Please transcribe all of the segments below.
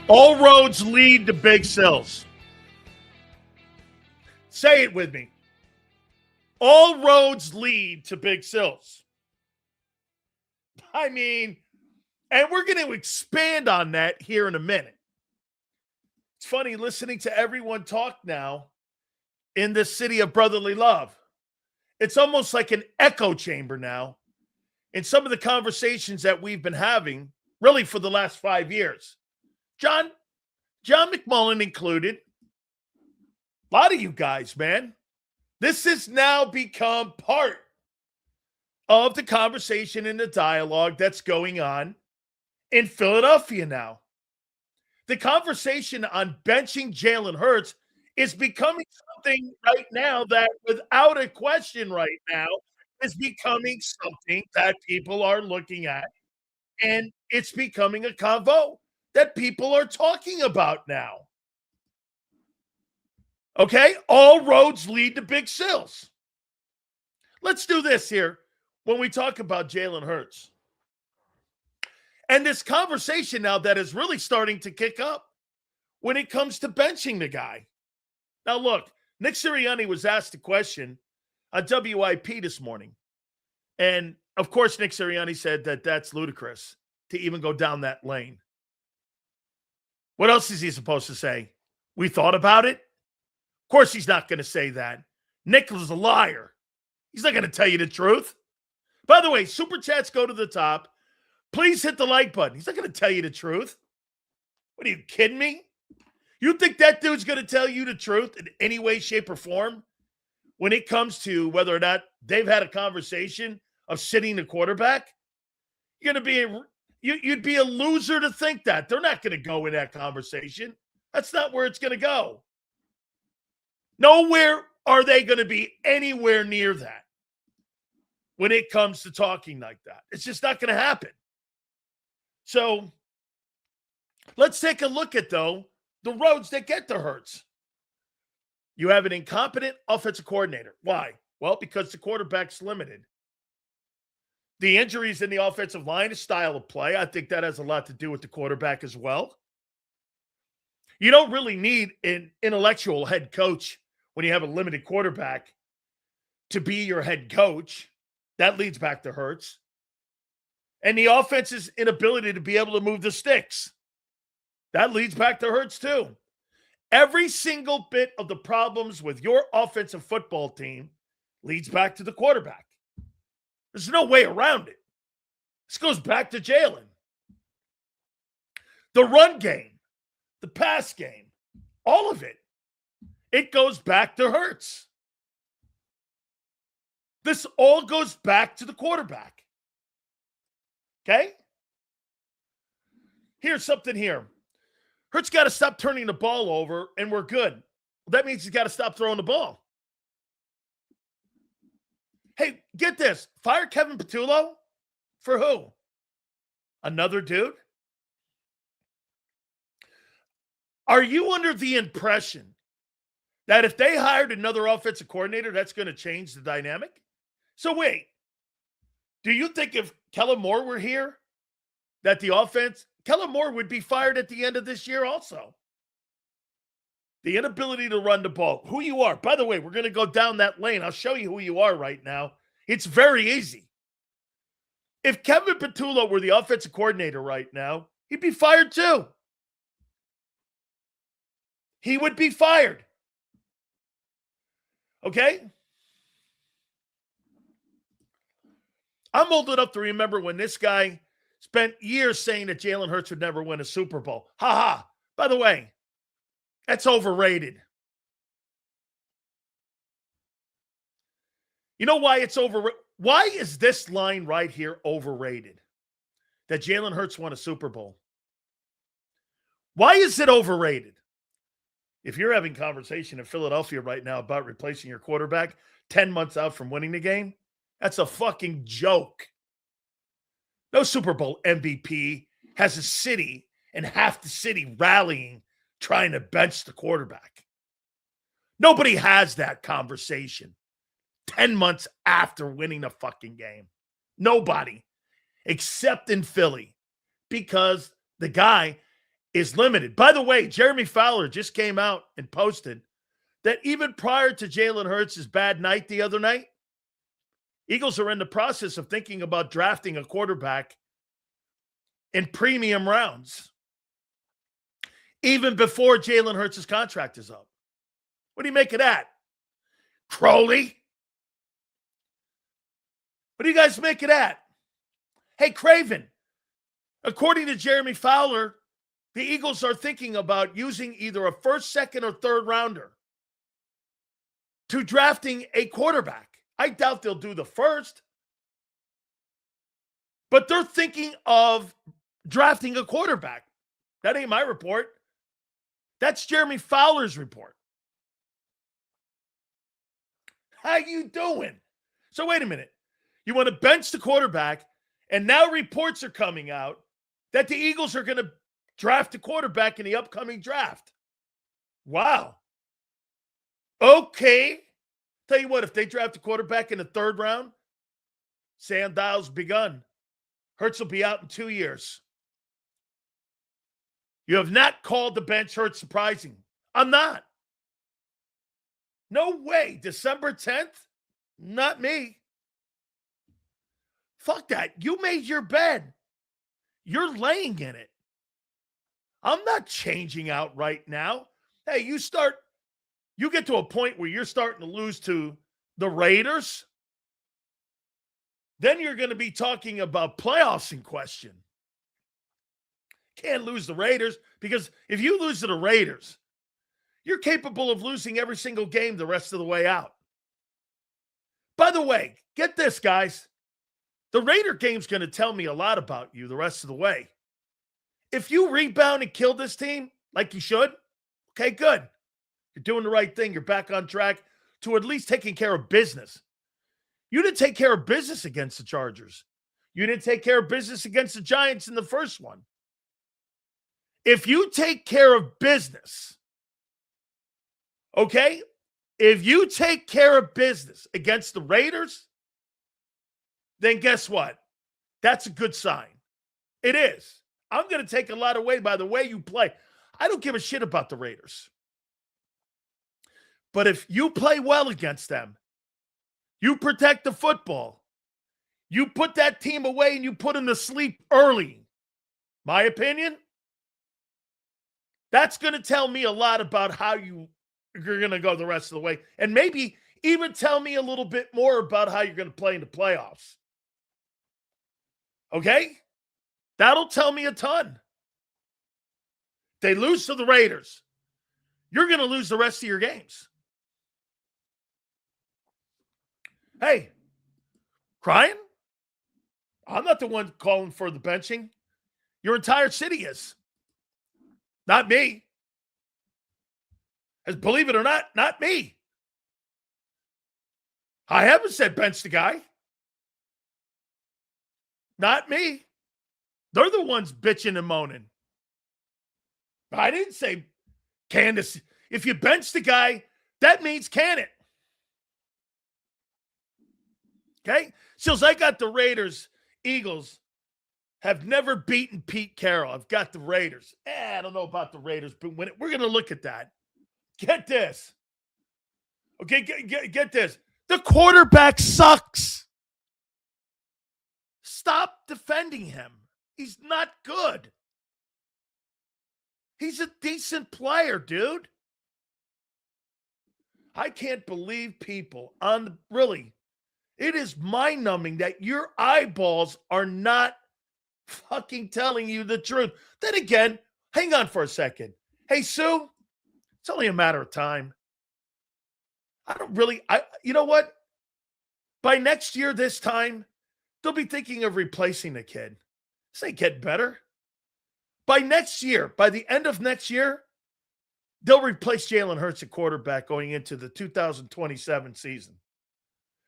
All roads lead to Big Silz. Say it with me. All roads lead to Big Silz. I mean, and we're going to expand on that here in a minute. It's funny listening to everyone talk now in this city of brotherly love. It's almost like an echo chamber now in some of the conversations that we've been having really for the last 5 years. John McMullen included. A lot of you guys, man. This has now become part of the conversation and the dialogue that's going on in Philadelphia now. The conversation on benching Jalen Hurts is becoming something right now that, without a question right now, is becoming something that people are looking at. And it's becoming a convo that people are talking about now. Okay? All roads lead to Big Silz. Let's do this here when we talk about Jalen Hurts. And this conversation now that is really starting to kick up when it comes to benching the guy. Now, look, Nick Sirianni was asked a question on WIP this morning. And, of course, Nick Sirianni said that that's ludicrous to even go down that lane. What else is he supposed to say? We thought about it? Of course he's not going to say that. Nick is a liar. He's not going to tell you the truth. By the way, Super Chats go to the top. Please hit the like button. He's not going to tell you the truth. What, are you kidding me? You think that dude's going to tell you the truth in any way, shape, or form when it comes to whether or not they've had a conversation of sitting the quarterback? You'd be a loser to think that. They're not going to go in that conversation. That's not where it's going to go. Nowhere are they going to be anywhere near that when it comes to talking like that. It's just not going to happen. So let's take a look at, though, the roads that get to Hurts. You have an incompetent offensive coordinator. Why? Well, because the quarterback's limited. The injuries in the offensive line, the style of play, I think that has a lot to do with the quarterback as well. You don't really need an intellectual head coach when you have a limited quarterback to be your head coach. That leads back to Hurts. And the offense's inability to be able to move the sticks. That leads back to Hurts too. Every single bit of the problems with your offensive football team leads back to the quarterback. There's no way around it. This goes back to Jalen. The run game, the pass game, all of it. It goes back to Hurts. This all goes back to the quarterback. Okay? Here's something here. Hurts got to stop turning the ball over, and we're good. That means he's got to stop throwing the ball. Hey, get this. Fire Kevin Patullo? For who? Another dude? Are you under the impression that if they hired another offensive coordinator, that's going to change the dynamic? So wait, do you think if Kellen Moore were here, that the offense, Kellen Moore would be fired at the end of this year also? The inability to run the ball, who you are. By the way, we're going to go down that lane. I'll show you who you are right now. It's very easy. If Kevin Patullo were the offensive coordinator right now, he'd be fired too. He would be fired. Okay? I'm old enough to remember when this guy spent years saying that Jalen Hurts would never win a Super Bowl. Ha ha. By the way, that's overrated. You know why it's overrated? Why is this line right here overrated? That Jalen Hurts won a Super Bowl. Why is it overrated? If you're having conversation in Philadelphia right now about replacing your quarterback 10 months out from winning the game, that's a fucking joke. No Super Bowl MVP has a city and half the city rallying trying to bench the quarterback. Nobody has that conversation 10 months after winning the fucking game. Nobody, except in Philly, because the guy is limited. By the way, Jeremy Fowler just came out and posted that even prior to Jalen Hurts' bad night the other night, Eagles are in the process of thinking about drafting a quarterback in premium rounds, even before Jalen Hurts' contract is up. What do you make of that? Crowley? What do you guys make of that? Hey, Craven, according to Jeremy Fowler, the Eagles are thinking about using either a first, second, or third rounder to drafting a quarterback. I doubt they'll do the first, but they're thinking of drafting a quarterback. That ain't my report. That's Jeremy Fowler's report. How you doing? So wait a minute. You want to bench the quarterback, and now reports are coming out that the Eagles are going to draft a quarterback in the upcoming draft. Wow. Okay. Tell you what, if they draft a quarterback in the third round, Sandal's begun. Hurts will be out in 2 years. You have not called the bench Hurts surprising. I'm not. No way. December 10th? Not me. Fuck that. You made your bed. You're laying in it. I'm not changing out right now. Hey, you get to a point where you're starting to lose to the Raiders, then you're going to be talking about playoffs in question. Can't lose the Raiders, because if you lose to the Raiders, you're capable of losing every single game the rest of the way out. By the way, get this, guys. The Raider game's going to tell me a lot about you the rest of the way. If you rebound and kill this team like you should, okay, good. You're doing the right thing. You're back on track to at least taking care of business. You didn't take care of business against the Chargers. You didn't take care of business against the Giants in the first one. If you take care of business, okay, if you take care of business against the Raiders, then guess what? That's a good sign. It is. I'm going to take a lot away by the way you play. I don't give a shit about the Raiders. But if you play well against them, you protect the football, you put that team away and you put them to sleep early, my opinion, that's going to tell me a lot about how you're going to go the rest of the way. And maybe even tell me a little bit more about how you're going to play in the playoffs. Okay? That'll tell me a ton. They lose to the Raiders, you're going to lose the rest of your games. Hey, crying? I'm not the one calling for the benching. Your entire city is. Not me. As believe it or not me. I haven't said bench the guy. Not me. They're the ones bitching and moaning. I didn't say Candace. If you bench the guy, that means can it. Okay? Silz, I got the Raiders. Eagles have never beaten Pete Carroll. I've got the Raiders. I don't know about the Raiders, but we're going to look at that. Get this. Okay, get this. The quarterback sucks. Stop defending him. He's not good. He's a decent player, dude. I can't believe people really. It is mind-numbing that your eyeballs are not fucking telling you the truth. Then again, hang on for a second. Hey, Sue, it's only a matter of time. You know what? By next year, this time, they'll be thinking of replacing the kid. This ain't getting better. By next year, by the end of next year, they'll replace Jalen Hurts at quarterback going into the 2027 season.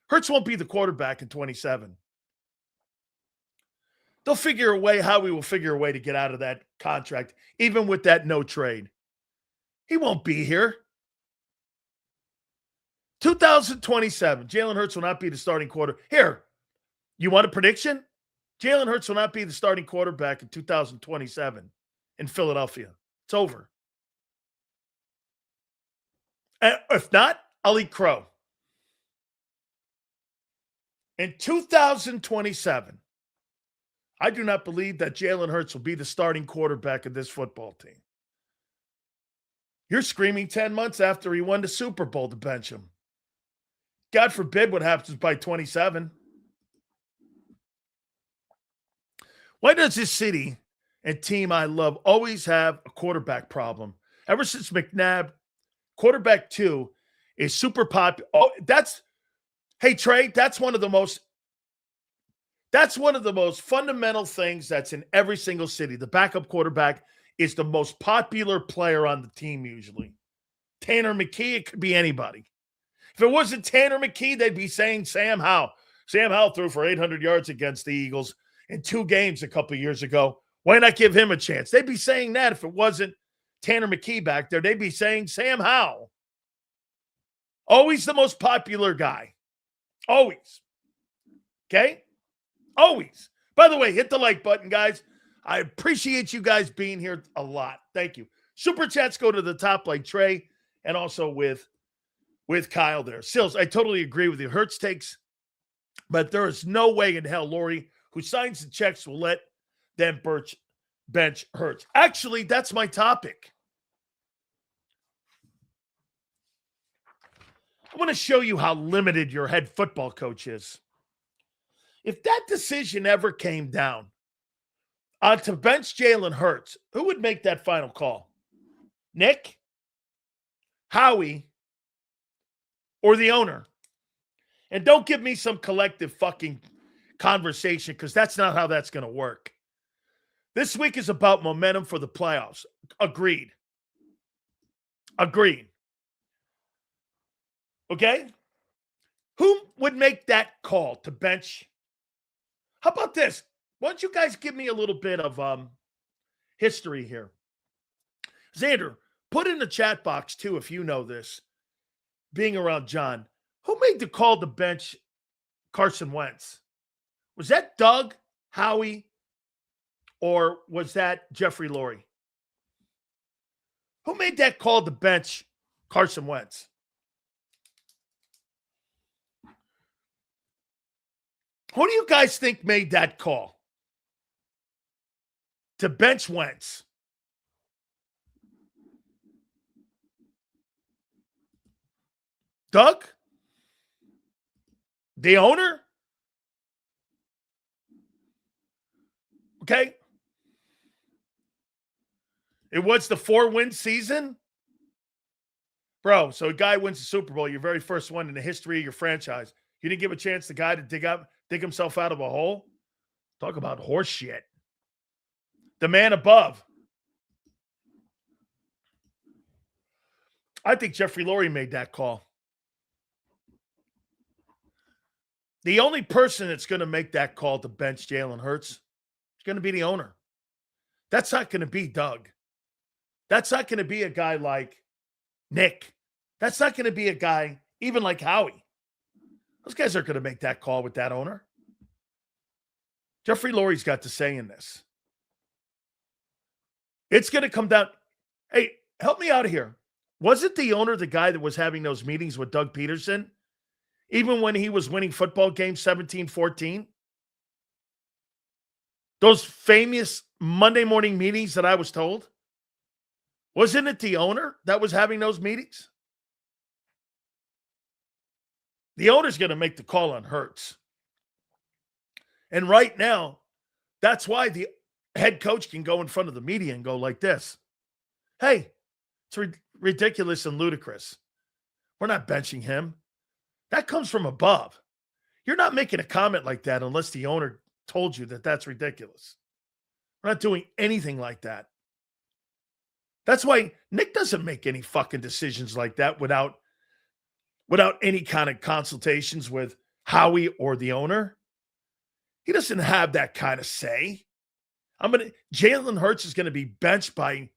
Hurts won't be the quarterback in 27. They'll figure a way how we will figure a way to get out of that contract, even with that no trade. He won't be here. 2027, Jalen Hurts will not be the starting quarterback. Here, you want a prediction? Jalen Hurts will not be the starting quarterback in 2027. in Philadelphia. It's over. And if not, I'll eat crow. In 2027, I do not believe that Jalen Hurts will be the starting quarterback of this football team. You're screaming 10 months after he won the Super Bowl to bench him. God forbid what happens by 27. Why does this city and team I love always have a quarterback problem? Ever since McNabb, quarterback 2 is super popular. Oh, hey Trey, that's one of the most fundamental things that's in every single city. The backup quarterback is the most popular player on the team usually. Tanner McKee, it could be anybody. If it wasn't Tanner McKee, they'd be saying Sam Howell. Sam Howell threw for 800 yards against the Eagles in 2 games a couple of years ago. Why not give him a chance? They'd be saying that if it wasn't Tanner McKee back there. They'd be saying Sam Howell. Always the most popular guy. Always. Okay? Always. By the way, hit the like button, guys. I appreciate you guys being here a lot. Thank you. Super chats go to the top like Trey and also with Kyle there. Silz, I totally agree with you. Hurts takes, but there is no way in hell Lori, who signs the checks, will let them bench Hurts. Actually, that's my topic. I want to show you how limited your head football coach is. If that decision ever came down to bench Jalen Hurts, who would make that final call? Nick, Howie, or the owner? And don't give me some collective fucking conversation, because that's not how that's going to work. This week is about momentum for the playoffs. Agreed. Okay? Who would make that call to bench? How about this? Why don't you guys give me a little bit of history here? Xander, put in the chat box, too, if you know this, being around John. Who made the call to bench Carson Wentz? Was that Doug, Howie, or was that Jeffrey Lurie? Who made that call to bench Carson Wentz? Who do you guys think made that call to bench Wentz? Doug? The owner? Okay. It was the 4-win season? Bro, so a guy wins the Super Bowl, your very first one in the history of your franchise. You didn't give a chance to the guy to dig himself out of a hole? Talk about horse shit. The man above. I think Jeffrey Lurie made that call. The only person that's going to make that call to bench Jalen Hurts is going to be the owner. That's not going to be Doug. That's not going to be a guy like Nick. That's not going to be a guy even like Howie. Those guys aren't going to make that call with that owner. Jeffrey Lurie's got to say in this. It's going to come down. Hey, help me out here. Wasn't the owner the guy that was having those meetings with Doug Peterson? Even when he was winning football games 17-14? Those famous Monday morning meetings that I was told? Wasn't it the owner that was having those meetings? The owner's going to make the call on Hurts. And right now, that's why the head coach can go in front of the media and go like this. Hey, it's ridiculous and ludicrous. We're not benching him. That comes from above. You're not making a comment like that unless the owner told you that that's ridiculous. We're not doing anything like that. That's why Nick doesn't make any fucking decisions like that without any kind of consultations with Howie or the owner. He doesn't have that kind of say. Jalen Hurts is going to be benched by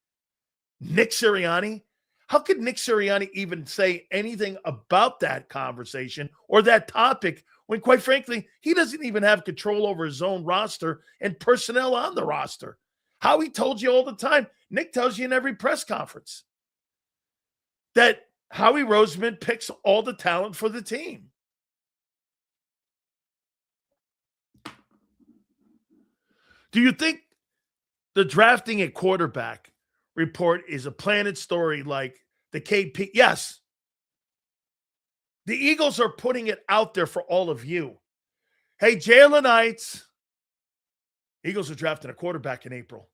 Nick Sirianni. How could Nick Sirianni even say anything about that conversation or that topic when, quite frankly, he doesn't even have control over his own roster and personnel on the roster? Howie told you all the time. Nick tells you in every press conference that Howie Roseman picks all the talent for the team. Do you think the drafting at quarterback report is a planted story like the KP? Yes. The Eagles are putting it out there for all of you. Hey, Jalenites. Eagles are drafting a quarterback in April.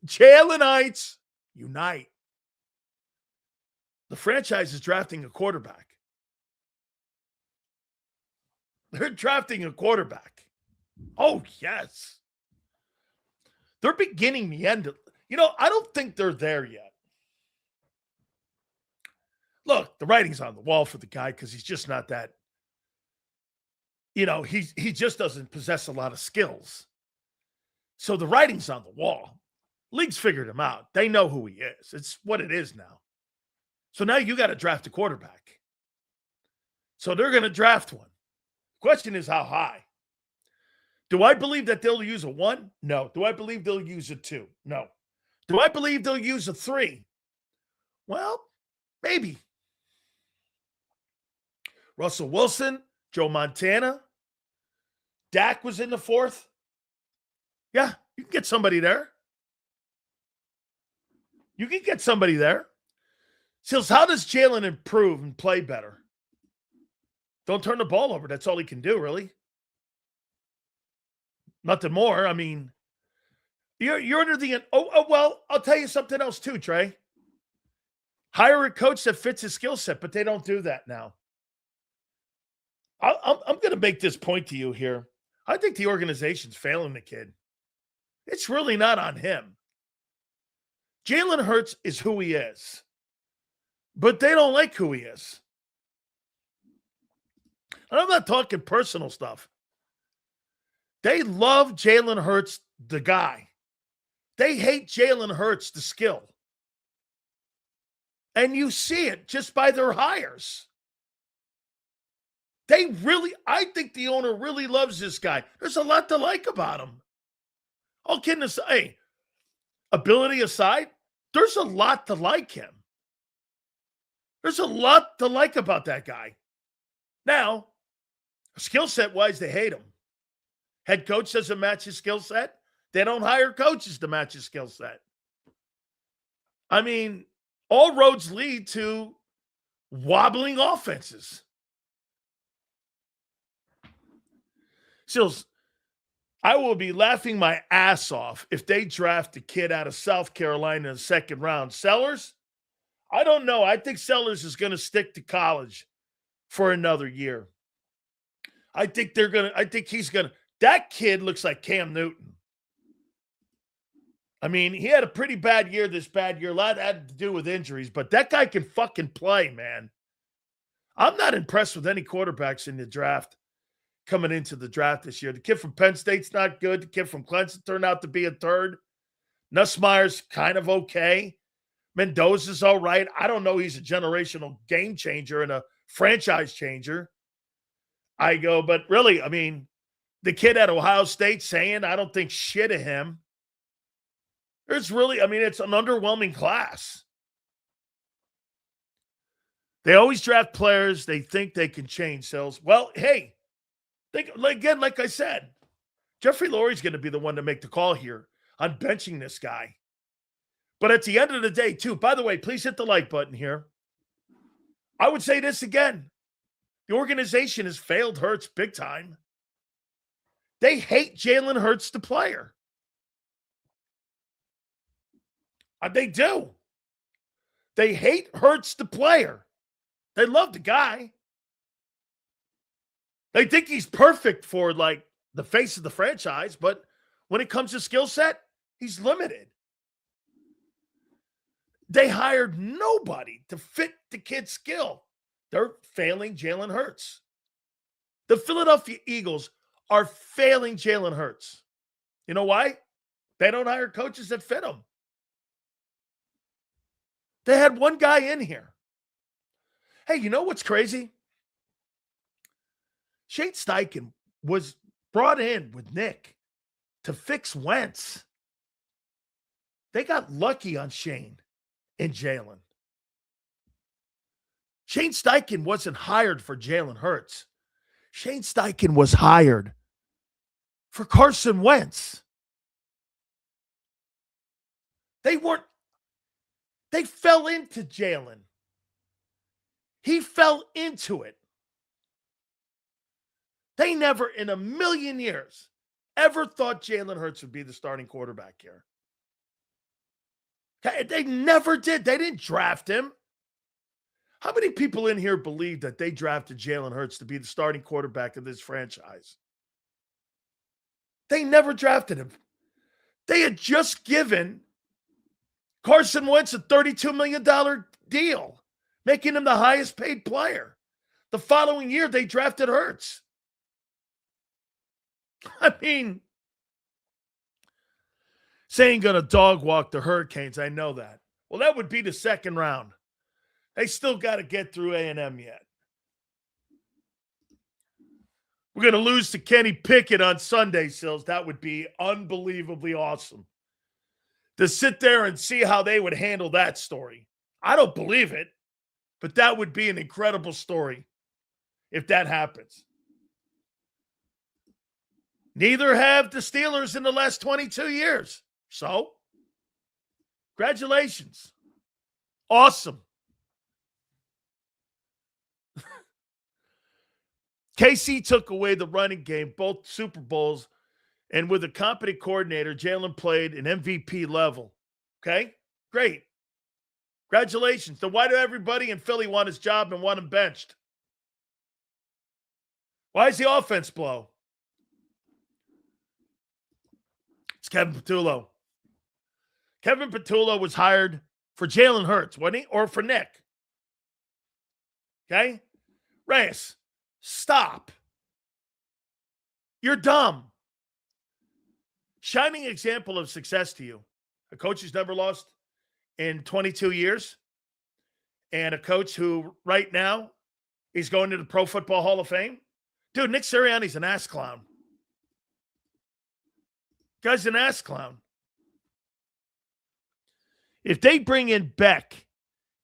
Jalenites, unite. The franchise is drafting a quarterback. They're drafting a quarterback. Oh, yes. They're beginning the end. I don't think they're there yet. Look, the writing's on the wall for the guy because he's just not that. He just doesn't possess a lot of skills. So the writing's on the wall. League's figured him out. They know who he is. It's what it is now. So now you got to draft a quarterback. So they're going to draft one. Question is how high? Do I believe that they'll use a 1? No. Do I believe they'll use a 2? No. Do I believe they'll use a 3? Well, maybe. Russell Wilson, Joe Montana, Dak was in the 4th. Yeah, you can get somebody there. You can get somebody there. Silz, how does Jalen improve and play better? Don't turn the ball over. That's all he can do, really. Nothing more. I mean, you're under the... well, I'll tell you something else too, Trey. Hire a coach that fits his skill set, but they don't do that now. I'm going to make this point to you here. I think the organization's failing the kid. It's really not on him. Jalen Hurts is who he is, but they don't like who he is. And I'm not talking personal stuff. They love Jalen Hurts, the guy. They hate Jalen Hurts, the skill. And you see it just by their hires. I think the owner really loves this guy. There's a lot to like about him. All kidding aside, hey, ability aside, there's a lot to like him. There's a lot to like about that guy. Now, skill set wise, they hate him. Head coach doesn't match his skill set. They don't hire coaches to match his skill set. I mean, all roads lead to wobbling offenses. Silz, I will be laughing my ass off if they draft a kid out of South Carolina in the 2nd round. Sellers? I don't know. I think Sellers is going to stick to college for another year. I think he's going to. That kid looks like Cam Newton. I mean, he had a pretty bad year this bad year. A lot had to do with injuries, but that guy can fucking play, man. I'm not impressed with any quarterbacks in the draft coming into the draft this year. The kid from Penn State's not good. The kid from Clemson turned out to be a 3rd. Nussmeier's kind of okay. Mendoza's all right. I don't know. He's a generational game changer and a franchise changer. But really, I mean, the kid at Ohio State saying, I don't think shit of him. It's an underwhelming class. They always draft players they think they can change. Silz. Well, hey, again, like I said, Jeffrey Lurie's going to be the one to make the call here on benching this guy. But at the end of the day, too, by the way, please hit the like button here. I would say this again. The organization has failed Hurts big time. They hate Jalen Hurts, the player. They do. They hate Hurts, the player. They love the guy. They think he's perfect for, the face of the franchise, but when it comes to skill set, he's limited. They hired nobody to fit the kid's skill. They're failing Jalen Hurts. The Philadelphia Eagles are failing Jalen Hurts. You know why? They don't hire coaches that fit him. They had one guy in here. Hey, you know what's crazy? Shane Steichen was brought in with Nick to fix Wentz. They got lucky on Shane and Jalen. Shane Steichen wasn't hired for Jalen Hurts. Shane Steichen was hired for Carson Wentz. They fell into Jalen. He fell into it. They never in a million years ever thought Jalen Hurts would be the starting quarterback here. They never did. They didn't draft him. How many people in here believe that they drafted Jalen Hurts to be the starting quarterback of this franchise? They never drafted him. They had just given Carson Wentz a $32 million deal, making him the highest paid player. The following year, they drafted Hurts. I mean, saying going to dog walk the Hurricanes, I know that. Well, that would be the second round. They still got to get through A&M yet. We're going to lose to Kenny Pickett on Sunday, Silz. That would be unbelievably awesome. To sit there and see how they would handle that story. I don't believe it, but that would be an incredible story if that happens. Neither have the Steelers in the last 22 years. So, congratulations. Awesome. KC took away the running game, both Super Bowls, and with a competent coordinator, Jalen played an MVP level. Okay? Great. Congratulations. Then why do everybody in Philly want his job and want him benched? Why is the offense blow? It's Kevin Patullo. Kevin Patullo was hired for Jalen Hurts, wasn't he? Or for Nick. Okay? Reyes, stop. You're dumb. Shining example of success to you. A coach who's never lost in 22 years. And a coach who right now is going to the Pro Football Hall of Fame. Dude, Nick Sirianni's an ass clown. Guy's an ass clown. If they bring in Beck,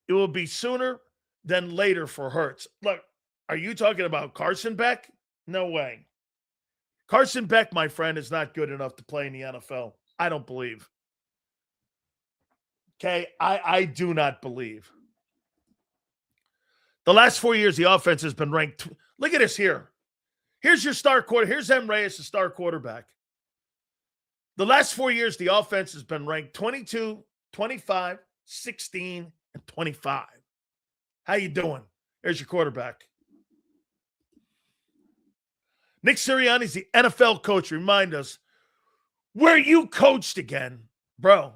it will be sooner than later for Hurts. Look, are you talking about Carson Beck? No way. Carson Beck, my friend, is not good enough to play in the NFL. I don't believe. Okay, I do not believe. The last 4 years, the offense has been ranked. Look at this here. Here's your star quarter. Here's M. Reyes, the star quarterback. The last 4 years, the offense has been ranked 22, 25, 16, and 25. How you doing? There's your quarterback. Nick Sirianni's the NFL coach. Remind us where you coached again, bro.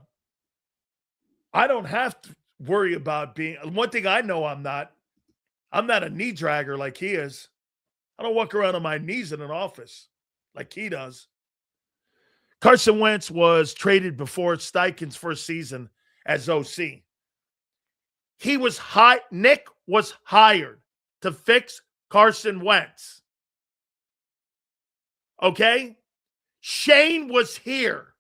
I don't have to worry about being. One thing I know I'm not a knee dragger like he is. I don't walk around on my knees in an office like he does. Carson Wentz was traded before Steichen's first season as OC. Nick was hired to fix Carson Wentz. Okay? Shane was here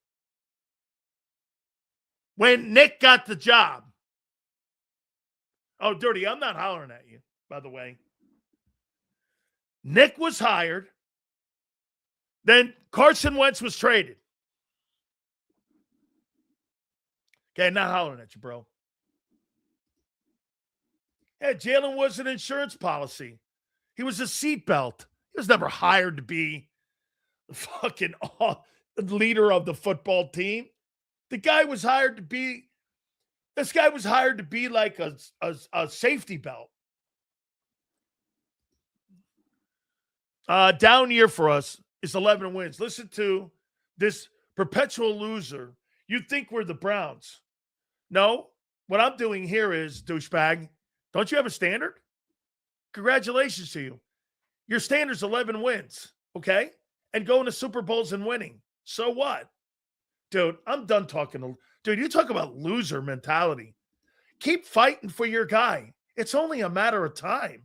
when Nick got the job. Oh, Dirty, I'm not hollering at you, by the way. Nick was hired. Then Carson Wentz was traded. Okay, not hollering at you, bro. Yeah, Jalen was an insurance policy. He was a seatbelt. He was never hired to be the fucking leader of the football team. This guy was hired to be like a safety belt. Down year for us is 11 wins. Listen to this perpetual loser. You think we're the Browns. No, what I'm doing here is, douchebag, don't you have a standard? Congratulations to you. Your standard's 11 wins, okay? And going to Super Bowls and winning. So what? Dude, I'm done talking. Dude, you talk about loser mentality. Keep fighting for your guy. It's only a matter of time.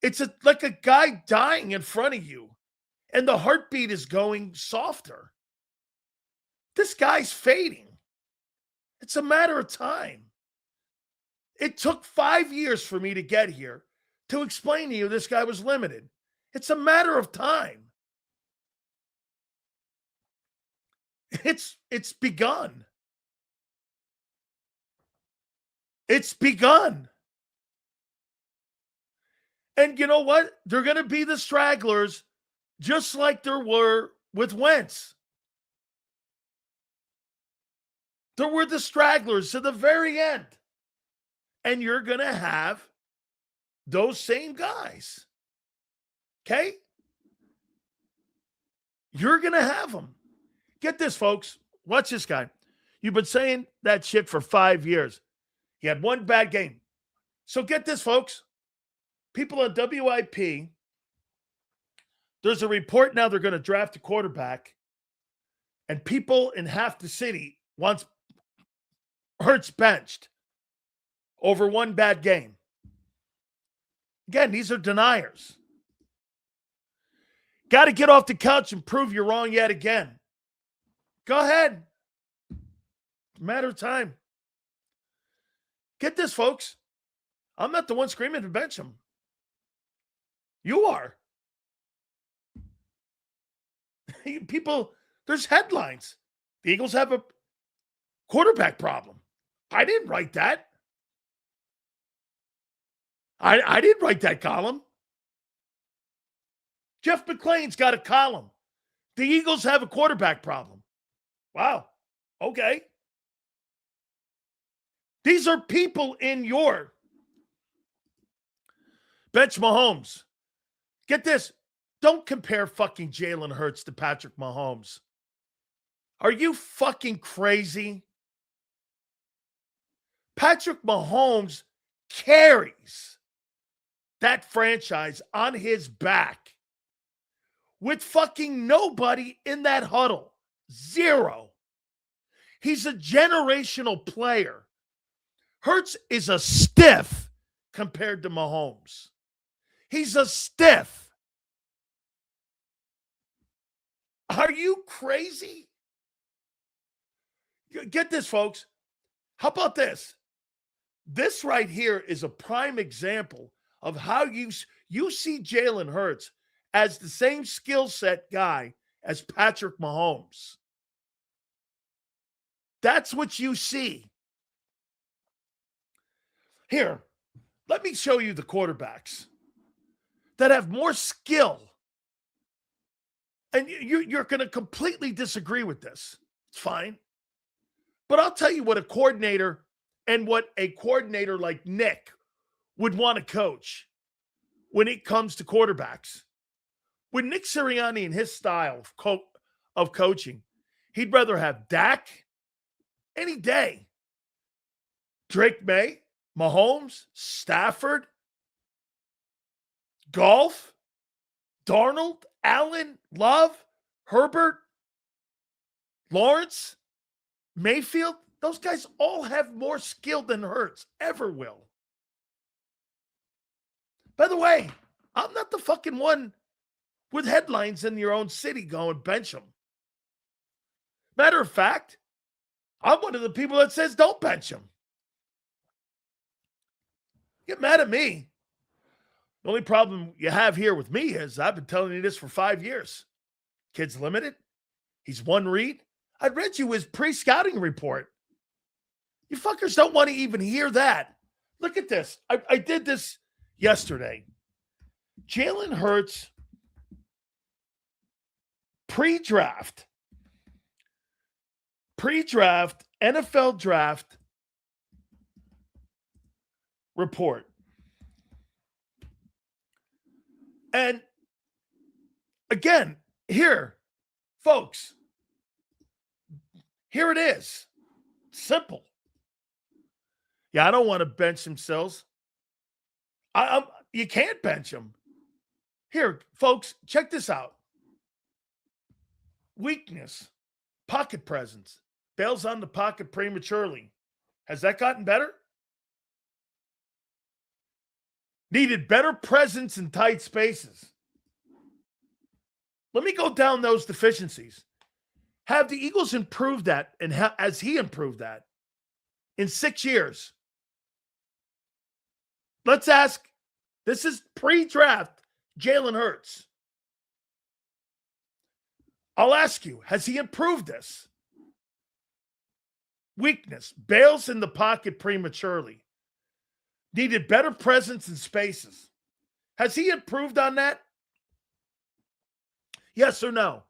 It's like a guy dying in front of you, and the heartbeat is going softer. This guy's fading. It's a matter of time. It took 5 years for me to get here to explain to you this guy was limited. It's a matter of time. It's begun. It's begun. And you know what? They're going to be the stragglers, just like there were with Wentz. There were the stragglers to the very end. And you're going to have those same guys. Okay? You're going to have them. Get this, folks. Watch this guy. You've been saying that shit for 5 years. He had one bad game. So get this, folks. People on WIP, there's a report now they're going to draft a quarterback, and people in half the city wants Hurts benched over one bad game. Again, these are deniers. Got to get off the couch and prove you're wrong yet again. Go ahead. Matter of time. Get this, folks. I'm not the one screaming to bench him. You are. People, there's headlines. The Eagles have a quarterback problem. I didn't write that. I didn't write that column. Jeff McClain's got a column. The Eagles have a quarterback problem. Wow. Okay. These are people in your bench Mahomes. Get this. Don't compare fucking Jalen Hurts to Patrick Mahomes. Are you fucking crazy? Patrick Mahomes carries that franchise on his back with fucking nobody in that huddle. Zero. He's a generational player. Hurts is a stiff compared to Mahomes. He's a stiff. Are you crazy? Get this, folks. How about this? This right here is a prime example of how you see Jalen Hurts as the same skill set guy as Patrick Mahomes. That's what you see. Here, let me show you the quarterbacks that have more skill. And you're going to completely disagree with this. It's fine. But I'll tell you what a coordinator and what a coordinator like Nick would want to coach when it comes to quarterbacks. With Nick Sirianni and his style of coaching, he'd rather have Dak any day. Drake May, Mahomes, Stafford, Golf, Darnold, Allen, Love, Herbert, Lawrence, Mayfield. Those guys all have more skill than Hurts ever will. By the way, I'm not the fucking one with headlines in your own city going bench him. Matter of fact, I'm one of the people that says don't bench him. Get mad at me. The only problem you have here with me is I've been telling you this for 5 years. Kid's limited. He's one read. I read you his pre-scouting report. You fuckers don't want to even hear that. Look at this. I did this yesterday. Jalen Hurts pre-draft NFL draft report. And again, here, folks, here it is. Simple. Yeah, I don't want to bench him, Silz. You can't bench him. Here, folks, check this out. Weakness, pocket presence, bails on the pocket prematurely. Has that gotten better? Needed better presence in tight spaces. Let me go down those deficiencies. Have the Eagles improved that? And as he improved that? in 6 years. Let's ask, this is pre-draft Jalen Hurts. I'll ask you, has he improved this? Weakness, bails in the pocket prematurely. Needed better presence in spaces. Has he improved on that? Yes or no?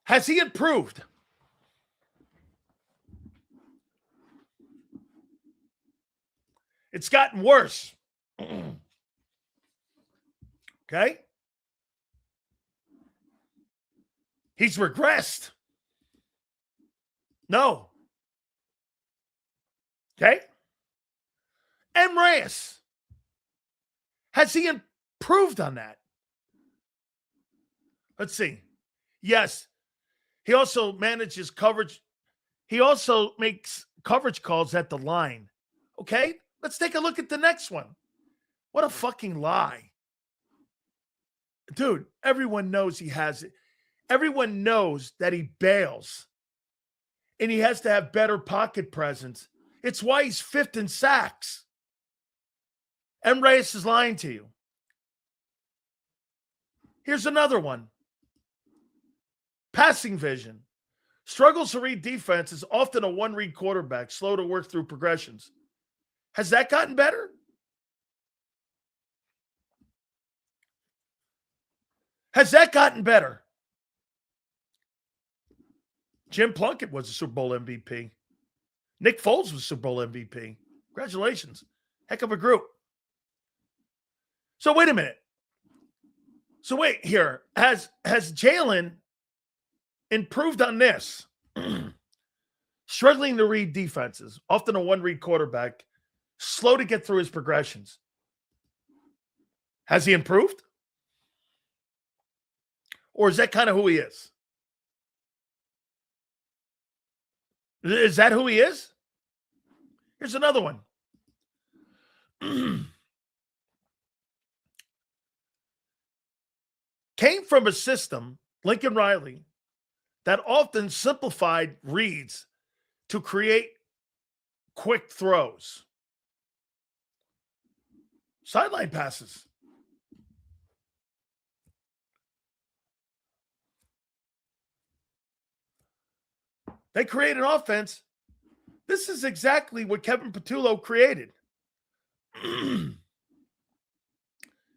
Has he improved? It's gotten worse. Okay? He's regressed. No. Okay? And Reyes. Has he improved on that? Let's see. Yes. He also manages coverage. He also makes coverage calls at the line. Okay? Let's take a look at the next one. What a fucking lie. Dude, everyone knows he has it. Everyone knows that he bails. And he has to have better pocket presence. It's why he's 5th in sacks. M. Reyes is lying to you. Here's another one. Passing vision. Struggles to read defense is often a one-read quarterback, slow to work through progressions. Has that gotten better? Has that gotten better? Jim Plunkett was a Super Bowl MVP. Nick Foles was Super Bowl MVP. Congratulations. Heck of a group. So wait a minute. So wait here. Has Jalen improved on this? Struggling to read defenses, often a one-read quarterback, slow to get through his progressions. Has he improved? Or is that kind of who he is? Is that who he is? Here's another one. Came from a system, Lincoln Riley, that often simplified reads to create quick throws. Sideline passes. They create an offense. This is exactly what Kevin Patullo created.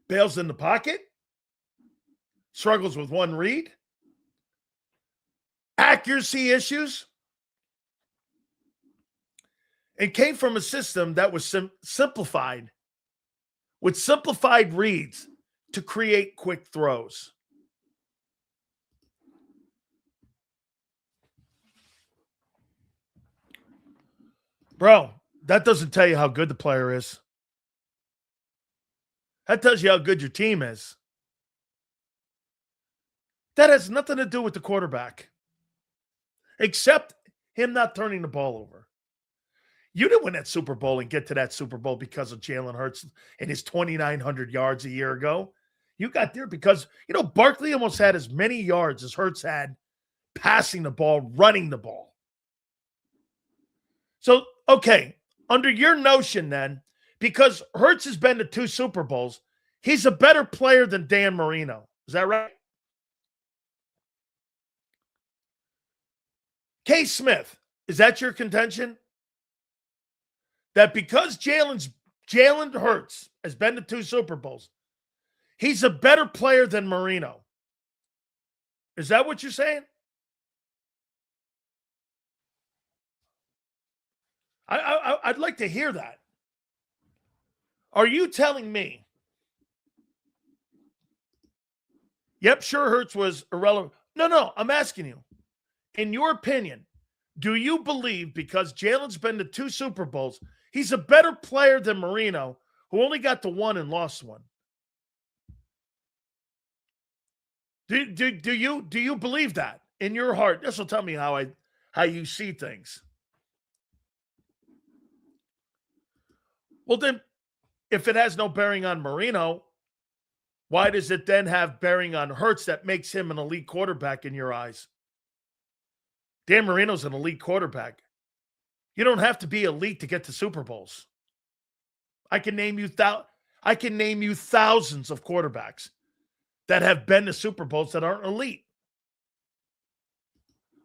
Bails in the pocket. Struggles with one read. Accuracy issues. And came from a system that was simplified with simplified reads to create quick throws. Bro, that doesn't tell you how good the player is. That tells you how good your team is. That has nothing to do with the quarterback, except him not turning the ball over. You didn't win that Super Bowl and get to that Super Bowl because of Jalen Hurts and his 2,900 yards a year ago. You got there because, Barkley almost had as many yards as Hurts had passing the ball, running the ball. So, okay, under your notion then, because Hurts has been to 2 Super Bowls, he's a better player than Dan Marino. Is that right? K. Smith, is that your contention? That because Jalen Hurts has been to 2 Super Bowls, he's a better player than Marino. Is that what you're saying? I'd like to hear that. Are you telling me? Yep, sure, Hurts was irrelevant. No, I'm asking you. In your opinion, do you believe because Jalen's been to 2 Super Bowls, he's a better player than Marino, who only got to 1 and lost 1? Do you believe that in your heart? This will tell me how you see things. Well, then, if it has no bearing on Marino, why does it then have bearing on Hurts that makes him an elite quarterback in your eyes? Dan Marino's an elite quarterback. You don't have to be elite to get to Super Bowls. I can name you thousands of quarterbacks that have been to Super Bowls that aren't elite.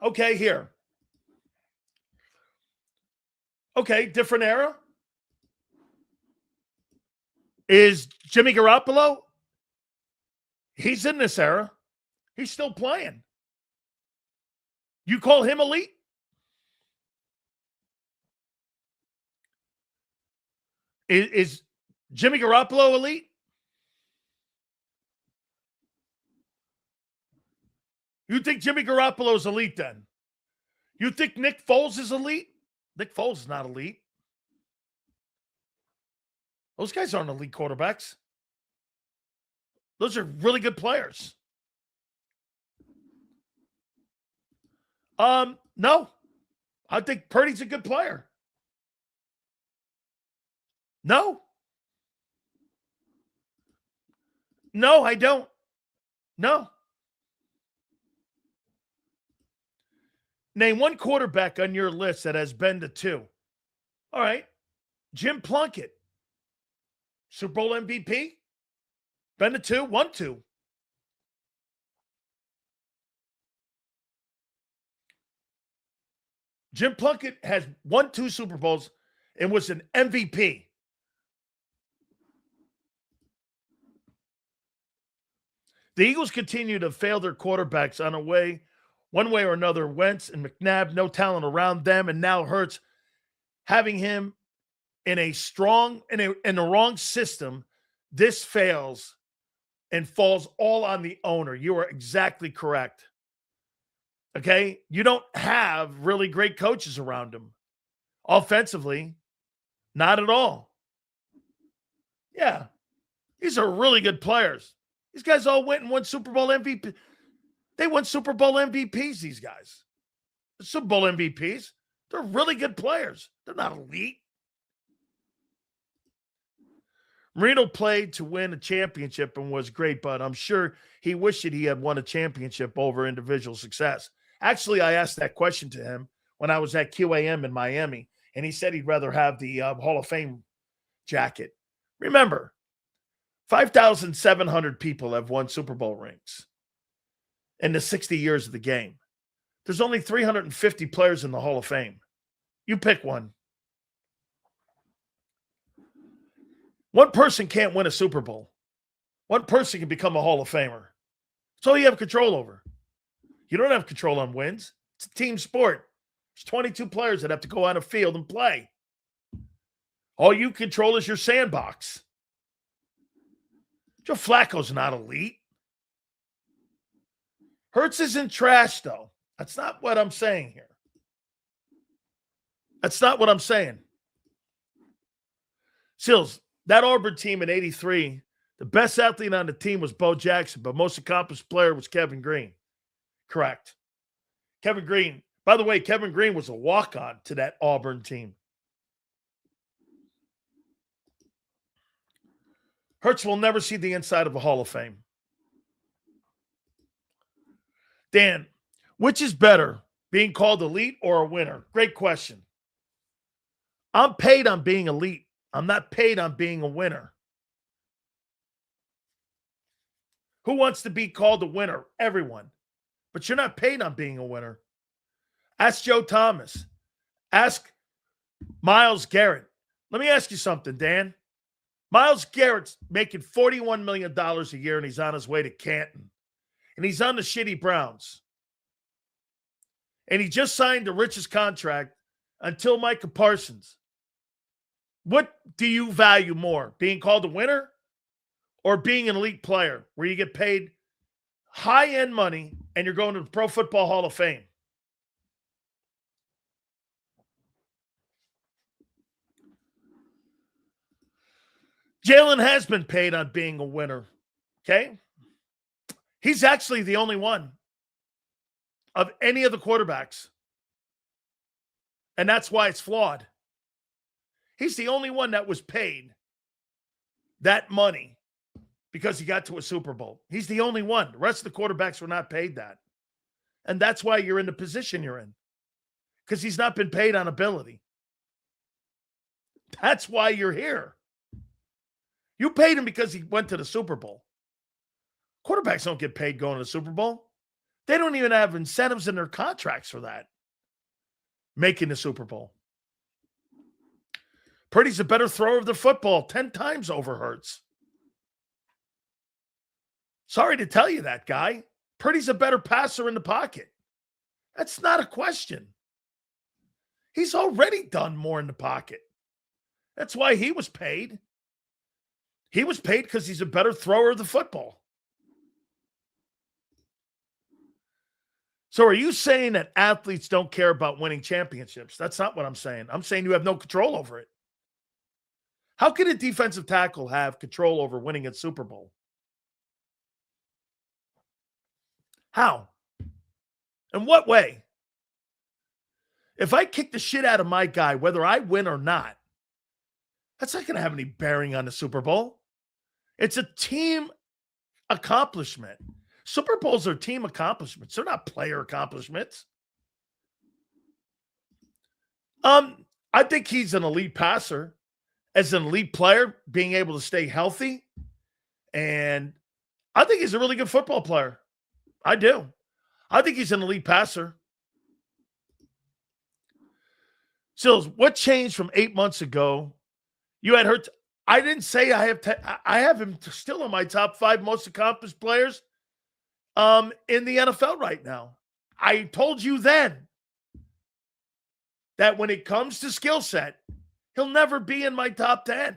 Okay, here. Okay, different era. Is Jimmy Garoppolo? He's in this era. He's still playing. You call him elite? Is Jimmy Garoppolo elite? You think Jimmy Garoppolo is elite then? You think Nick Foles is elite? Nick Foles is not elite. Those guys aren't elite quarterbacks. Those are really good players. No. I think Purdy's a good player. No. No, I don't. No. Name one quarterback on your list that has been to two. All right. Jim Plunkett. Super Bowl MVP. Been to two, won two. Jim Plunkett has won 2 Super Bowls and was an MVP. The Eagles continue to fail their quarterbacks on a way, one way or another. Wentz and McNabb, no talent around them, and now Hurts having him in a strong, in the wrong system. This fails and falls all on the owner. You are exactly correct. Okay? You don't have really great coaches around him. Offensively, not at all. Yeah. These are really good players. These guys all went and won Super Bowl MVP. They won Super Bowl MVPs, these guys. The Super Bowl MVPs. They're really good players. They're not elite. Marino played to win a championship and was great, but I'm sure he wished that he had won a championship over individual success. Actually, I asked that question to him when I was at QAM in Miami, and he said he'd rather have the Hall of Fame jacket. Remember, 5,700 people have won Super Bowl rings in the 60 years of the game. There's only 350 players in the Hall of Fame. You pick one. One person can't win a Super Bowl. One person can become a Hall of Famer. That's all you have control over. You don't have control on wins. It's a team sport. There's 22 players that have to go on a field and play. All you control is your sandbox. Joe Flacco's not elite. Hurts isn't trash, though. That's not what I'm saying here. That's not what I'm saying. Silz, that Auburn team in 83, the best athlete on the team was Bo Jackson, but most accomplished player was Kevin Green. Correct. Kevin Green. By the way, Kevin Green was a walk-on to that Auburn team. Hurts will never see the inside of a Hall of Fame. Dan, which is better, being called elite or a winner? Great question. I'm paid on being elite. I'm not paid on being a winner. Who wants to be called a winner? Everyone. But you're not paid on being a winner. Ask Joe Thomas. Ask Myles Garrett. Let me ask you something, Dan. Myles Garrett's making $41 million a year, and he's on his way to Canton. And he's on the shitty Browns. And he just signed the richest contract until Micah Parsons. What do you value more? Being called a winner or being an elite player where you get paid high-end money and you're going to the Pro Football Hall of Fame? Jalen has been paid on being a winner, okay? He's actually the only one of any of the quarterbacks. And that's why it's flawed. He's the only one that was paid that money because he got to a Super Bowl. He's the only one. The rest of the quarterbacks were not paid that. And that's why you're in the position you're in. because he's not been paid on ability. That's why you're here. You paid him because he went to the Super Bowl. Quarterbacks don't get paid going to the Super Bowl. They don't even have incentives in their contracts for that. Making the Super Bowl. Purdy's a better thrower of the football 10 times over Hurts. Sorry to tell you that, guy. Purdy's a better passer in the pocket. That's not a question. He's already done more in the pocket. That's why he was paid. He was paid because he's a better thrower of the football. So are you saying that athletes don't care about winning championships? That's not what I'm saying. I'm saying you have no control over it. How can a defensive tackle have control over winning a Super Bowl? How? In what way? If I kick the shit out of my guy, whether I win or not, that's not going to have any bearing on the Super Bowl. It's a team accomplishment. Super Bowls are team accomplishments. They're not player accomplishments. I think he's an elite passer. As an elite player, being able to stay healthy. And I think he's a really good football player. I do. I think he's an elite passer. Silz, what changed from 8 months ago? You had Hurts. I didn't say I have him still in my top 5 most accomplished players in the NFL right now. I told you then that when it comes to skill set, he'll never be in my top 10.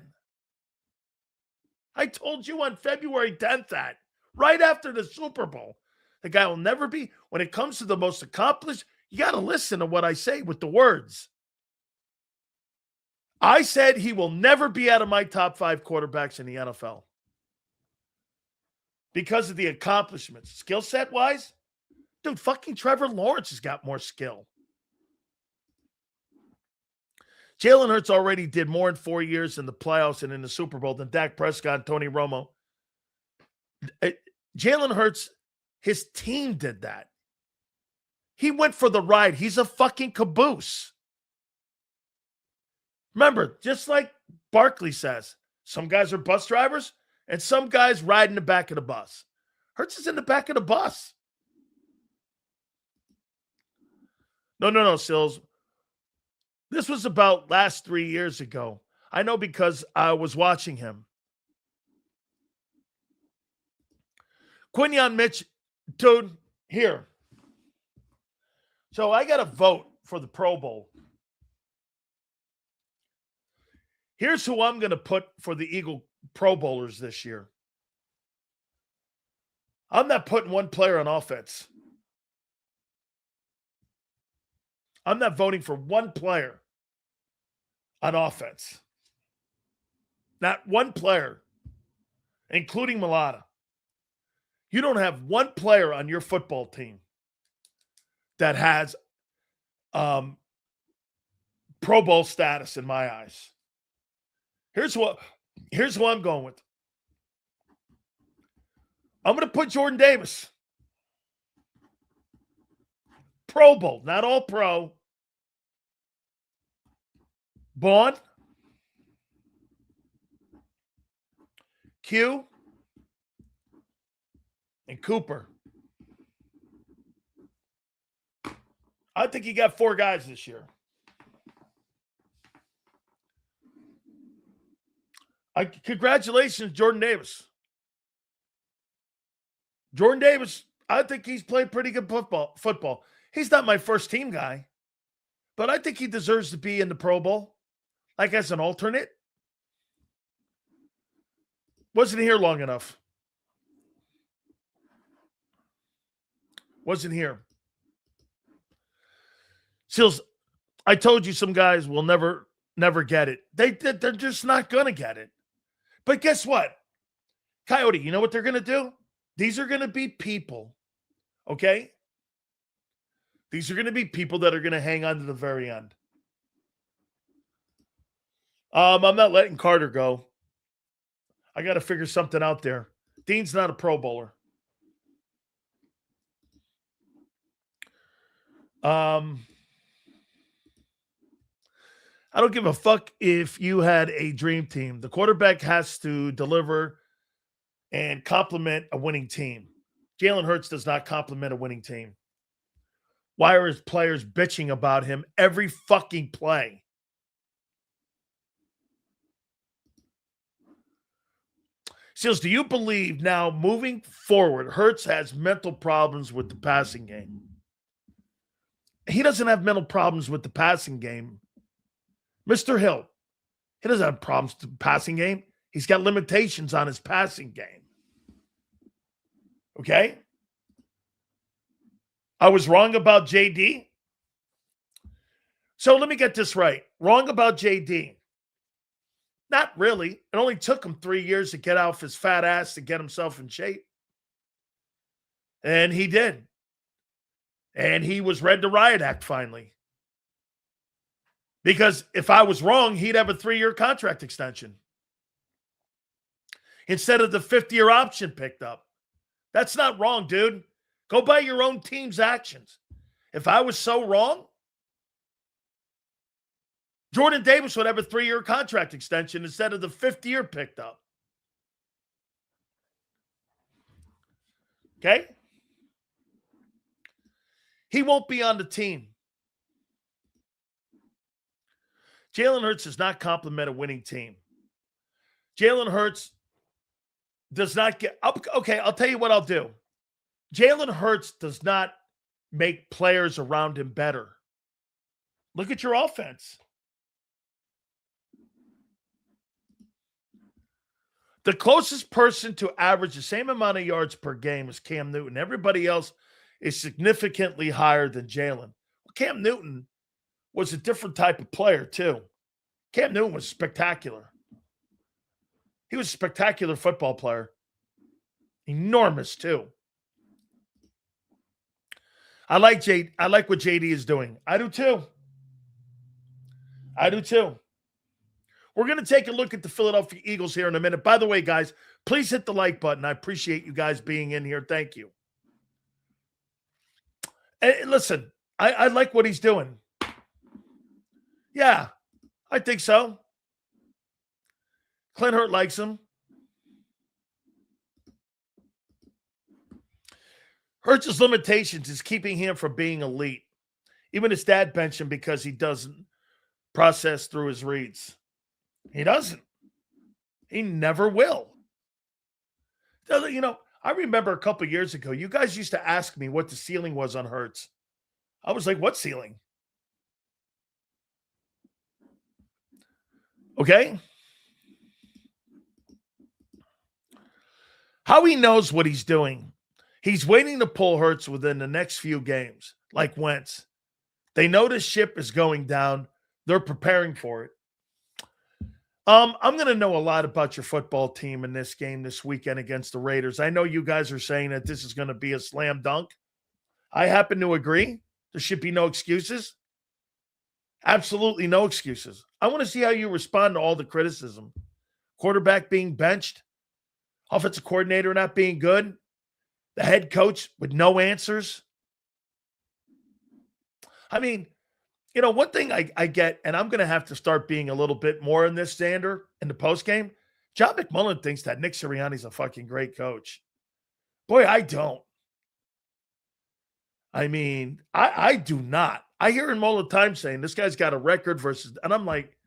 I told you on February 10th that, right after the Super Bowl. The guy will never be. When it comes to the most accomplished, you got to listen to what I say with the words. I said he will never be out of my top 5 quarterbacks in the NFL. Because of the accomplishments. Skill set wise, dude, fucking Trevor Lawrence has got more skill. Jalen Hurts already did more in 4 years in the playoffs and in the Super Bowl than Dak Prescott and Tony Romo. Jalen Hurts, his team did that. He went for the ride. He's a fucking caboose. Remember, just like Barkley says, some guys are bus drivers and some guys ride in the back of the bus. Hurts is in the back of the bus. No, Silz. This was about last 3 years ago. I know because I was watching him. Quinyon Mitch, dude, here. So I got to vote for the Pro Bowl. Here's who I'm going to put for the Eagle Pro Bowlers this year. I'm not putting one player on offense. I'm not voting for one player on offense. Not one player, including Mulata. You don't have one player on your football team that has Pro Bowl status in my eyes. Here's who I'm going with. I'm going to put Jordan Davis. Pro Bowl, not all pro. Bond. Q. And Cooper. I think he got 4 guys this year. Congratulations, Jordan Davis. Jordan Davis, I think he's played pretty good football. He's not my first team guy, but I think he deserves to be in the Pro Bowl, like as an alternate. Wasn't here long enough. Wasn't here. Silz, I told you some guys will never get it. They're just not going to get it. But guess what? Coyote, you know what they're going to do? These are going to be people, okay? These are going to be people that are going to hang on to the very end. I'm not letting Carter go. I got to figure something out there. Dean's not a Pro Bowler. I don't give a fuck if you had a dream team. The quarterback has to deliver and complement a winning team. Jalen Hurts does not complement a winning team. Why are his players bitching about him every fucking play? Silz, do you believe now moving forward, Hurts has mental problems with the passing game? He doesn't have mental problems with the passing game. Mr. Hill, he doesn't have problems with the passing game. He's got limitations on his passing game. Okay? I was wrong about JD. So let me get this right. Wrong about JD. Not really. It only took him 3 years to get off his fat ass to get himself in shape. And he did. And he was read the riot act finally. Because if I was wrong, he'd have a 3-year contract extension instead of the 5th-year option picked up. That's not wrong, dude. Go by your own team's actions. If I was so wrong, Jordan Davis would have a 3-year contract extension instead of the 5th year picked up. Okay? He won't be on the team. Jalen Hurts does not complement a winning team. Jalen Hurts does not get... Okay, I'll tell you what I'll do. Jalen Hurts does not make players around him better. Look at your offense. The closest person to average the same amount of yards per game is Cam Newton. Everybody else is significantly higher than Jalen. Cam Newton was a different type of player, too. Cam Newton was spectacular. He was a spectacular football player. Enormous, too. I like what JD is doing. I do, too. We're going to take a look at the Philadelphia Eagles here in a minute. By the way, guys, please hit the like button. I appreciate you guys being in here. Thank you. And listen, I like what he's doing. Yeah, I think so. Clint Hurt likes him. Hurts' limitations is keeping him from being elite. Even his dad benched him because he doesn't process through his reads. He doesn't. He never will. You know, I remember a couple years ago, you guys used to ask me what the ceiling was on Hurts. I was like, what ceiling? Okay? How he knows what he's doing. He's waiting to pull Hurts within the next few games, like Wentz. They know the ship is going down. They're preparing for it. I'm going to know a lot about your football team in this game this weekend against the Raiders. I know you guys are saying that this is going to be a slam dunk. I happen to agree. There should be no excuses. Absolutely no excuses. I want to see how you respond to all the criticism. Quarterback being benched, offensive coordinator not being good, the head coach with no answers. I mean, you know, one thing I get, and I'm going to have to start being a little bit more in this, Xander, in the postgame. John McMullen thinks that Nick Sirianni's a fucking great coach. Boy, I don't. I mean, I do not. I hear him all the time saying this guy's got a record versus, and I'm like,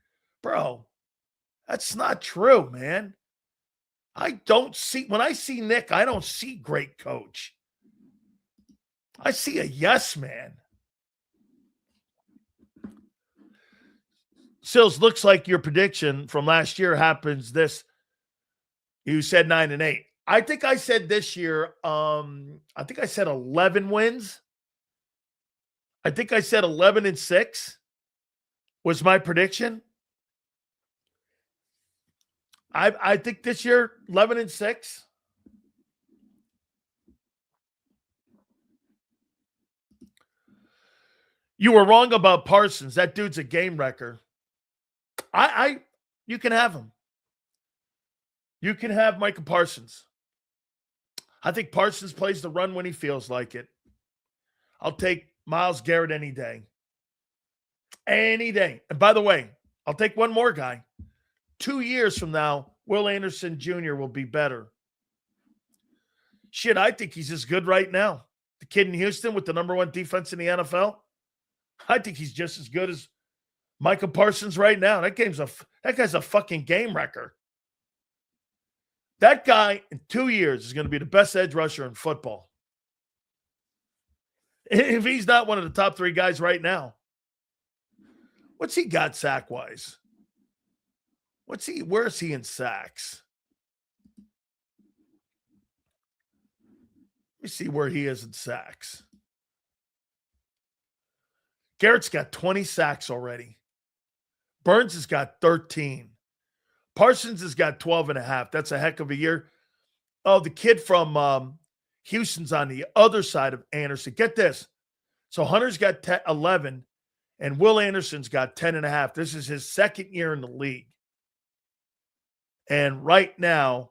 bro, that's not true, man. I don't see, when I see Nick, I don't see great coach. I see a yes man. Silz, looks like your prediction from last year happens this. You said 9-8. I think I said this year, I think I said 11 wins. I think I said 11-6 was my prediction. I think this year, 11-6. You were wrong about Parsons. That dude's a game wrecker. You can have him. You can have Micah Parsons. I think Parsons plays the run when he feels like it. I'll take Myles Garrett any day. Any day. And by the way, I'll take one more guy. 2 years from now, Will Anderson Jr. will be better. Shit, I think he's as good right now. The kid in Houston with the #1 defense in the NFL, I think he's just as good as Micah Parsons right now. That guy's a fucking game wrecker. That guy in 2 years is going to be the best edge rusher in football. If he's not one of the top 3 guys right now. What's he got sack-wise? Where's he in sacks? Let me see where he is in sacks. Garrett's got 20 sacks already. Burns has got 13. Parsons has got 12.5. That's a heck of a year. Oh, the kid from Houston's on the other side of Anderson. Get this. So Hunter's got 11, and Will Anderson's got 10.5. This is his second year in the league. And right now,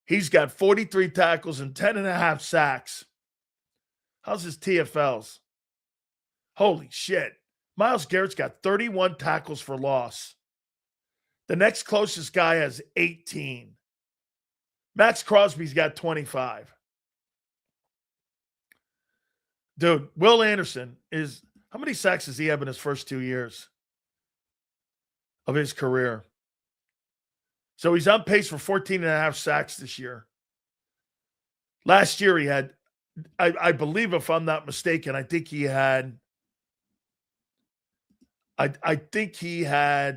he's got 43 tackles and 10.5 sacks. How's his TFLs? Holy shit. Myles Garrett's got 31 tackles for loss. The next closest guy has 18. Max Crosby's got 25. Dude, Will Anderson is, how many sacks does he have in his first 2 years of his career? So he's on pace for 14.5 sacks this year. Last year he had, I believe, if I'm not mistaken, I think he had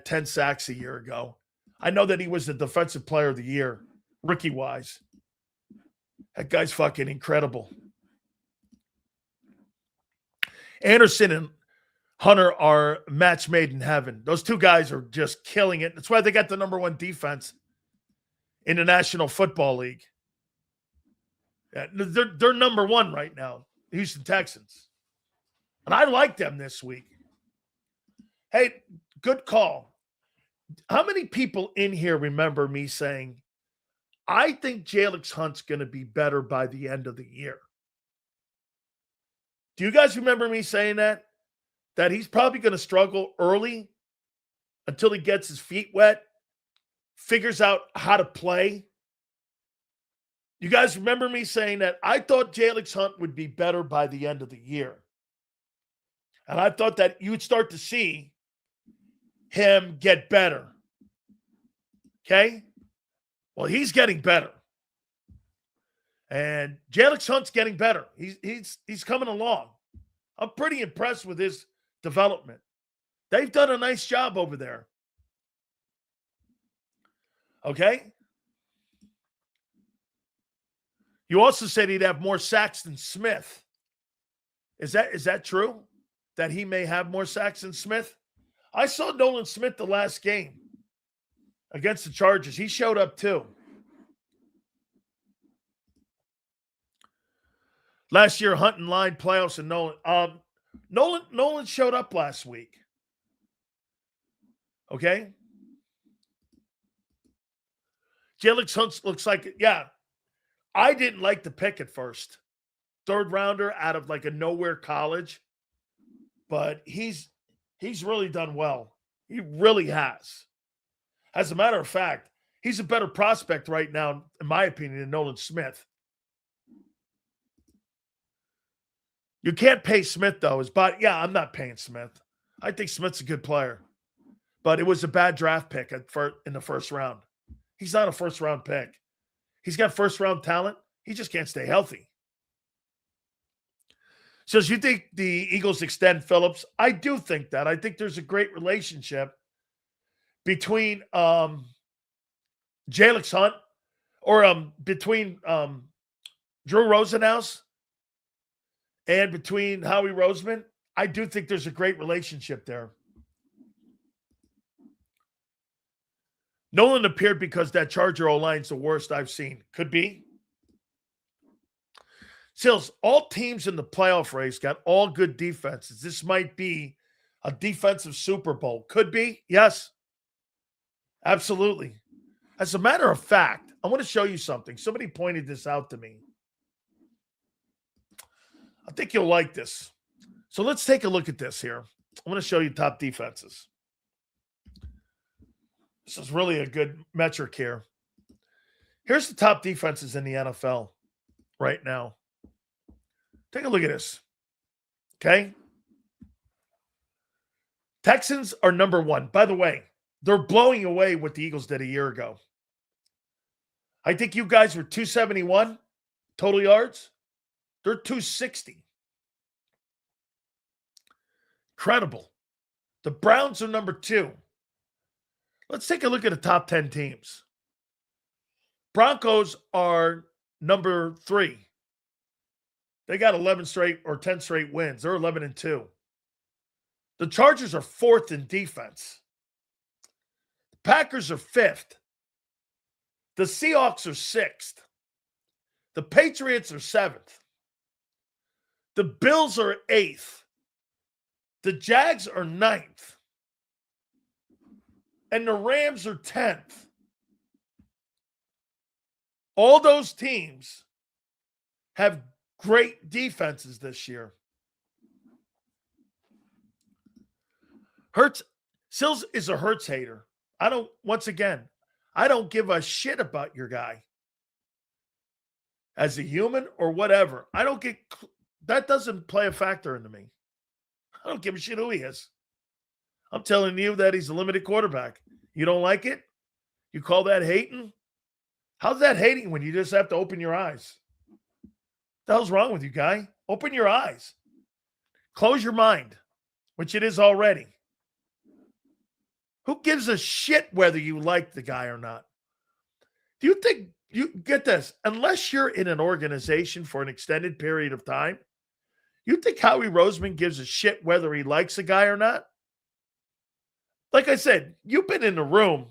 10 sacks a year ago. I know that he was the defensive player of the year, rookie-wise. That guy's fucking incredible. Anderson and Hunter are match made in heaven. Those two guys are just killing it. That's why they got the #1 defense in the National Football League. Yeah, they're #1 right now, Houston Texans. And I like them this week. Hey, good call. How many people in here remember me saying, I think Jalen Hunt's going to be better by the end of the year? Do you guys remember me saying that? That he's probably going to struggle early until he gets his feet wet, figures out how to play. You guys remember me saying that? I thought Jalen Hunt would be better by the end of the year. And I thought that you would start to see him get better. Okay? Well, he's getting better. And Jalen Hunt's getting better. He's coming along. I'm pretty impressed with his development. They've done a nice job over there. Okay? You also said he'd have more sacks than Smith. Is that true? That he may have more sacks than Smith? I saw Nolan Smith the last game against the Chargers. He showed up too. Last year, Hunt and line playoffs and Nolan. Nolan showed up last week. Okay? Jalen Hunt looks like, yeah. I didn't like the pick at first. 3rd rounder out of like a nowhere college. But he's really done well. He really has. As a matter of fact, he's a better prospect right now, in my opinion, than Nolan Smith. You can't pay Smith, though. I'm not paying Smith. I think Smith's a good player. But it was a bad draft pick in the first round. He's not a first-round pick. He's got first-round talent. He just can't stay healthy. So, you think the Eagles extend Phillips? I do think that. I think there's a great relationship between Jalen Hunt or between Drew Rosenhaus and between Howie Roseman. I do think there's a great relationship there. Nolan appeared because that Charger O-line's the worst I've seen. Could be. Silz, all teams in the playoff race got all good defenses. This might be a defensive Super Bowl. Could be. Yes. Absolutely. As a matter of fact, I want to show you something. Somebody pointed this out to me. I think you'll like this. So let's take a look at this here. I want to show you top defenses. This is really a good metric here. Here's the top defenses in the NFL right now. Take a look at this. Okay. Texans are number 1. By the way, they're blowing away what the Eagles did a year ago. I think you guys were 271 total yards. They're 260. Incredible. The Browns are number 2. Let's take a look at the top 10 teams. Broncos are number 3. They got 11 straight or 10 straight wins. They're 11-2. The Chargers are 4th in defense. The Packers are 5th. The Seahawks are 6th. The Patriots are 7th. The Bills are 8th. The Jags are 9th. And the Rams are 10th. All those teams have great defenses this year. Silz is a Hurts hater. I don't give a shit about your guy. As a human or whatever. That doesn't play a factor into me. I don't give a shit who he is. I'm telling you that he's a limited quarterback. You don't like it? You call that hating? How's that hating when you just have to open your eyes? What the hell's wrong with you, guy? Open your eyes. Close your mind, which it is already. Who gives a shit whether you like the guy or not? Do you think, you get this, unless you're in an organization for an extended period of time, you think Howie Roseman gives a shit whether he likes a guy or not? Like I said, you've been in the room.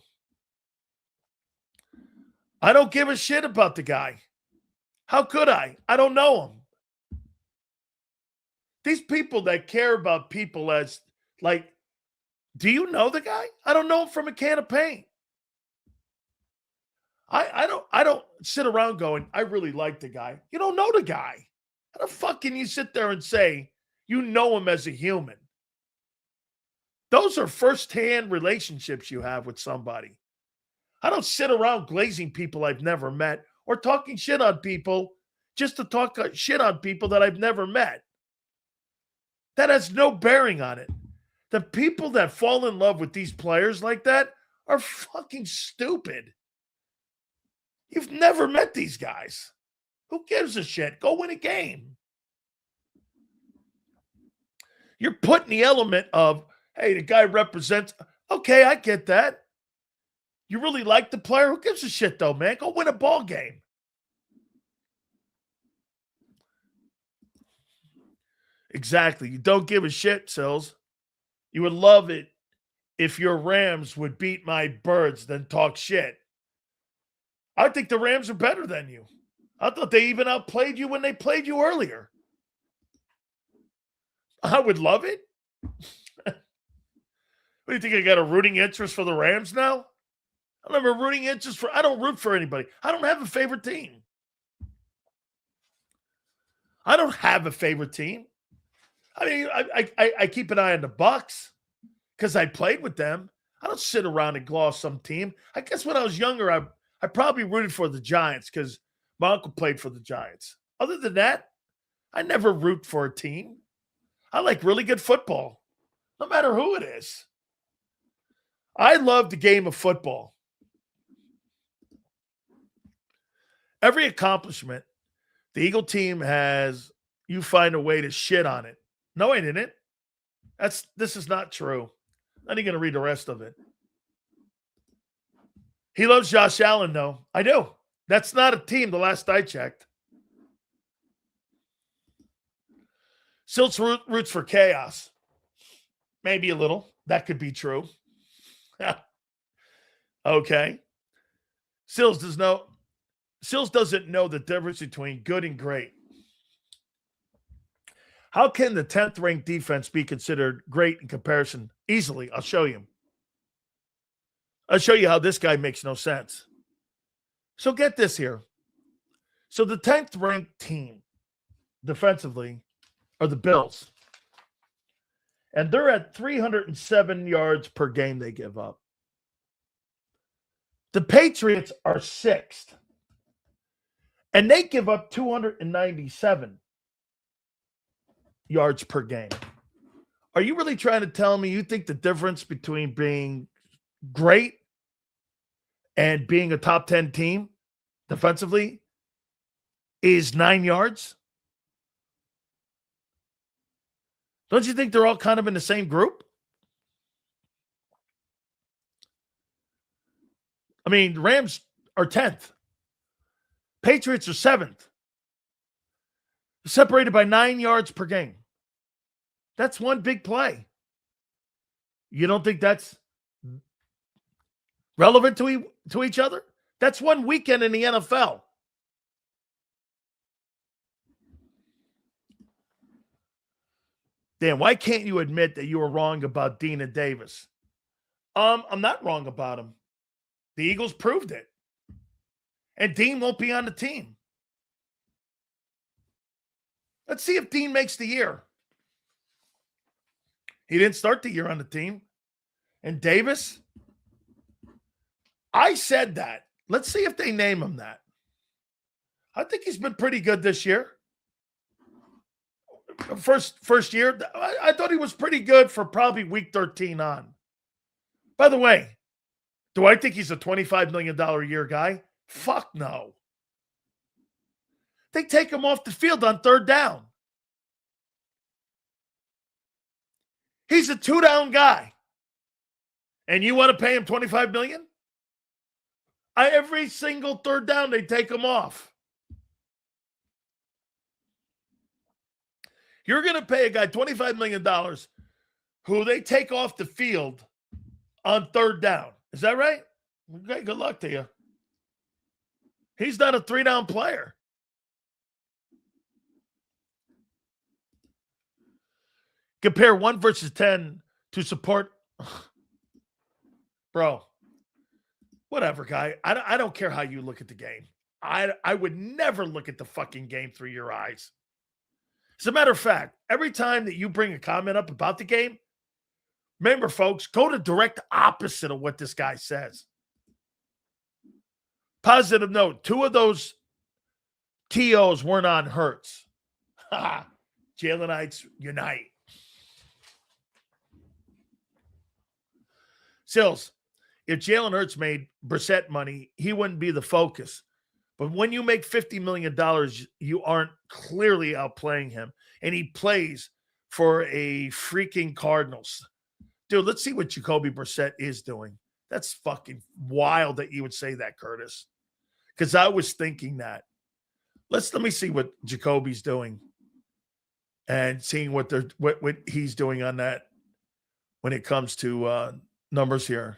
I don't give a shit about the guy. How could I? I don't know him. These people that care about people as, like, do you know the guy? I don't know him from a can of paint. I don't sit around going, I really like the guy. You don't know the guy. How the fuck can you sit there and say you know him as a human? Those are first-hand relationships you have with somebody. I don't sit around glazing people I've never met or talking shit on people just to talk shit on people that I've never met. That has no bearing on it. The people that fall in love with these players like that are fucking stupid. You've never met these guys. Who gives a shit? Go win a game. You're putting the element of, hey, the guy represents. Okay, I get that. You really like the player? Who gives a shit, though, man? Go win a ball game. Exactly. You don't give a shit, Silz. You would love it if your Rams would beat my Birds than talk shit. I think the Rams are better than you. I thought they even outplayed you when they played you earlier. I would love it. What do you think? I got a rooting interest for the Rams now? I don't have a rooting interest for. I don't root for anybody. I don't have a favorite team. I don't have a favorite team. I mean, I keep an eye on the Bucks because I played with them. I don't sit around and gloss some team. I guess when I was younger, I probably rooted for the Giants because my uncle played for the Giants. Other than that, I never root for a team. I like really good football, no matter who it is. I love the game of football. Every accomplishment the Eagle team has, you find a way to shit on it. No, I didn't. This is not true. I'm not going to read the rest of it. He loves Josh Allen, though. I do. That's not a team the last I checked. Silz roots for chaos. Maybe a little. That could be true. Okay. Silz doesn't know the difference between good and great. How can the 10th ranked defense be considered great in comparison? Easily. I'll show you. I'll show you how this guy makes no sense. So get this here. So the 10th ranked team defensively are the Bills. And they're at 307 yards per game they give up. The Patriots are 6th, and they give up 297 yards per game. Are you really trying to tell me you think the difference between being great and being a top 10 team defensively is 9 yards? Don't you think they're all kind of in the same group? I mean, the Rams are 10th. Patriots are 7th. Separated by 9 yards per game. That's one big play. You don't think that's relevant to each other? That's one weekend in the NFL. Dan, why can't you admit that you were wrong about Dean and Davis? I'm not wrong about him. The Eagles proved it. And Dean won't be on the team. Let's see if Dean makes the year. He didn't start the year on the team. And Davis, I said that. Let's see if they name him that. I think he's been pretty good this year. First year, I thought he was pretty good for probably week 13 on. By the way, do I think he's a $25 million a year guy? Fuck no. They take him off the field on 3rd down. He's a 2-down guy. And you want to pay him $25 million? Every single 3rd down, they take him off. You're going to pay a guy $25 million who they take off the field on 3rd down. Is that right? Okay, good luck to you. He's not a 3-down player. Compare 1 versus 10 to support. Bro, whatever, guy. I don't care how you look at the game. I would never look at the fucking game through your eyes. As a matter of fact, every time that you bring a comment up about the game, remember, folks, go to direct opposite of what this guy says. Positive note, 2 of those TOs weren't on Hurts. Jalenites unite. Silz, if Jalen Hurts made Brissett money, he wouldn't be the focus. But when you make $50 million, you aren't clearly outplaying him. And he plays for a freaking Cardinals. Dude, let's see what Jacoby Brissett is doing. That's fucking wild that you would say that, Curtis. Because I was thinking that. Let me see what Jacoby's doing. And seeing what he's doing on that when it comes to numbers here.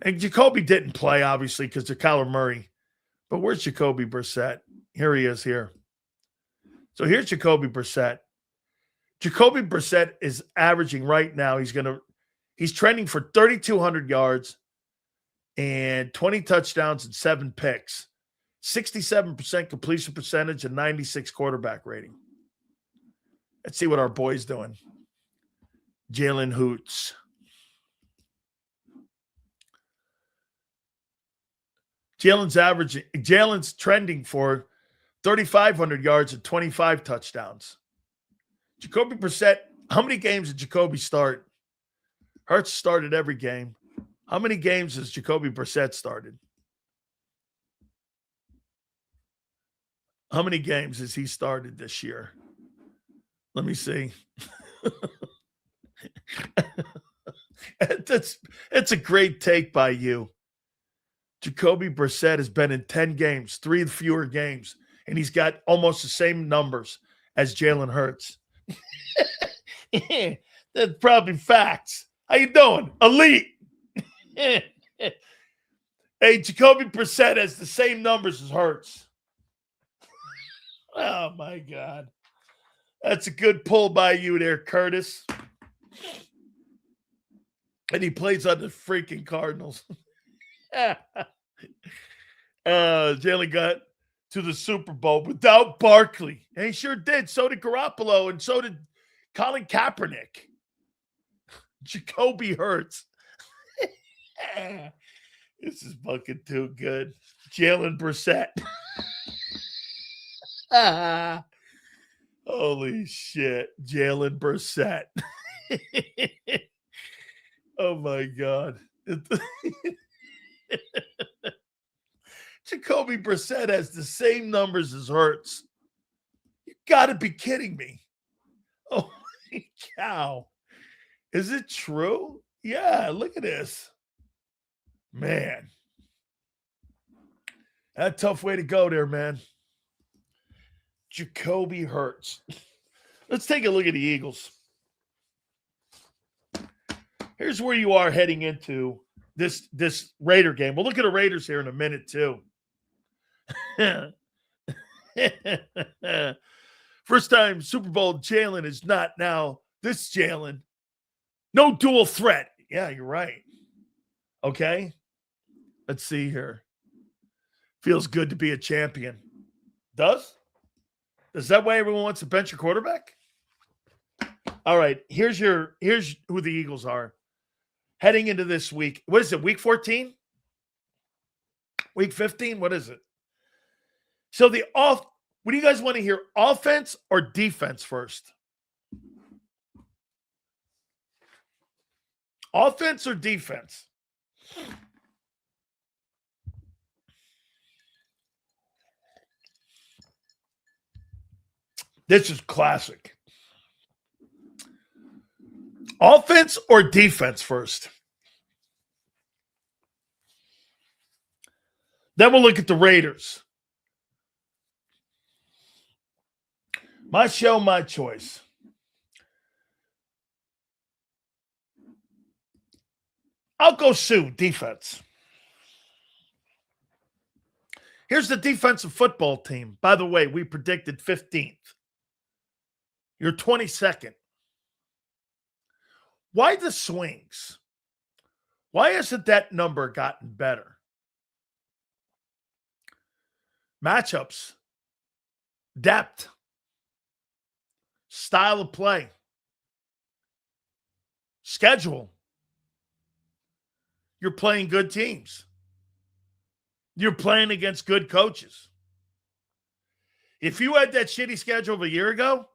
And Jacoby didn't play, obviously, because of Kyler Murray. But where's Jacoby Brissett? Here he is here. So here's Jacoby Brissett. Jacoby Brissett is averaging right now. He's trending for 3,200 yards and 20 touchdowns and 7 picks. 67% completion percentage and 96 quarterback rating. Let's see what our boy's doing. Jalen Hurts. Jalen's trending for 3,500 yards and 25 touchdowns. Jacoby Brissett, how many games did Jacoby start? Hurts started every game. How many games has Jacoby Brissett started? How many games has he started this year? Let me see. It's a great take by you. Jacoby Brissett has been in 10 games, 3 fewer games, and he's got almost the same numbers as Jalen Hurts. That's probably facts. How you doing? Elite. Hey, Jacoby Brissett has the same numbers as Hurts. Oh, my God. That's a good pull by you there, Curtis. And he plays on the freaking Cardinals. Jalen got to the Super Bowl without Barkley. And he sure did. So did Garoppolo, and so did Colin Kaepernick. Jacoby Hurts. This is fucking too good. Jalen Brissett. Holy shit. Jalen Brissett. Oh my God. Jacoby Brissett has the same numbers as Hurts. You gotta be kidding me. Holy cow. Is it true? Yeah, look at this. Man. That's a tough way to go there, man. Jacoby Hurts. Let's take a look at the Eagles. Here's where you are heading into this Raider game. We'll look at the Raiders here in a minute, too. First time Super Bowl Jalen is not now this Jalen. No dual threat. Yeah, you're right. Okay. Let's see here. Feels good to be a champion. Does? Is that why everyone wants to bench your quarterback? All right. Here's who the Eagles are heading into this week. What is it? Week 14? Week 15? What is it? So what do you guys want to hear? Offense or defense first? Offense or defense? This is classic. Offense or defense first? Then we'll look at the Raiders. My show, my choice. I'll go Sue, defense. Here's the defensive football team. By the way, we predicted 15th. You're 22nd. Why the swings? Why hasn't that number gotten better? Matchups, depth, style of play, schedule. You're playing good teams. You're playing against good coaches. If you had that shitty schedule of a year ago,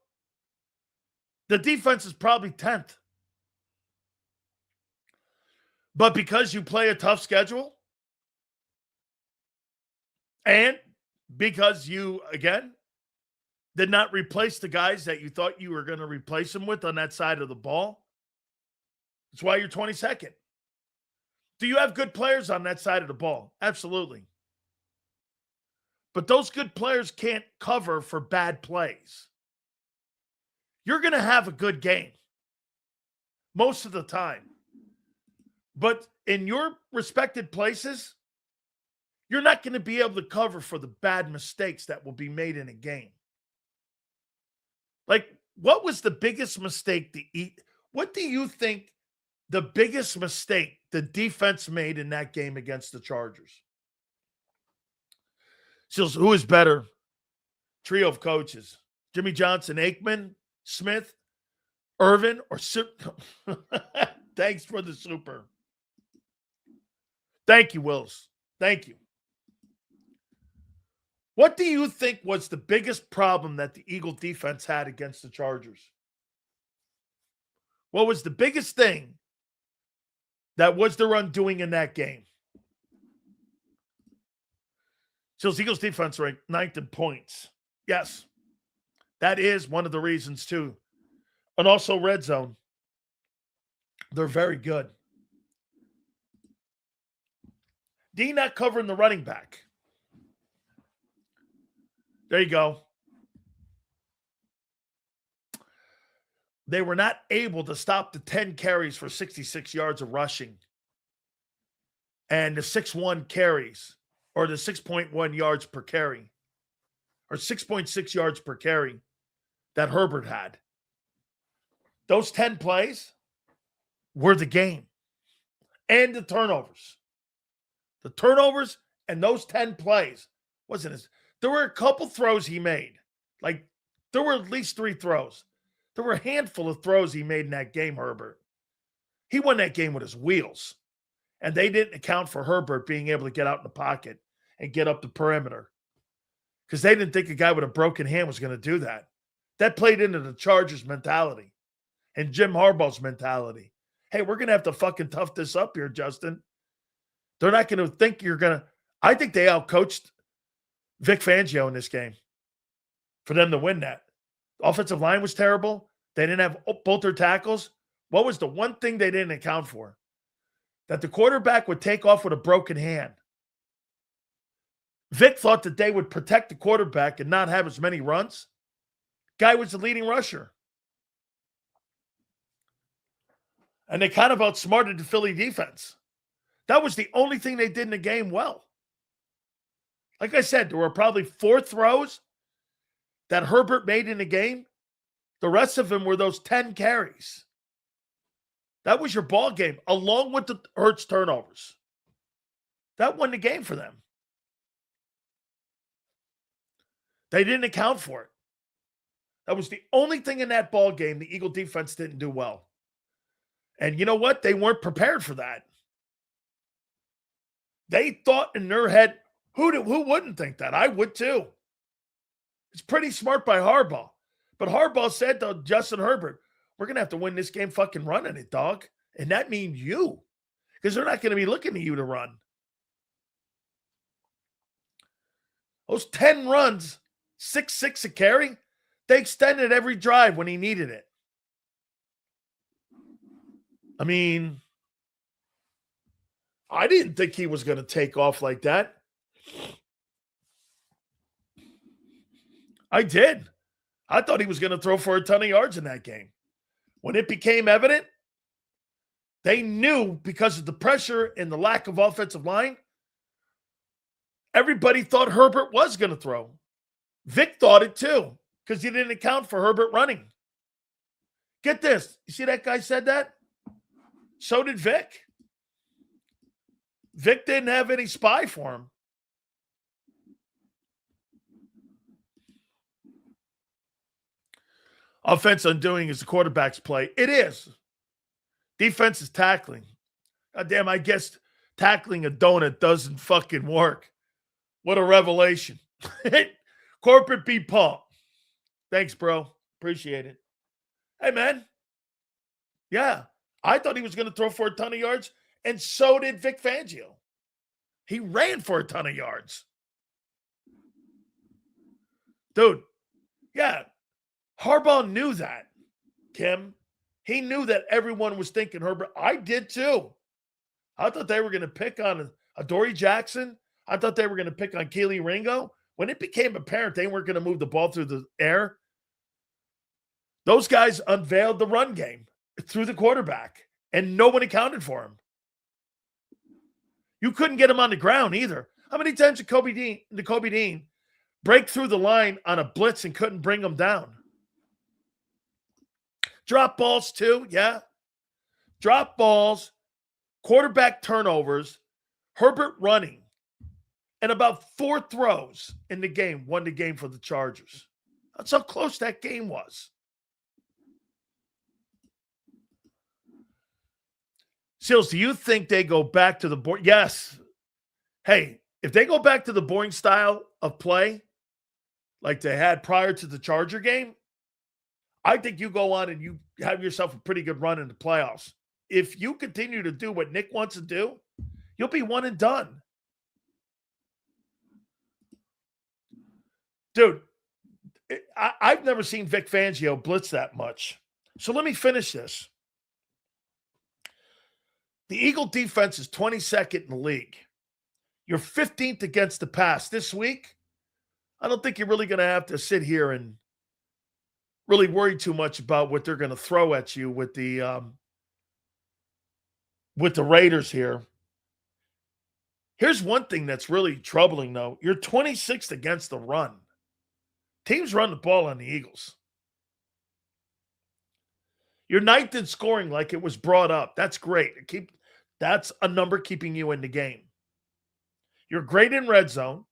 the defense is probably 10th. But because you play a tough schedule, and because you, again, did not replace the guys that you thought you were going to replace them with on that side of the ball, that's why you're 22nd. Do you have good players on that side of the ball? Absolutely. But those good players can't cover for bad plays. You're going to have a good game most of the time. But in your respected places, you're not going to be able to cover for the bad mistakes that will be made in a game. Like, what was the biggest mistake what do you think the biggest mistake the defense made in that game against the Chargers? So who is better? Trio of coaches. Jimmy Johnson, Aikman, Smith, Irvin, or thanks for the super. Thank you, Wills. Thank you. What do you think was the biggest problem that the Eagle defense had against the Chargers? What was the biggest thing that was their undoing in that game? So Eagles defense ranked 9th in points. Yes. That is one of the reasons, too. And also red zone. They're very good. D not covering the running back. There you go. They were not able to stop the 10 carries for 66 yards of rushing. And the 6.1 carries, or the 6.1 yards per carry, or 6.6 yards per carry that Herbert had. Those 10 plays were the game. And the turnovers. The turnovers and those 10 plays wasn't as. There were a couple throws he made. Like, there were at least 3 throws. There were a handful of throws he made in that game, Herbert. He won that game with his wheels. And they didn't account for Herbert being able to get out in the pocket and get up the perimeter because they didn't think a guy with a broken hand was going to do that. That played into the Chargers' mentality and Jim Harbaugh's mentality. Hey, we're going to have to fucking tough this up here, Justin. They're not going to think you're going to. I think they outcoached Vic Fangio in this game for them to win that. The offensive line was terrible. They didn't have both their tackles. What was the one thing they didn't account for? That the quarterback would take off with a broken hand. Vic thought that they would protect the quarterback and not have as many runs. Guy was the leading rusher. And they kind of outsmarted the Philly defense. That was the only thing they did in the game well. Like I said, there were probably 4 throws that Herbert made in the game. The rest of them were those 10 carries. That was your ball game, along with the Hurts turnovers. That won the game for them. They didn't account for it. That was the only thing in that ball game the Eagle defense didn't do well. And you know what? They weren't prepared for that. They thought in their head, who wouldn't think that? I would too. It's pretty smart by Harbaugh. But Harbaugh said to Justin Herbert, we're going to have to win this game fucking running it, dog. And that means you. Because they're not going to be looking at you to run. Those 10 runs, 6-6 a carry, they extended every drive when he needed it. I mean, I didn't think he was going to take off like that. I did. I thought he was going to throw for a ton of yards in that game. When it became evident, they knew because of the pressure and the lack of offensive line, everybody thought Herbert was going to throw. Vic thought it too because he didn't account for Herbert running. Get this. You see that guy said that? So did Vic. Vic didn't have any spy for him. Offense undoing is the quarterback's play. It is. Defense is tackling. God damn, I guess tackling a donut doesn't fucking work. What a revelation. Corporate beat Paul. Thanks, bro. Appreciate it. Hey, man. Yeah, I thought he was going to throw for a ton of yards, and so did Vic Fangio. He ran for a ton of yards. Dude, yeah. Harbaugh knew that, Kim. He knew that everyone was thinking Herbert. I did too. I thought they were going to pick on Adoree Jackson. I thought they were going to pick on Keely Ringo. When it became apparent they weren't going to move the ball through the air, those guys unveiled the run game through the quarterback, and no one accounted for him. You couldn't get him on the ground either. How many times did Kobe Dean break through the line on a blitz and couldn't bring him down? Drop balls too, yeah. Drop balls, quarterback turnovers, Herbert running, and about 4 throws in the game won the game for the Chargers. That's how close that game was. Silz, do you think they go back to the board? Yes. Hey, if they go back to the boring style of play like they had prior to the Charger game, I think you go on and you have yourself a pretty good run in the playoffs. If you continue to do what Nick wants to do, you'll be one and done. Dude, I've never seen Vic Fangio blitz that much. So let me finish this. The Eagle defense is 22nd in the league. You're 15th against the pass. This week, I don't think you're really going to have to sit here and really worry too much about what they're going to throw at you with the Raiders here. Here's one thing that's really troubling, though. You're 26th against the run. Teams run the ball on the Eagles. You're 9th in scoring like it was brought up. That's great. That's a number keeping you in the game. You're great in red zone.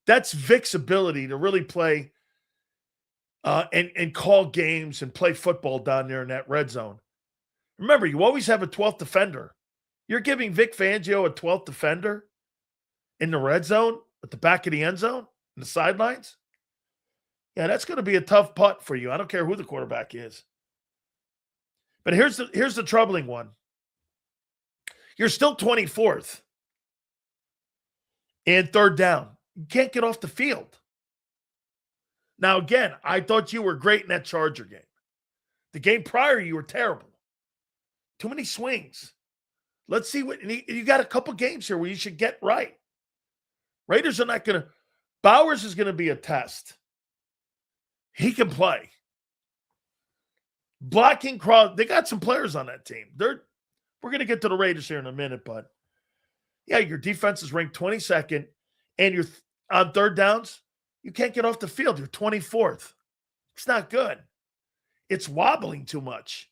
That's Vic's ability to really play and call games and play football down there in that red zone. Remember, you always have a 12th defender You're giving Vic Fangio a 12th defender in the red zone at the back of the end zone, in the sidelines? Yeah, that's going to be a tough putt for you. I don't care who the quarterback is. But here's the troubling one. You're still 24th in third down. You can't get off the field. Now, again, I thought you were great in that Charger game. The game prior, you were terrible. Too many swings. Let's see what you got. A couple games here where you should get right. Raiders are not going to. Bowers is going to be a test. He can play. Blocking crowd. They got some players on that team. We're going to get to the Raiders here in a minute, but yeah, your defense is ranked 22nd, and you're on third downs. You can't get off the field. You're 24th. It's not good. It's wobbling too much.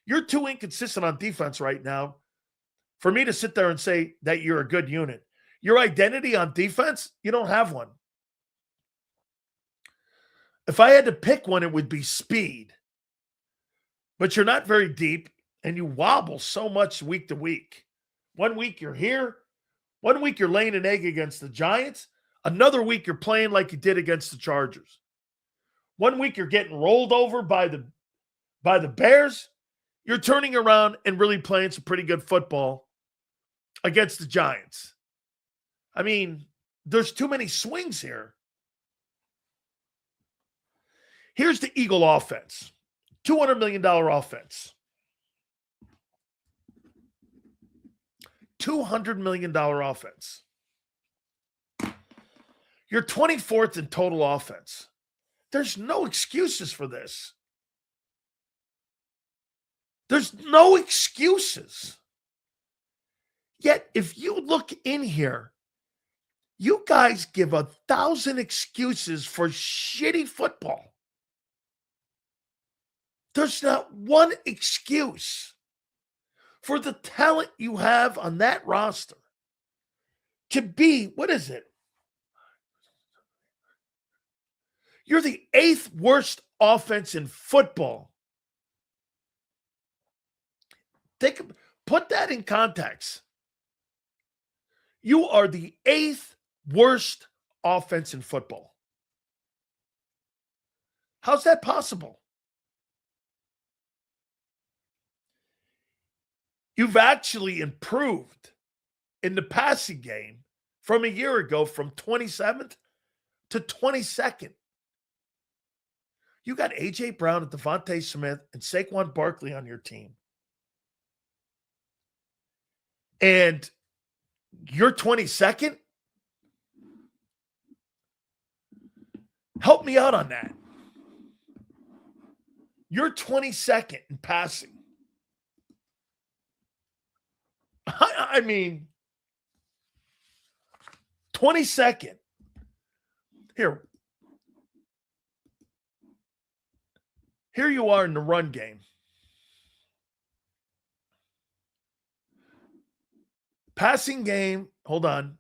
You're too inconsistent on defense right now for me to sit there and say that you're a good unit. Your identity on defense, you don't have one. If I had to pick one, it would be speed. But you're not very deep, and you wobble so much week to week. 1 week you're here. 1 week you're laying an egg against the Giants. Another week you're playing like you did against the Chargers. 1 week you're getting rolled over by the Bears. You're turning around and really playing some pretty good football against the Giants. I mean, there's too many swings here. Here's the Eagle offense. $200 million offense. $200 million offense. You're 24th in total offense. There's no excuses for this. There's no excuses. Yet, if you look in here, you guys give 1,000 excuses for shitty football. There's not one excuse for the talent you have on that roster to be, what is it? You're the 8th worst offense in football. Put that in context. You are the 8th worst offense in football. How's that possible? You've actually improved in the passing game from a year ago from 27th to 22nd. You got A.J. Brown and Devontae Smith and Saquon Barkley on your team. And you're 22nd? Help me out on that. You're 22nd in passing. I mean, 22nd. Here you are in the run game. Passing game, hold on.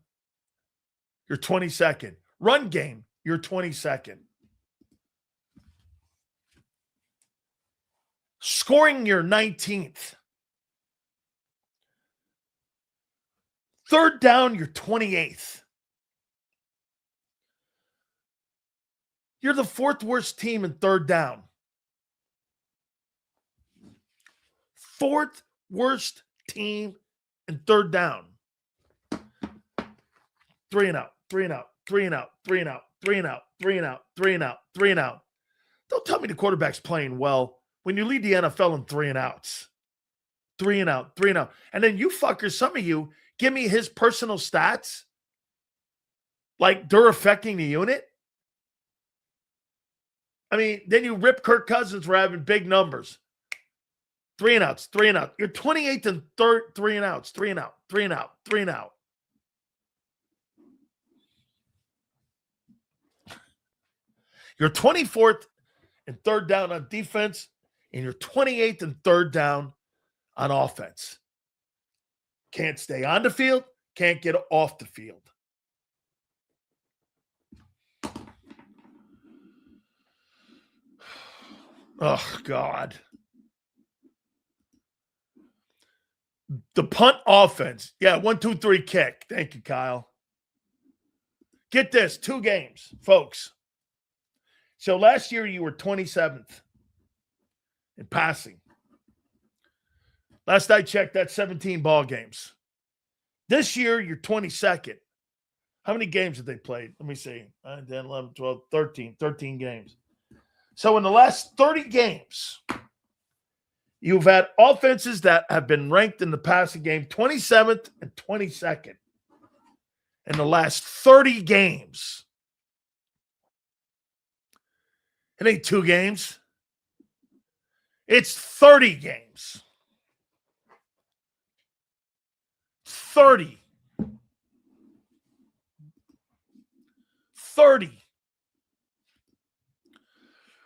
You're 22nd. Run game, you're 22nd. Scoring, you're 19th. Third down, you're 28th. You're the 4th worst team in third down. 4th worst team in third down. 3 and out, 3 and out, 3 and out, 3 and out, 3 and out, 3 and out, 3 and out, 3 and out. Don't tell me the quarterback's playing well when you lead the NFL in 3 and outs. 3 and out, 3 and out. And then you fuckers, some of you, give me his personal stats like they're affecting the unit. I mean, then you rip Kirk Cousins for having big numbers. 3 and outs, 3 and out. You're 28th and third, 3 and outs, 3 and out, 3 and out, 3 and out. You're 24th in third down on defense, and you're 28th in third down on offense. Can't stay on the field, can't get off the field. Oh, God. The punt offense. Yeah, 1, 2, 3 kick. Thank you, Kyle. Get this, 2 games, folks. So last year you were 27th in passing. Last I checked, that's 17 ball games. This year you're 22nd. How many games have they played? Let me see. 9, 10, 11, 12, 13. 13 games. So in the last 30 games, you've had offenses that have been ranked in the passing game 27th and 22nd in the last 30 games. It ain't 2 games. It's 30 games. 30. 30.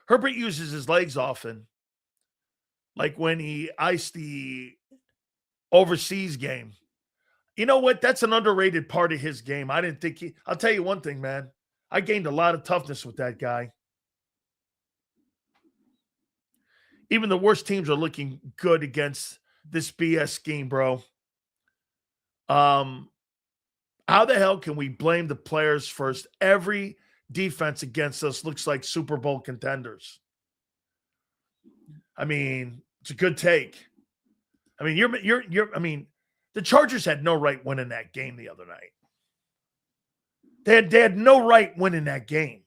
Herbert uses his legs often, like when he iced the overseas game. You know what? That's an underrated part of his game. I didn't think I'll tell you one thing, man. I gained a lot of toughness with that guy. Even the worst teams are looking good against this BS scheme, bro. How the hell can we blame the players first? Every defense against us looks like Super Bowl contenders. I mean, it's a good take. I mean, the Chargers had no right winning that game the other night. They had no right winning that game.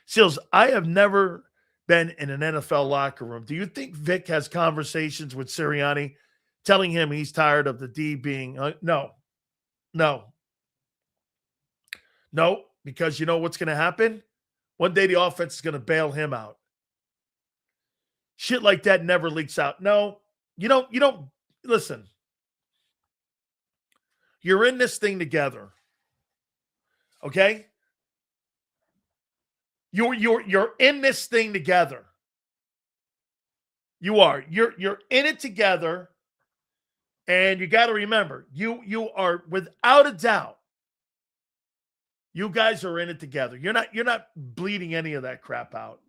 Silz, I have never been in an NFL locker room. Do you think Vic has conversations with Sirianni telling him he's tired of the D being no, because you know what's going to happen? One day the offense is going to bail him out. Shit like that never leaks out. No, you don't listen. You're in this thing together. Okay? You're in this thing together. You are. You're in it together. And you got to remember, you are without a doubt. You guys are in it together. You're not bleeding any of that crap out.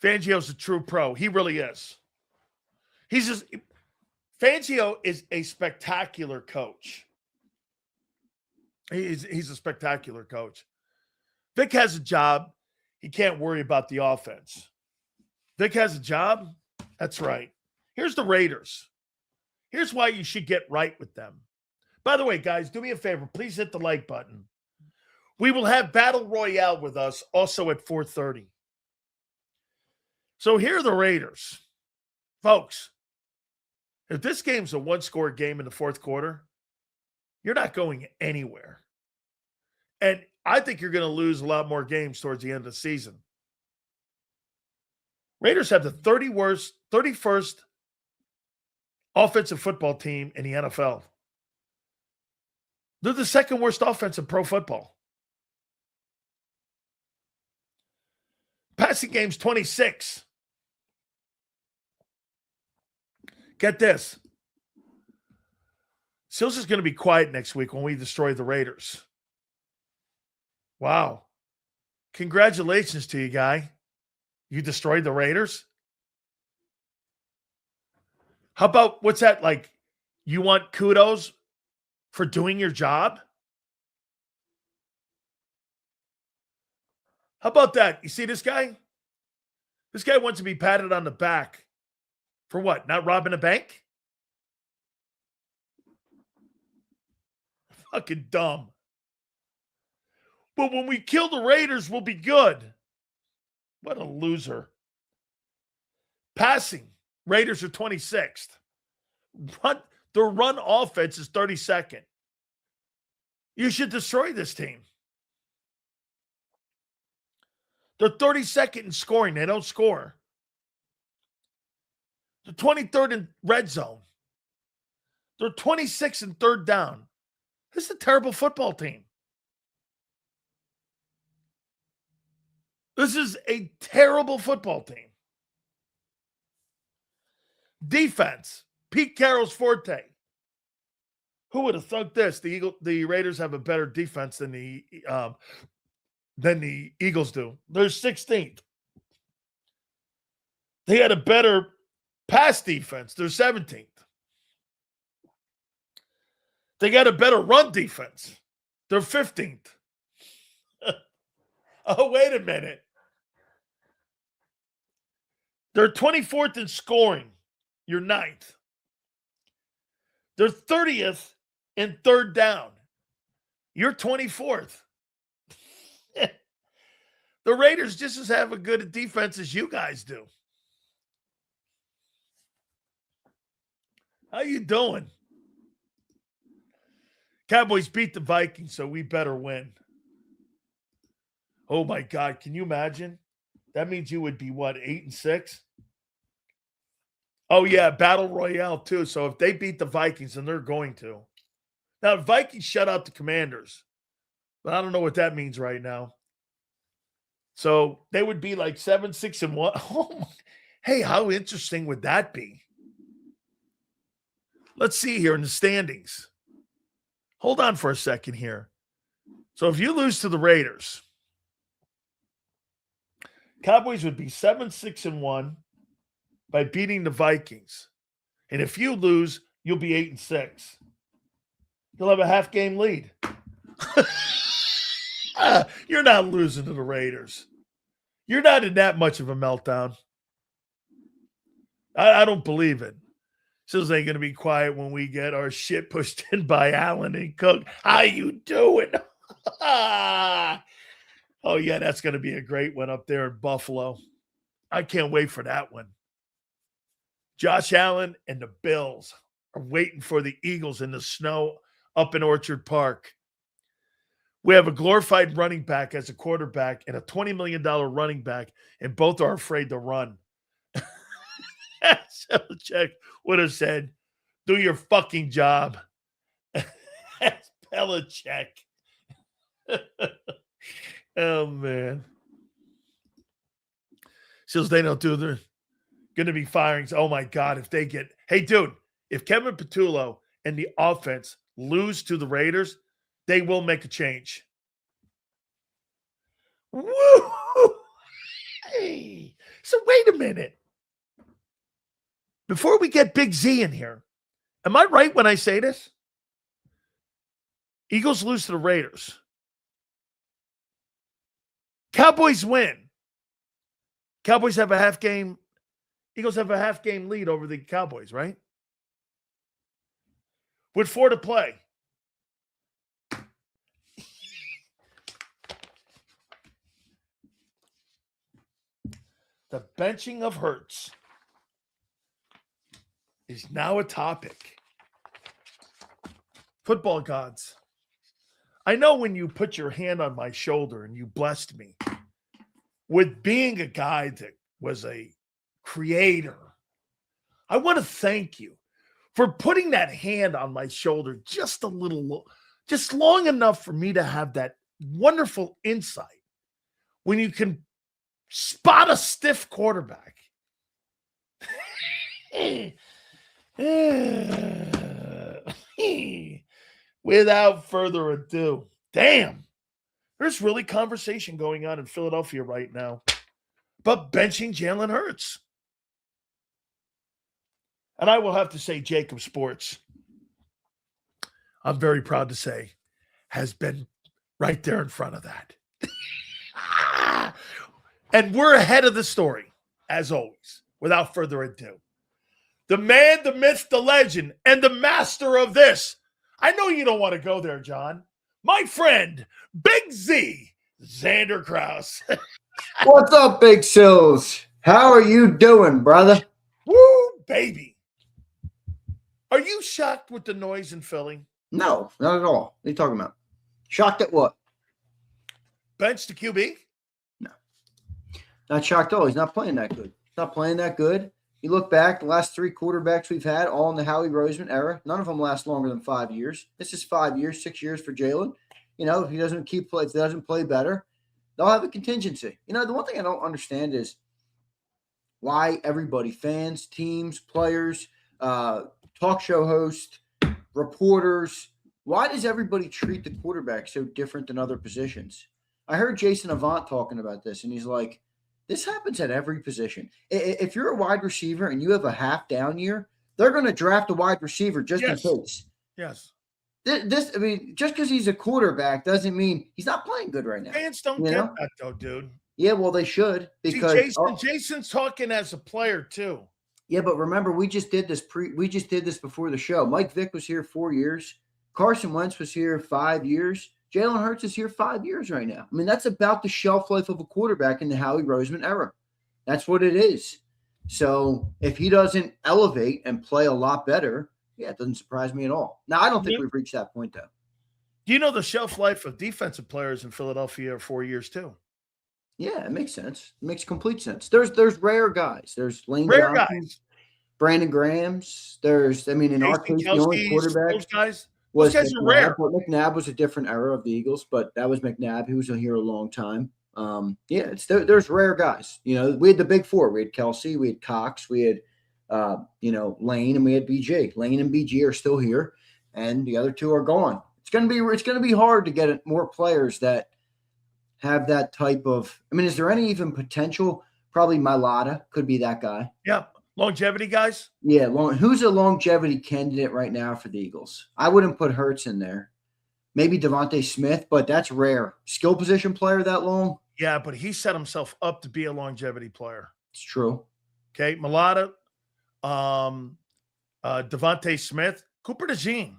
Fangio's a true pro. He really is. Fangio is a spectacular coach. He's a spectacular coach. Vic has a job. He can't worry about the offense. Vic has a job. That's right. Here's the Raiders. Here's why you should get right with them. By the way, guys, do me a favor. Please hit the like button. We will have Battle Royale with us also at 4:30. So here are the Raiders. Folks, if this game's a one-score game in the fourth quarter, you're not going anywhere. And I think you're going to lose a lot more games towards the end of the season. Raiders have the 31st offensive football team in the NFL. They're the second worst offense in pro football. Passing game's 26. Get this. Silz is going to be quiet next week when we destroy the Raiders. Wow. Congratulations to you, guy. You destroyed the Raiders? How about, what's that like? You want kudos for doing your job? How about that? You see this guy? This guy wants to be patted on the back. For what? Not robbing a bank? Fucking dumb. But when we kill the Raiders, we'll be good. What a loser. Passing. Raiders are 26th. Their run offense is 32nd. You should destroy this team. They're 32nd in scoring. They don't score. They're 23rd in red zone. They're 26th in third down. This is a terrible football team. This is a terrible football team. Defense, Pete Carroll's forte. Who would have thought this? The Raiders have a better defense than the Eagles do. They're 16th. They had a better pass defense. They're 17th. They got a better run defense. They're 15th. Oh, wait a minute. They're 24th in scoring. You're 9th. They're 30th in third down. You're 24th. The Raiders just as have a good defense as you guys do. How you doing? Cowboys beat the Vikings, so we better win. Oh, my God. Can you imagine? That means you would be, what, 8-6? Oh, yeah, Battle Royale, too. So if they beat the Vikings, and they're going to. Now, the Vikings shut out the Commanders. But I don't know what that means right now. So they would be like 7-6-1. Oh, hey, how interesting would that be? Let's see here in the standings. Hold on for a second here. So if you lose to the Raiders, Cowboys would be 7-6-1 by beating the Vikings. And if you lose, you'll be 8-6. You'll have a half-game lead. You're not losing to the Raiders. You're not in that much of a meltdown. I don't believe it. Silz ain't going to be quiet when we get our shit pushed in by Allen and Cook. How you doing? Oh, yeah, that's going to be a great one up there in Buffalo. I can't wait for that one. Josh Allen and the Bills are waiting for the Eagles in the snow up in Orchard Park. We have a glorified running back as a quarterback and a $20 million running back, and both are afraid to run. Belichick would have said, do your fucking job. That's Belichick. Oh, man. Silz, they don't do, they're going to be firings. Oh, my God, if they get, hey, dude, if Kevin Patullo and the offense lose to the Raiders, they will make a change. Woo! Hey. So wait a minute. Before we get Big Z in here, am I right when I say this? Eagles lose to the Raiders. Cowboys win. Cowboys have a half game. Eagles have a half game lead over the Cowboys, right? With 4 to play. The benching of Hurts is now a topic. Football gods, I know when you put your hand on my shoulder and you blessed me with being a guy that was a creator, I want to thank you for putting that hand on my shoulder just a little, just long enough for me to have that wonderful insight when you can spot a stiff quarterback. Without further ado, damn, there's really conversation going on in Philadelphia right now about benching Jalen Hurts. And I will have to say JAKIB Sports, I'm very proud to say, has been right there in front of that. And we're ahead of the story, as always, without further ado. The man, the myth, the legend, and the master of this. I know you don't want to go there, John. My friend, Big Z, Xander Krause. What's up, Big Silz? How are you doing, brother? Woo, baby. Are you shocked with the noise in Philly? No, not at all. What are you talking about? Shocked at what? Bench the QB? No. Not shocked at all. He's not playing that good. He's not playing that good. You look back, the last 3 quarterbacks we've had, all in the Howie Roseman era, none of them last longer than 5 years. This is 5 years, 6 years for Jalen. You know, if he doesn't if he doesn't play better, they'll have a contingency. You know, the one thing I don't understand is why everybody, fans, teams, players, talk show hosts, reporters, why does everybody treat the quarterback so different than other positions? I heard Jason Avant talking about this, and he's like, This happens at every position. If you're a wide receiver and you have a half down year, they're going to draft a wide receiver just in Yes. case. Yes. I mean, just because he's a quarterback doesn't mean he's not playing good right now. Fans don't get that though, dude. Yeah, well, they should because Jason's talking as a player too. Yeah, but remember, we just did this before the show. Mike Vick was here 4 years. Carson Wentz was here 5 years. Jalen Hurts is here 5 years right now. I mean, that's about the shelf life of a quarterback in the Howie Roseman era. That's what it is. So if he doesn't elevate and play a lot better, yeah, it doesn't surprise me at all. Now, I don't think we've reached that point, though. Do you know the shelf life of defensive players in Philadelphia are 4 years too? Yeah, it makes sense. It makes complete sense. There's rare guys. There's Lane Rare Johnson, guys. Brandon Grahams. In our case, the only quarterback those guys are rare. But McNabb was a different era of the Eagles, but that was McNabb. He was here a long time. There's rare guys. We had the big four. We had Kelsey, we had Cox, we had Lane, and we had BG. Lane and BG are still here, and the other two are gone. It's gonna be hard to get more players that have that type of. I mean, is there any even potential? Probably Mailata could be that guy. Yeah, longevity guys. Yeah, who's a longevity candidate right now for the Eagles? I wouldn't put Hurts in there. Maybe Devontae Smith, but that's rare. Skill position player that long? Yeah, but he set himself up to be a longevity player. It's true. Okay, Mailata, Devontae Smith, Cooper DeJean.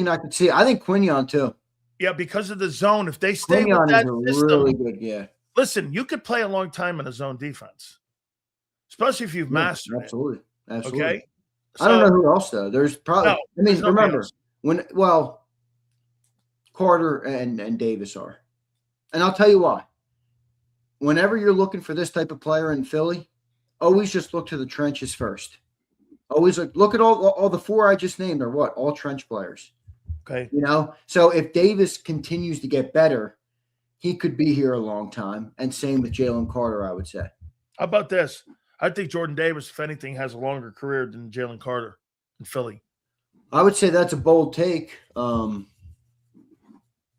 I could see. I think Quinion too. Yeah, because of the zone. If they stay Quinion with that is system, really good. Yeah. Listen, you could play a long time in a zone defense, especially if you've mastered it. Absolutely. Okay. I don't know who else though. There's probably. Remember Carter and Davis are, and I'll tell you why. Whenever you're looking for this type of player in Philly, always just look to the trenches first. Always look at all the four I just named are what? All trench players. Okay. So if Davis continues to get better, he could be here a long time. And same with Jalen Carter, I would say. How about this? I think Jordan Davis, if anything, has a longer career than Jalen Carter in Philly. I would say that's a bold take.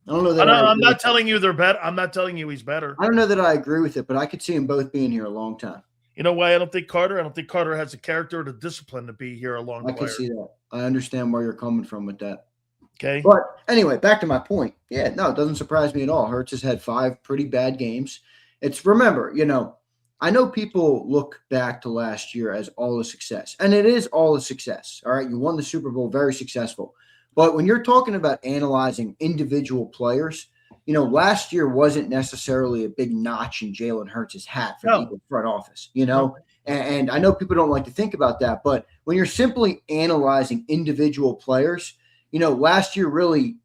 I don't know that I'm not telling you they're better. I'm not telling you he's better. I don't know that I agree with it, but I could see them both being here a long time. You know why I don't think Carter? I don't think Carter has the character or the discipline to be here a long time. I can see that. I understand where you're coming from with that. Okay. But anyway, back to my point. Yeah, no, it doesn't surprise me at all. Hurts has had 5 pretty bad games. Remember, I know people look back to last year as all a success, and it is all a success. All right, you won the Super Bowl, very successful. But when you're talking about analyzing individual players, last year wasn't necessarily a big notch in Jalen Hurts' hat for the Eagles front office, And I know people don't like to think about that, but when you're simply analyzing individual players, last year really,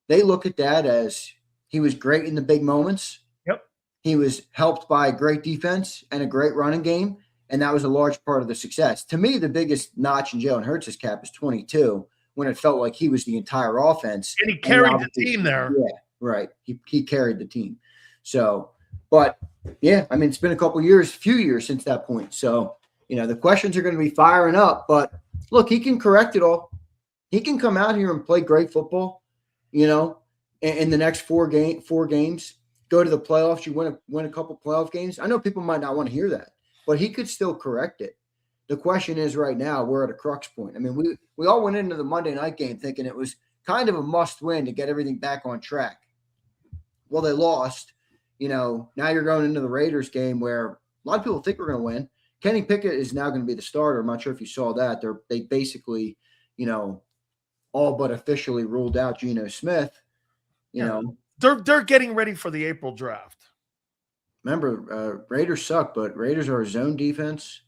they look at that as he was great in the big moments. Yep. He was helped by a great defense and a great running game, and that was a large part of the success. To me, the biggest notch in Jalen Hurts' cap is 22, when it felt like he was the entire offense. And he carried the team there. Yeah, right. He carried the team. So, but yeah, I mean, it's been a few years since that point. So, the questions are going to be firing up, but look, he can correct it all. He can come out here and play great football, in the next 4 games, go to the playoffs. You win a couple playoff games. I know people might not want to hear that, but he could still correct it. The question is right now, we're at a crux point. I mean, we all went into the Monday night game thinking it was kind of a must win to get everything back on track. Well, they lost. Now you're going into the Raiders game where a lot of people think we're going to win. Kenny Pickett is now going to be the starter. I'm not sure if you saw that. They basically, all but officially ruled out Geno Smith. They're getting ready for the April draft. Remember, Raiders suck, but Raiders are a zone defense.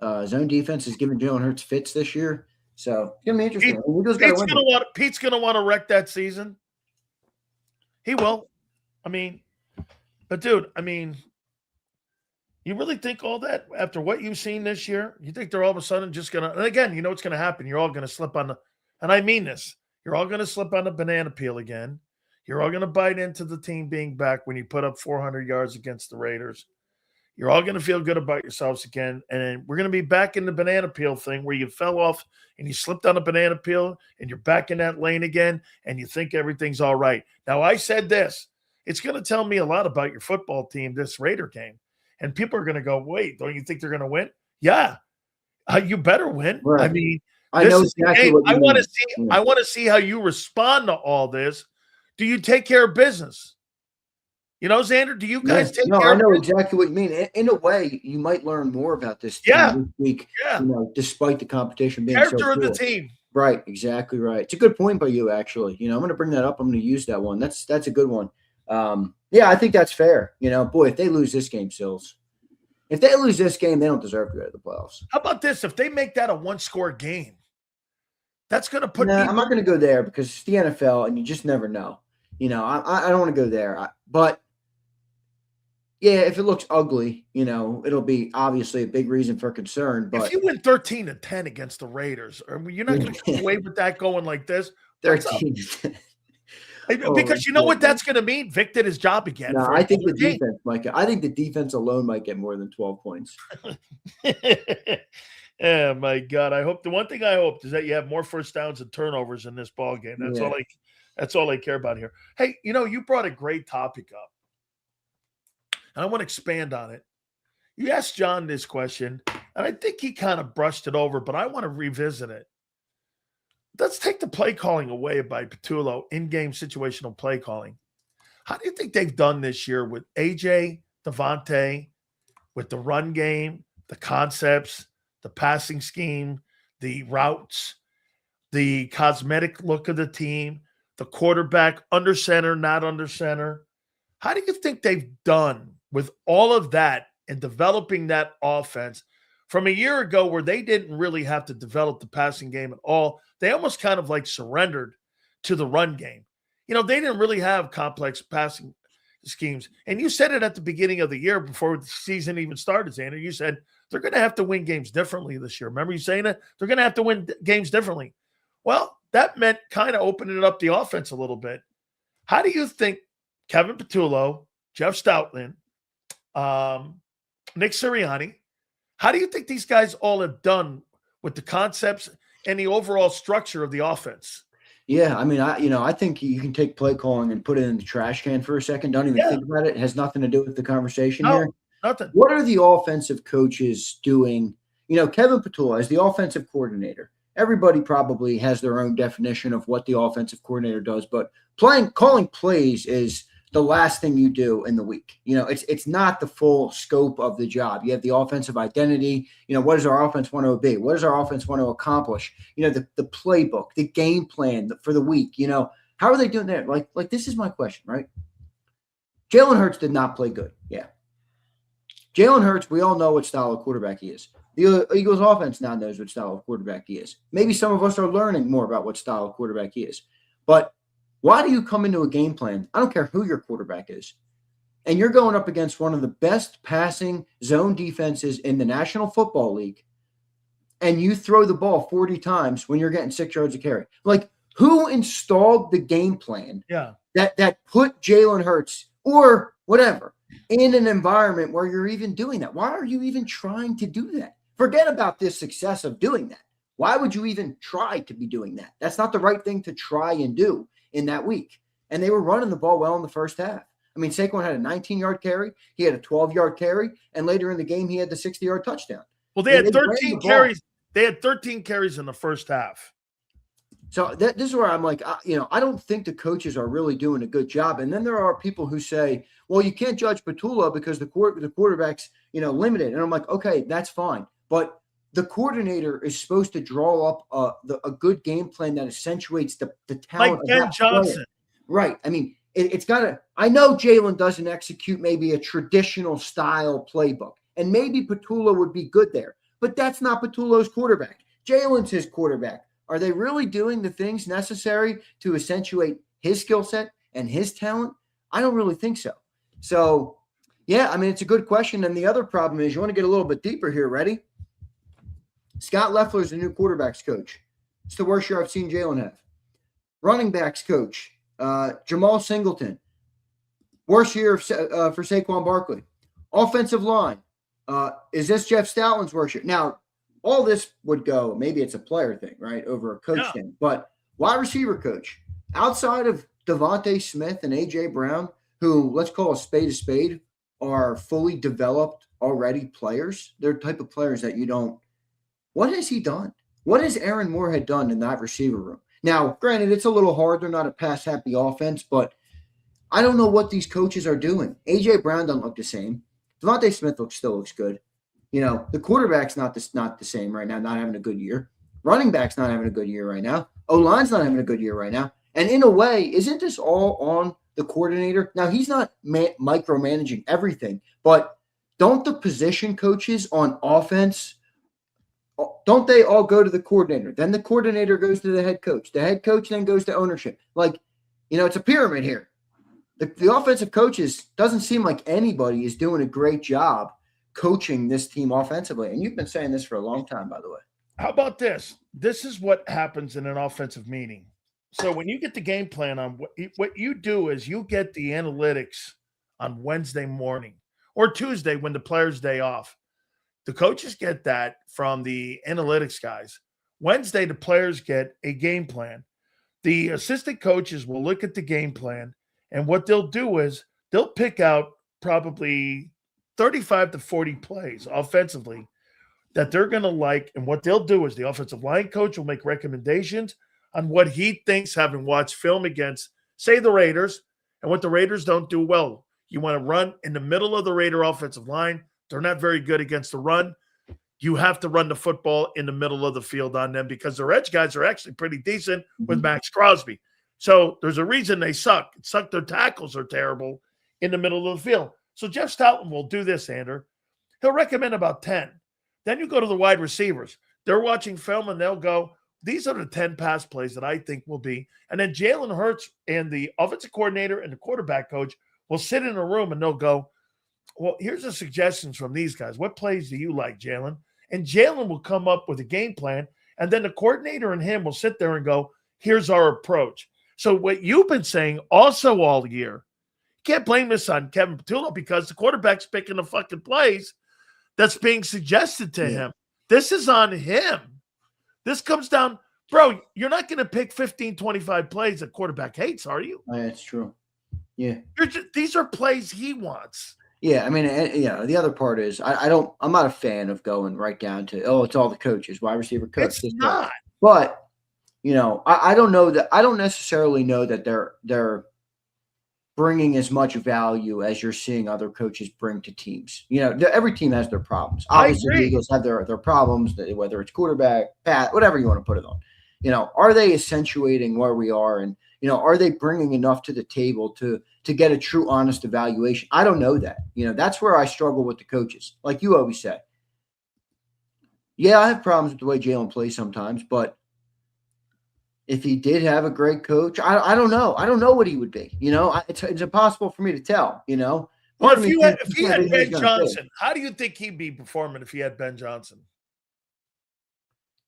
Zone defense is giving Jalen Hurts fits this year. So it's going to be interesting. Pete's going to want to wreck that season. He will. I mean, but dude, you really think all that after what you've seen this year? You think they're all of a sudden just going to – and again, what's going to happen. You're all going to slip on the – and I mean this. You're all going to slip on the banana peel again. You're all going to bite into the team being back when you put up 400 yards against the Raiders. You're all going to feel good about yourselves again. And we're going to be back in the banana peel thing where you fell off and you slipped on a banana peel and you're back in that lane again and you think everything's all right. Now, I said this. It's going to tell me a lot about your football team, this Raider game. And people are going to go, wait, don't you think they're going to win? Yeah, you better win. Right. I mean, I this know is the exactly game. what you I want to mean. see. Yeah. I want to see how you respond to all this. Do you take care of business? You know, Xander, do you guys take No, care I of know business? exactly what you mean. In a way, you might learn more about this team Yeah, this week, yeah. despite the competition being so Character of the poor. team. Right, exactly right. It's a good point by you, actually. I'm going to bring that up. I'm going to use that one. That's a good one. Yeah, I think that's fair. Boy, if they lose this game, Sills, if they lose this game, they don't deserve to go to the playoffs. How about this? If they make that a one-score game, that's going to put Nah, people. I'm not going to go there because it's the NFL, and you just never know. I don't want to go there. But yeah, if it looks ugly, it'll be obviously a big reason for concern. But if you win 13-10 against the Raiders, you're not going to come away with that going like this. 13. Because you know what that's going to mean? Vic did his job again. No, I think the defense might get. I think the defense alone might get more than 12 points. Oh my God! I hope the one thing I hope is that you have more first downs and turnovers in this ball game. That's all I care about here. Hey, you brought a great topic up, and I want to expand on it. You asked John this question, and I think he kind of brushed it over, but I want to revisit it. Let's take the play calling away by Patullo, in-game situational play calling. How do you think they've done this year with AJ, Devontae, with the run game, the concepts, the passing scheme, the routes, the cosmetic look of the team, the quarterback under center, not under center? How do you think they've done with all of that and developing that offense from a year ago where they didn't really have to develop the passing game at all? They almost kind of like surrendered to the run game. They didn't really have complex passing schemes. And you said it at the beginning of the year before the season even started, Xander. You said they're going to have to win games differently this year. Remember you saying that? They're going to have to win games differently. Well, that meant kind of opening up the offense a little bit. How do you think Kevin Patullo, Jeff Stoutland, Nick Sirianni, how do you think these guys all have done with the concepts and the overall structure of the offense? Yeah, I mean, I think you can take play calling and put it in the trash can for a second. Don't even think about it. It has nothing to do with the conversation here. Nothing. What are the offensive coaches doing? Kevin Patullo as the offensive coordinator. Everybody probably has their own definition of what the offensive coordinator does, but calling plays is the last thing you do in the week. It's not the full scope of the job. You have the offensive identity. What does our offense want to be? What does our offense want to accomplish? The playbook, the game plan for the week. How are they doing that? Like this is my question, right? Jalen Hurts did not play good. Yeah. Jalen Hurts, we all know what style of quarterback he is. The Eagles offense now knows what style of quarterback he is. Maybe some of us are learning more about what style of quarterback he is. But why do you come into a game plan? I don't care who your quarterback is. And you're going up against one of the best passing zone defenses in the National Football League. And you throw the ball 40 times when you're getting 6 yards of carry. Like, who installed the game plan that put Jalen Hurts or whatever in an environment where you're even doing that? Why are you even trying to do that? Forget about the success of doing that. Why would you even try to be doing that? That's not the right thing to try and do in that week. And they were running the ball well in the first half. I mean, Saquon had a 19-yard carry. He had a 12-yard carry. And later in the game, he had the 60-yard touchdown. Well, they had 13 carries. They had 13 carries in the first half. So this is where I'm like, I don't think the coaches are really doing a good job. And then there are people who say, well, you can't judge Patullo because the quarterback's, limited. And I'm like, okay, that's fine. But the coordinator is supposed to draw up a good game plan that accentuates the talent like Ben Johnson. Player. Right. I mean, it's got to – I know Jalen doesn't execute maybe a traditional style playbook, and maybe Patullo would be good there. But that's not Patullo's quarterback. Jalen's his quarterback. Are they really doing the things necessary to accentuate his skill set and his talent? I don't really think so. So, yeah, I mean, it's a good question. And the other problem is you want to get a little bit deeper here. Ready? Scott Loeffler is the new quarterback's coach. It's the worst year I've seen Jalen have. Running backs coach, Jamal Singleton. Worst year for Saquon Barkley. Offensive line. Is this Jeff Stoutland's worst year? Now, all this would go, maybe it's a player thing, right, over a coach thing. But wide receiver coach, outside of Devontae Smith and A.J. Brown, who, let's call a spade, are fully developed already players. They're the type of players that you don't. What has he done? What has Aaron Moorhead done in that receiver room? Now, granted, it's a little hard. They're not a pass-happy offense, but I don't know what these coaches are doing. A.J. Brown doesn't look the same. Devontae Smith still looks good. The quarterback's not the same right now, not having a good year. Running back's not having a good year right now. O-line's not having a good year right now. And in a way, isn't this all on the coordinator? Now, he's not micromanaging everything, but don't the position coaches on offense, don't they all go to the coordinator? Then the coordinator goes to the head coach. The head coach then goes to ownership. It's a pyramid here. The offensive coaches, doesn't seem like anybody is doing a great job coaching this team offensively. And you've been saying this for a long time, by the way. How about this? This is what happens in an offensive meeting. So when you get the game plan on what you do is you get the analytics on Wednesday morning or Tuesday when the players' day off. The coaches get that from the analytics guys. Wednesday, the players get a game plan. The assistant coaches will look at the game plan, and what they'll do is they'll pick out probably 35 to 40 plays offensively that they're going to like. And what they'll do is the offensive line coach will make recommendations on what he thinks, having watched film against, say, the Raiders, and what the Raiders don't do well. You want to run in the middle of the Raider offensive line. They're not very good against the run. You have to run the football in the middle of the field on them because their edge guys are actually pretty decent with Max Crosby. So there's a reason they suck. It sucked. Their tackles are terrible in the middle of the field. So Jeff Stoutland will do this, Andrew. He'll recommend about 10. Then you go to the wide receivers. They're watching film, and they'll go, these are the 10 pass plays that I think will be. And then Jalen Hurts and the offensive coordinator and the quarterback coach will sit in a room, and they'll go, well, here's the suggestions from these guys. What plays do you like, Jalen? And Jalen will come up with a game plan, and then the coordinator and him will sit there and go, here's our approach. So what you've been saying also all year, you can't blame this on Kevin Patullo because the quarterback's picking the fucking plays that's being suggested to him. This is on him. This comes down, bro, you're not going to pick 15, 25 plays that quarterback hates, are you? That's true. Yeah. These are plays he wants. Yeah, I mean, the other part is I'm not a fan of going right down to, it's all the coaches, wide receiver coach. It's not. But, I don't know that, I don't necessarily know that they're bringing as much value as you're seeing other coaches bring to teams. Every team has their problems. Obviously, the Eagles have their problems, whether it's quarterback, pat, whatever you want to put it on. Are they accentuating where we are? And, are they bringing enough to the table to get a true, honest evaluation? I don't know that. That's where I struggle with the coaches. Like you always say. Yeah, I have problems with the way Jalen plays sometimes, but if he did have a great coach, I don't know. I don't know what he would be. It's impossible for me to tell. Well, if he had Ben Johnson, how do you think he'd be performing if he had Ben Johnson?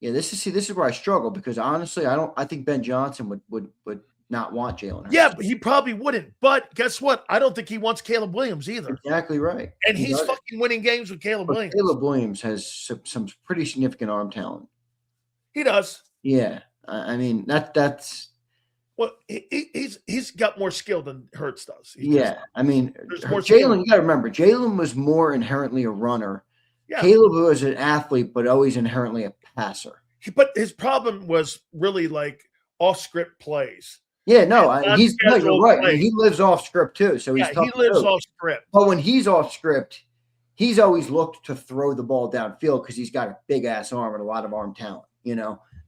Yeah, this is where I struggle because honestly, I think Ben Johnson would not want Jalen Hurts. Yeah, but he probably wouldn't. But guess what? I don't think he wants Caleb Williams either. Exactly right. And he's fucking winning games with Caleb Williams. Caleb Williams has some pretty significant arm talent. He does. Yeah. I mean, that's well, he's got more skill than Hurts does. I mean, Jalen, you got to remember, Jalen was more inherently a runner. Yeah. Caleb was an athlete, but always inherently a passer. But his problem was really like off-script plays. Yeah, no, you're right. I mean, he lives off script too, so he's tough. He lives off script. But when he's off script, he's always looked to throw the ball downfield because he's got a big ass arm and a lot of arm talent.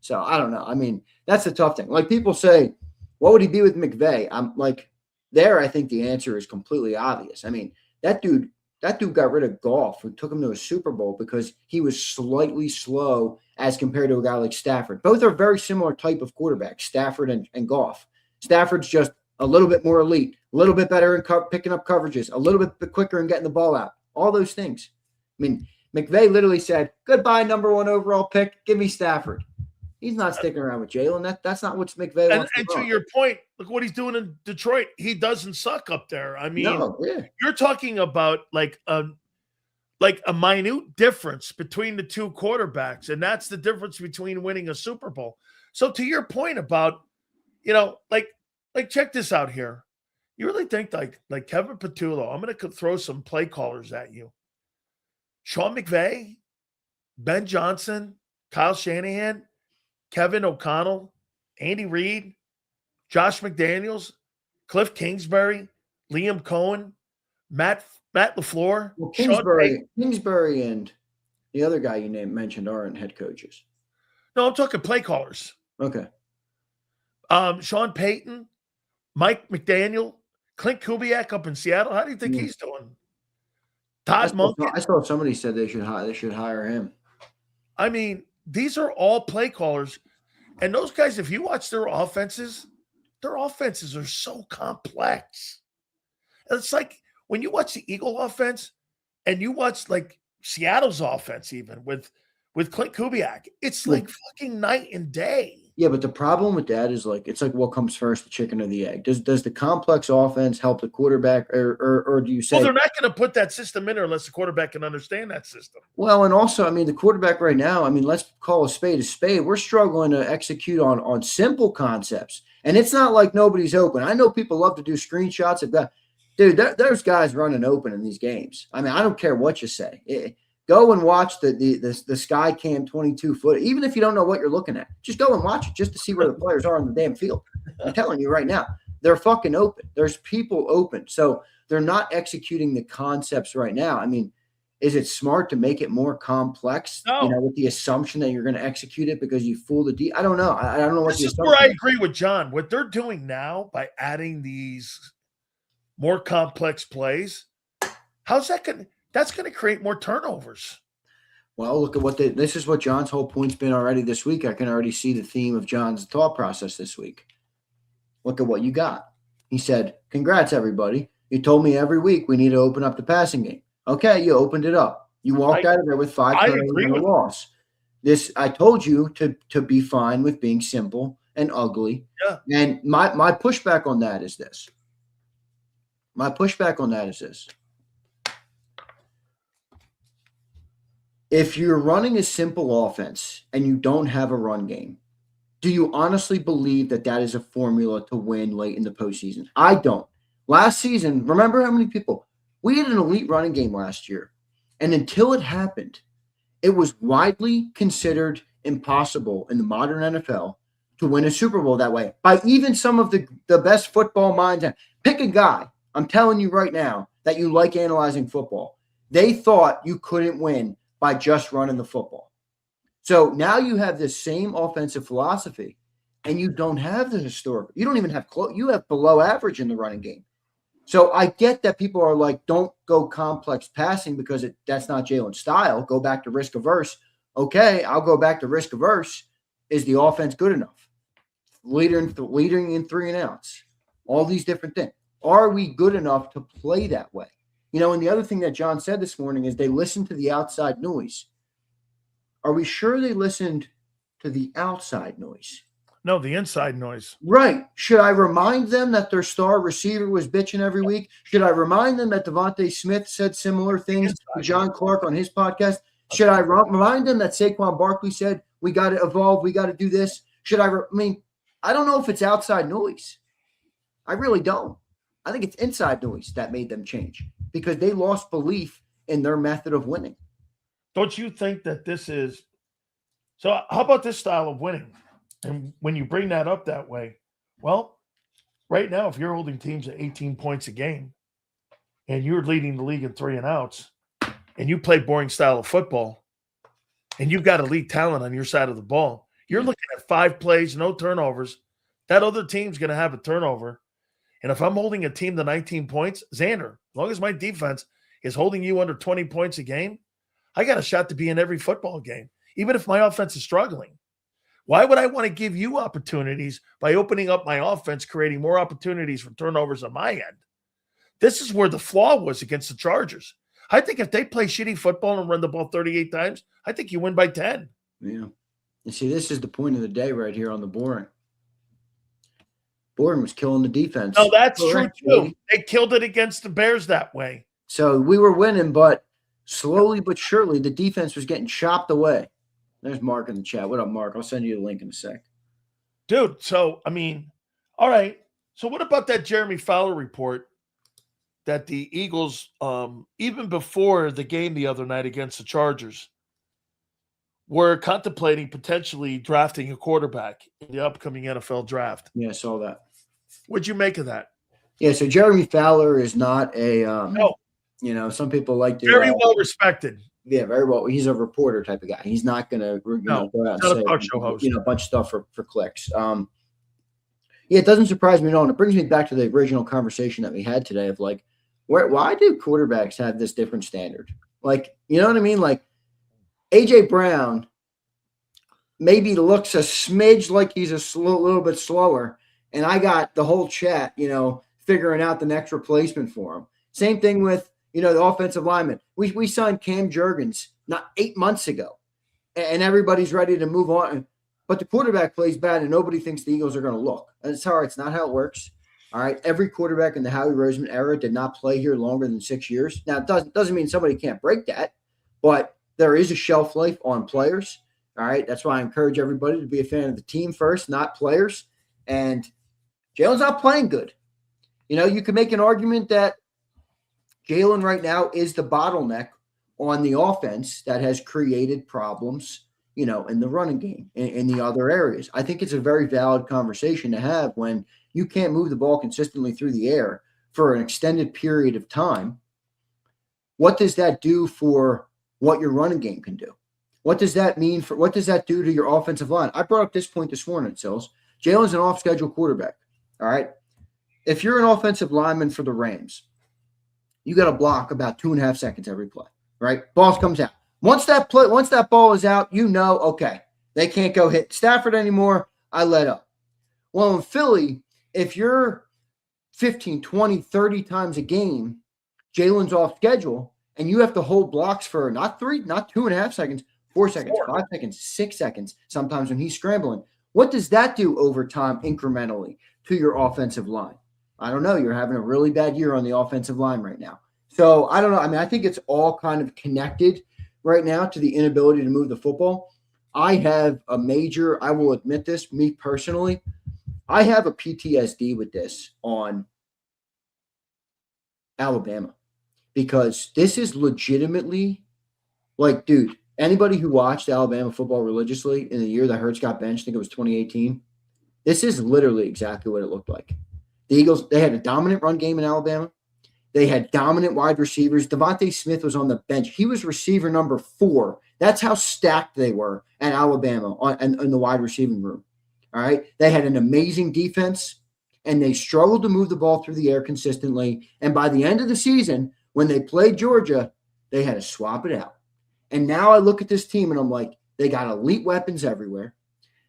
So I don't know. I mean, that's the tough thing. Like people say, what would he be with McVay? I'm like, I think the answer is completely obvious. I mean, that dude got rid of Goff, who took him to a Super Bowl because he was slightly slow as compared to a guy like Stafford. Both are very similar type of quarterbacks, Stafford and Goff. Stafford's just a little bit more elite, a little bit better in picking up coverages, a little bit quicker in getting the ball out. All those things. I mean, McVay literally said, goodbye, number 1 overall pick. Give me Stafford. He's not sticking around with Jalen. That's not what McVay wants. And to your point, look what he's doing in Detroit. He doesn't suck up there. I mean, you're talking about like a minute difference between the two quarterbacks, and that's the difference between winning a Super Bowl. So to your point about, like check this out here. You really think like Kevin Patullo, I'm going to throw some play callers at you. Sean McVay, Ben Johnson, Kyle Shanahan, Kevin O'Connell, Andy Reid, Josh McDaniels, Cliff Kingsbury, Liam Cohen, Matt LaFleur, Well, Sean Payton. Kingsbury and the other guy you mentioned aren't head coaches. No, I'm talking play callers. Okay. Sean Payton, Mike McDaniel, Clint Kubiak up in Seattle. How do you think he's doing? Todd Monken. I saw somebody said they should hire him. I mean, these are all play callers. And those guys, if you watch their offenses are so complex. It's like when you watch the Eagle offense and you watch like Seattle's offense, even with Clint Kubiak, it's like fucking night and day. Yeah, but the problem with that is like it's like what comes first, the chicken or the egg? Does the complex offense help the quarterback, or do you say? Well, they're not going to put that system in there unless the quarterback can understand that system. Well, and also, I mean, the quarterback right now, I mean, let's call a spade a spade. We're struggling to execute on simple concepts, and it's not like nobody's open. I know people love to do screenshots of that. Dude, there's guys running open in these games. I mean, I don't care what you say. Go and watch the Sky Cam 22-foot. Even if you don't know what you're looking at, just go and watch it just to see where the players are on the damn field. I'm telling you right now, they're fucking open. There's people open. So they're not executing the concepts right now. I mean, is it smart to make it more complex, No. with the assumption that you're going to execute it because you fool the D? I don't know. I don't know what this is where I agree with John. What they're doing now by adding these more complex plays, how's that going to – that's going to create more turnovers. Well, look at what this is what John's whole point's been already this week. I can already see the theme of John's thought process this week. Look at what you got. He said, congrats, everybody. You told me every week we need to open up the passing game. Okay, you opened it up. You walked out of there with 5 turnovers and a loss. I told you to be fine with being simple and ugly. Yeah. And my pushback on that is this. If you're running a simple offense and you don't have a run game, do you honestly believe that is a formula to win late in the postseason? I don't. Last season, remember how many people? We had an elite running game last year. And until it happened, it was widely considered impossible in the modern NFL to win a Super Bowl that way by even some of the best football minds. Pick a guy, I'm telling you right now, that you like analyzing football. They thought you couldn't win by just running the football. So now you have this same offensive philosophy, and you don't have the historical. You don't even have you have below average in the running game. So I get that people are like, don't go complex passing because that's not Jalen's style. Go back to risk averse. Okay, I'll go back to risk averse. Is the offense good enough? Leading in 3 and outs. All these different things. Are we good enough to play that way? And the other thing that John said this morning is they listened to the outside noise. Are we sure they listened to the outside noise? No, the inside noise. Right. Should I remind them that their star receiver was bitching every week? Should I remind them that Devontae Smith said similar things to John Clark on his podcast? Should I remind them that Saquon Barkley said, we got to evolve, we got to do this? I don't know if it's outside noise. I really don't. I think it's inside noise that made them change because they lost belief in their method of winning. Don't you think that this is – so how about this style of winning? And when you bring that up that way, well, right now, if you're holding teams at 18 points a game and you're leading the league in 3 and outs and you play boring style of football and you've got elite talent on your side of the ball, you're looking at 5 plays, no turnovers. That other team's going to have a turnover. And if I'm holding a team to 19 points, Xander, as long as my defense is holding you under 20 points a game, I got a shot to be in every football game, even if my offense is struggling. Why would I want to give you opportunities by opening up my offense, creating more opportunities for turnovers on my end? This is where the flaw was against the Chargers. I think if they play shitty football and run the ball 38 times, I think you win by 10. Yeah. You see, this is the point of the day right here on the boring. Boring was killing the defense. No, that's true too. They killed it against the Bears that way. So we were winning, but slowly but surely the defense was getting chopped away. There's Mark in the chat. What up, Mark? I'll send you the link in a sec. Dude, so, all right. So what about that Jeremy Fowler report that the Eagles, even before the game the other night against the Chargers, were contemplating potentially drafting a quarterback in the upcoming NFL draft. Yeah, I saw that. What'd you make of that? Yeah, so Jeremy Fowler is not a No. You know, some people like to Very well respected. Yeah, very well. He's a reporter type of guy. He's not going to go out and not say a talk show host. A bunch of stuff for clicks. Yeah, it doesn't surprise me at all. And it brings me back to the original conversation that we had today of like, why do quarterbacks have this different standard? Like, you know what I mean? Like, AJ Brown maybe looks a smidge like he's a little bit slower, and I got the whole chat, figuring out the next replacement for him. Same thing with, the offensive lineman. We signed Cam Jurgens not 8 months ago, and everybody's ready to move on. But the quarterback plays bad, and nobody thinks the Eagles are going to look. And it's all right. It's not how it works. All right. Every quarterback in the Howie Roseman era did not play here longer than 6 years. Now, it doesn't mean somebody can't break that, but there is a shelf life on players. All right. That's why I encourage everybody to be a fan of the team first, not players. And Jalen's not playing good. You can make an argument that Jalen right now is the bottleneck on the offense that has created problems, in the running game, in the other areas. I think it's a very valid conversation to have when you can't move the ball consistently through the air for an extended period of time. What does that do for what your running game can do? What does that mean what does that do to your offensive line? I brought up this point this morning, Silz. Jalen's an off-schedule quarterback. All right. If you're an offensive lineman for the Rams, you got to block about 2.5 seconds every play, right? Ball comes out. Once that ball is out, okay, they can't go hit Stafford anymore. I let up. Well, in Philly, if you're 15, 20, 30 times a game, Jalen's off schedule, and you have to hold blocks for not 2.5 seconds, 4 seconds, 5 seconds, 6 seconds, sometimes when he's scrambling. What does that do over time incrementally to your offensive line? I don't know. You're having a really bad year on the offensive line right now. So I don't know. I mean, I think it's all kind of connected right now to the inability to move the football. I will admit this, me personally, I have a PTSD with this on Alabama because this is legitimately like, dude, anybody who watched Alabama football religiously in the year that Hurts got benched, I think it was 2018, this is literally exactly what it looked like. The Eagles, they had a dominant run game in Alabama. They had dominant wide receivers. Devontae Smith was on the bench. He was receiver number 4. That's how stacked they were at Alabama in the wide receiving room. All right. They had an amazing defense, and they struggled to move the ball through the air consistently. And by the end of the season, when they played Georgia, they had to swap it out. And now I look at this team, and I'm like, they got elite weapons everywhere.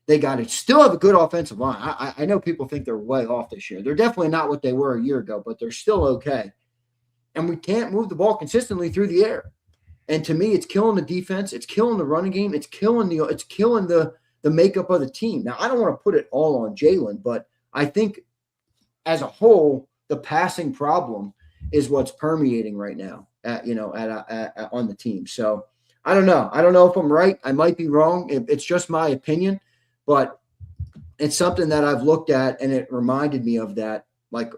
They got to still have a good offensive line. I know people think they're way off this year. They're definitely not what they were a year ago, but they're still okay. And we can't move the ball consistently through the air. And to me, it's killing the defense. It's killing the running game. It's killing the makeup of the team. Now, I don't want to put it all on Jalen, but I think as a whole, the passing problem is what's permeating right now on the team. So I don't know. I don't know if I'm right. I might be wrong. It's just my opinion. But it's something that I've looked at, and it reminded me of that, like,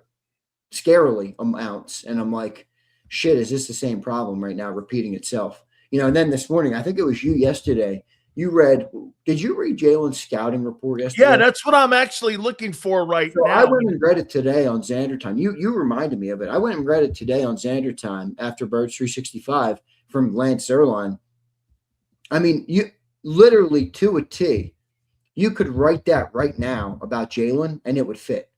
scarily amounts. And I'm like, shit, is this the same problem right now repeating itself? And then this morning, I think it was you yesterday, did you read Jalen's scouting report yesterday? Yeah, that's what I'm actually looking for now. I went and read it today on Xander Time. You reminded me of it. I went and read it today on Xander Time after Birds 365 from Lance Zierlein. I mean, you literally to a T. You could write that right now about Jalen, and it would fit.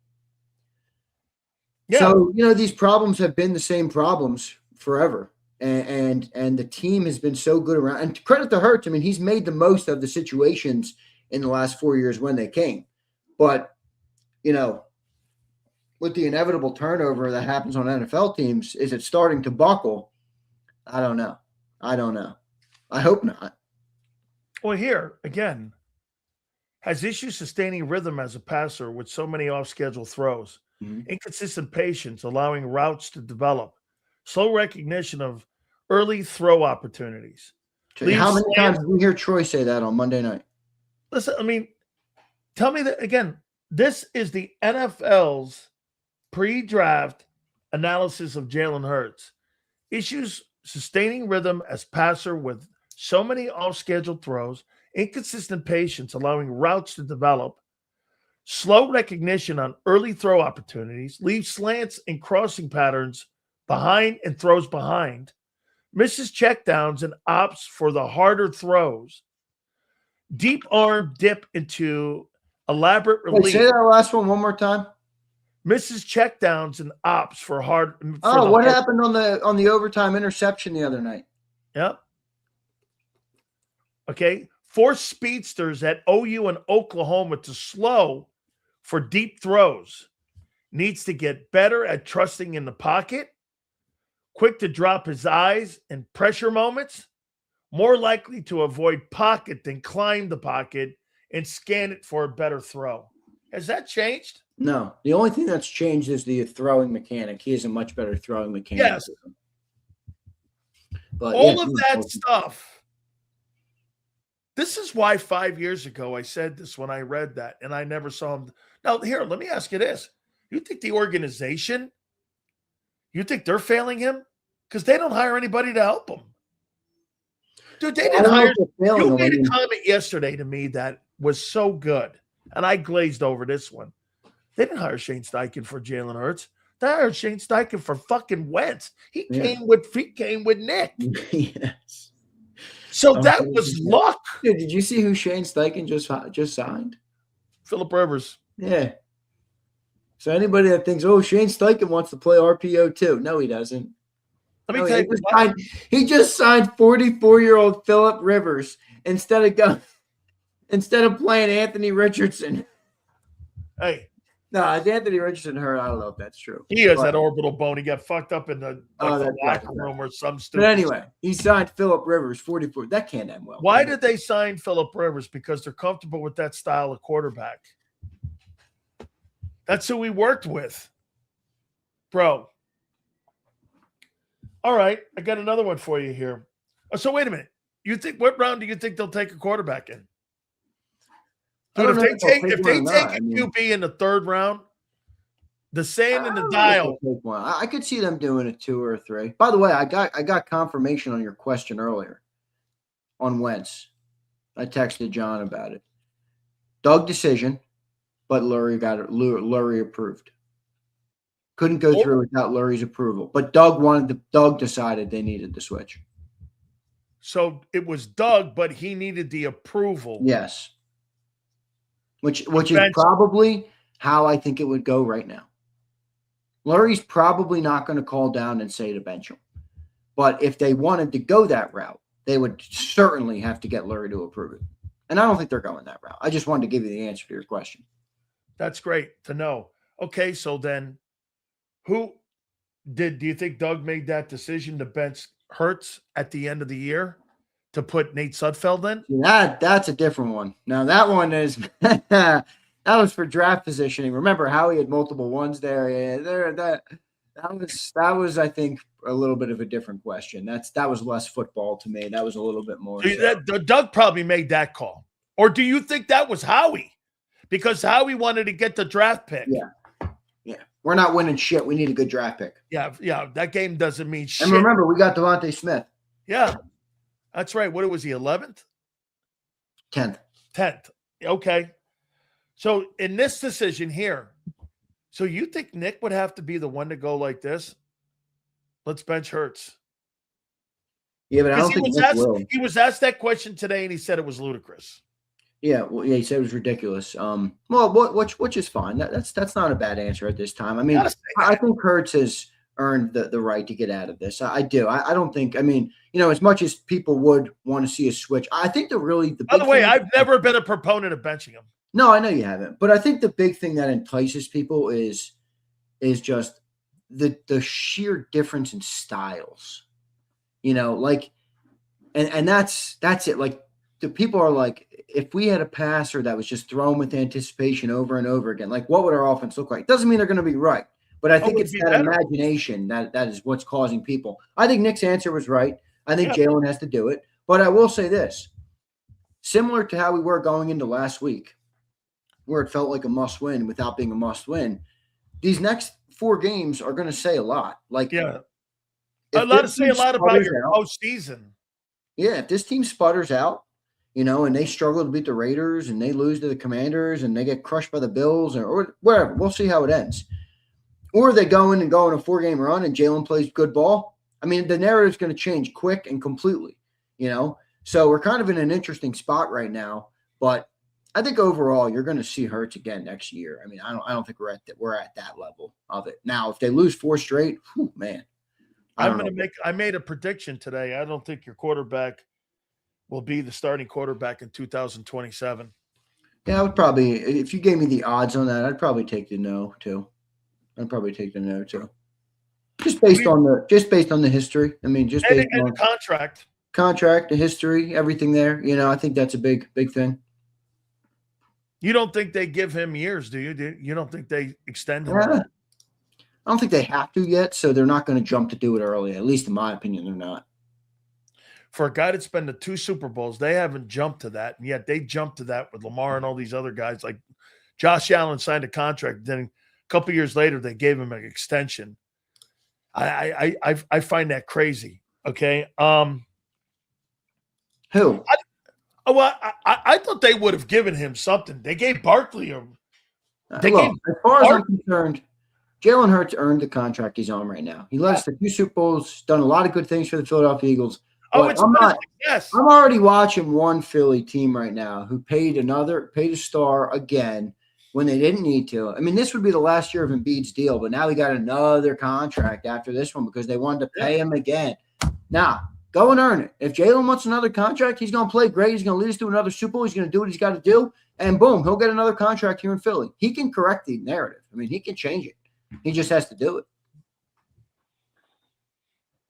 Yeah. So, these problems have been the same problems forever. And the team has been so good around. And credit to Hurts. I mean, he's made the most of the situations in the last 4 years when they came. But, with the inevitable turnover that happens on NFL teams, is it starting to buckle? I don't know. I hope not. Well, here, again, has issues sustaining rhythm as a passer with so many off-schedule throws, inconsistent patience, allowing routes to develop, slow recognition of early throw opportunities. How many times did we hear Troy say that on Monday night? Listen, I mean, tell me that, again, this is the NFL's pre-draft analysis of Jalen Hurts. Issues sustaining rhythm as passer with so many off-schedule throws, inconsistent patience allowing routes to develop, slow recognition on early throw opportunities, leaves slants and crossing patterns behind and throws behind, misses checkdowns and opts for the harder throws, deep arm dip into elaborate Wait, relief, say that last one more time. misses checkdowns and opts for hard. Oh, what happened on the overtime interception the other night? Yep. Okay. Force speedsters at OU and Oklahoma to slow for deep throws. Needs to get better at trusting in the pocket. Quick to drop his eyes in pressure moments. More likely to avoid pocket than climb the pocket and scan it for a better throw. Has that changed? No. The only thing that's changed is the throwing mechanic. He is a much better throwing mechanic. Yes. But all of that stuff. This is why 5 years ago I said this when I read that, and I never saw him. Now, here, let me ask you this. You think the organization, you think they're failing him? Because they don't hire anybody to help him. Dude, they didn't hire. You made a comment yesterday to me that was so good, and I glazed over this one. They didn't hire Shane Steichen for Jalen Hurts. They hired Shane Steichen for fucking Wentz. He came with Nick. Yes. So that was luck. Dude, did you see who Shane Steichen just signed? Phillip Rivers. Yeah. So anybody that thinks, oh, Shane Steichen wants to play RPO too. No, he doesn't. Let me tell you, he just signed 44-year-old Phillip Rivers instead of playing Anthony Richardson. Hey. No, is Anthony Richardson hurt? I don't know if that's true. He has that orbital bone. He got fucked up in the locker room or some stupid. But anyway, he signed Phillip Rivers, 44. That can't end well. Why did they sign Phillip Rivers? Because they're comfortable with that style of quarterback. That's who we worked with. Bro. All right, I got another one for you here. So wait a minute. What round do you think they'll take a quarterback in? Dude, if they take a QB in the third round, the sand and the dial. I could see them doing a 2 or a 3. By the way, I got confirmation on your question earlier on Wentz. I texted John about it. Doug decision, but Lurie got it. Lurie approved. Couldn't go through without Lurie's approval. But Doug decided they needed the switch. So it was Doug, but he needed the approval. Yes. Which is probably how I think it would go right now. Lurie's probably not going to call down and say to bench him. But if they wanted to go that route, they would certainly have to get Lurie to approve it. And I don't think they're going that route. I just wanted to give you the answer to your question. That's great to know. Okay, so then do you think Doug made that decision to bench Hurts at the end of the year to put Nate Sudfeld in? That's a different one. Now that one is that was for draft positioning. Remember how he had multiple ones there? Yeah, that was I think a little bit of a different question. That was less football to me. That was a little bit more. Doug probably made that call. Or do you think that was Howie? Because Howie wanted to get the draft pick. Yeah. We're not winning shit. We need a good draft pick. Yeah. That game doesn't mean shit. And remember, we got Devontae Smith. Yeah. That's right. What was he, 11th? 10th. 10th. Okay. So in this decision here, so you think Nick would have to be the one to go like this? Let's bench Hurts. Yeah, but I don't think he was asked that question today, and he said it was ludicrous. Yeah, he said it was ridiculous. Which is fine. That's not a bad answer at this time. I mean, I think Hurts has earned the right to get out of this. I do. I don't think. I mean, as much as people would want to see a switch, I think the By the way, I've never been a proponent of benching him. No, I know you haven't, but I think the big thing that entices people is just the sheer difference in styles. And that's it. Like the people are like, if we had a passer that was just thrown with anticipation over and over again, like what would our offense look like? Doesn't mean they're going to be right, but I think it's that imagination that is what's causing people. I think Nick's answer was right. I think Jalen has to do it, but I will say this, similar to how we were going into last week, where it felt like a must win without being a must win. These next 4 games are going to say a lot. Like, Yeah. if A lot to this say team a lot about sputters your out, postseason. yeah, if this team sputters out, and they struggle to beat the Raiders and they lose to the Commanders and they get crushed by the Bills or whatever, we'll see how it ends. Or they go in and go on a 4-game run and Jalen plays good ball. I mean, the narrative's going to change quick and completely, So we're kind of in an interesting spot right now. But I think overall you're going to see Hurts again next year. I mean, I don't think we're at that level of it. Now, if they lose 4 straight, man. I made a prediction today. I don't think your quarterback will be the starting quarterback in 2027. Yeah, I would probably, if you gave me the odds on that, I'd probably take the no too. Just based on the history. I mean, just based on the contract, the history, everything there. I think that's a big thing. You don't think they give him years, do you? You don't think they extend him? I don't think they have to yet, so they're not going to jump to do it early. At least in my opinion, they're not. For a guy that's been to 2 Super Bowls, they haven't jumped to that, and yet they jumped to that with Lamar and all these other guys. Like Josh Allen signed a contract, then a couple years later they gave him an extension. I find that crazy. Okay, who? I thought they would have given him something. They gave Barkley a. As far as I'm concerned, Jalen Hurts earned the contract he's on right now. He led us to 2 Super Bowls, done a lot of good things for the Philadelphia Eagles. I'm already watching one Philly team right now who paid a star again when they didn't need to. I mean, this would be the last year of Embiid's deal, but now he got another contract after this one because they wanted to pay him again. Now, go and earn it. If Jalen wants another contract, he's going to play great. He's going to lead us to another Super Bowl. He's going to do what he's got to do, and boom, he'll get another contract here in Philly. He can correct the narrative. I mean, he can change it. He just has to do it.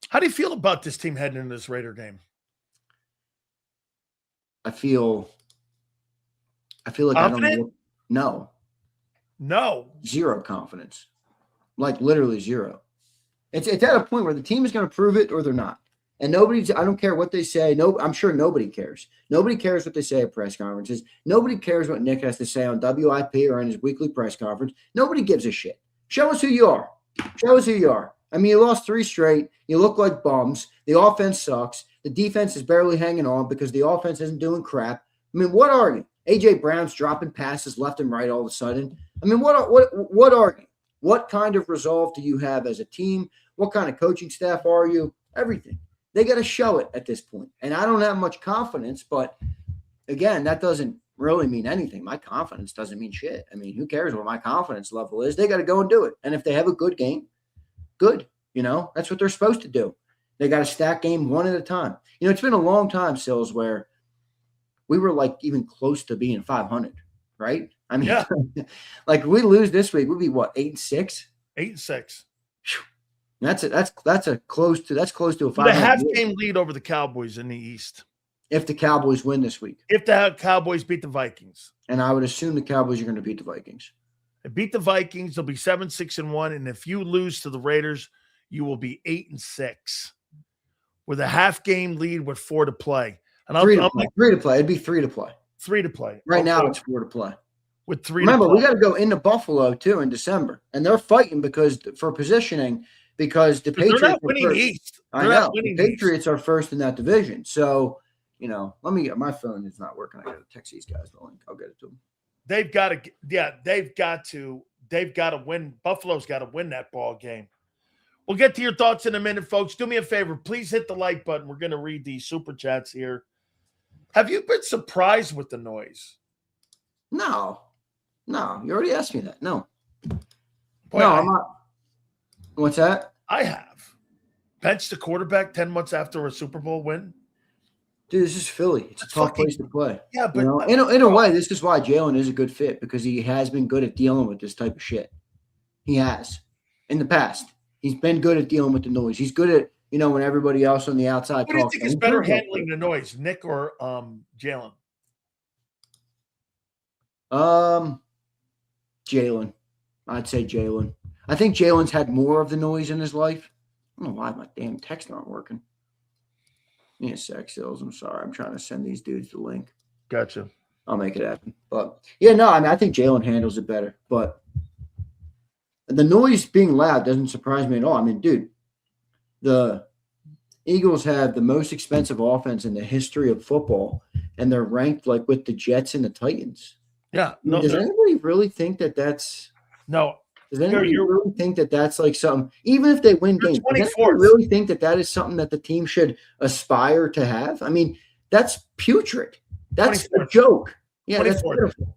How do you feel about this team heading into this Raider game? I feel like confident? I don't know. No. Zero confidence. Like literally zero. It's at a point where the team is going to prove it or they're not. And I don't care what they say. No, I'm sure nobody cares. Nobody cares what they say at press conferences. Nobody cares what Nick has to say on WIP or in his weekly press conference. Nobody gives a shit. Show us who you are. I mean, you lost 3 straight. You look like bums. The offense sucks. The defense is barely hanging on because the offense isn't doing crap. I mean, what are you? A.J. Brown's dropping passes left and right all of a sudden. I mean, what are you? What kind of resolve do you have as a team? What kind of coaching staff are you? Everything. They got to show it at this point. And I don't have much confidence, but again, that doesn't really mean anything. My confidence doesn't mean shit. I mean, who cares what my confidence level is? They got to go and do it. And if they have a good game, good. That's what they're supposed to do. They got to stack game one at a time. It's been a long time, Silz, where we were like even close to being 500, right? I mean, yeah. Like we lose this week, we'd be what, 8-6? 8-6. That's close to a 500. The half-game lead over the Cowboys in the East. If the Cowboys win this week. If the Cowboys beat the Vikings. And I would assume the Cowboys are going to beat the Vikings. They beat the Vikings, they'll be 7-6-1. And if you lose to the Raiders, you will be 8-6 with a half-game lead with 4 to play. And 3 to play. It'd be 3 to play. 3 to play. Right now, it's 4 to play. With 3 Remember, to play. we got to go into Buffalo, too, in December. And they're fighting for positioning because the Patriots are not winning the East. I know. The Patriots are first in that division. So, let me get my phone. It's not working. I got to text these guys the link. I'll get it to them. They've got to win. Buffalo's got to win that ball game. We'll get to your thoughts in a minute, folks. Do me a favor. Please hit the like button. We're going to read these super chats here. Have you been surprised with the noise? No. You already asked me that. No. Boy, I'm not. What's that? I have. Benched the quarterback 10 months after a Super Bowl win. Dude, this is Philly. It's a tough place to play. Yeah, but in a way, this is why Jalen is a good fit because he has been good at dealing with this type of shit. He has. In the past. He's been good at dealing with the noise. He's good at, when everybody else on the outside talks. Who do you think is better handling the noise, Nick or Jalen? Jalen. I'd say Jalen. I think Jalen's had more of the noise in his life. I don't know why my damn texts aren't working. Give me a sec, Silz. I'm sorry. I'm trying to send these dudes the link. Gotcha. I'll make it happen. But, yeah, no, I think Jalen handles it better. But, the noise being loud doesn't surprise me at all. I mean, dude, the Eagles have the most expensive offense in the history of football, and they're ranked like with the Jets and the Titans. Yeah. I mean, does anybody really think that that's no? Does anybody really think that that's like something? Even if they win games, does anybody really think that that is something that the team should aspire to have? I mean, that's putrid. That's a joke. Yeah, that's beautiful.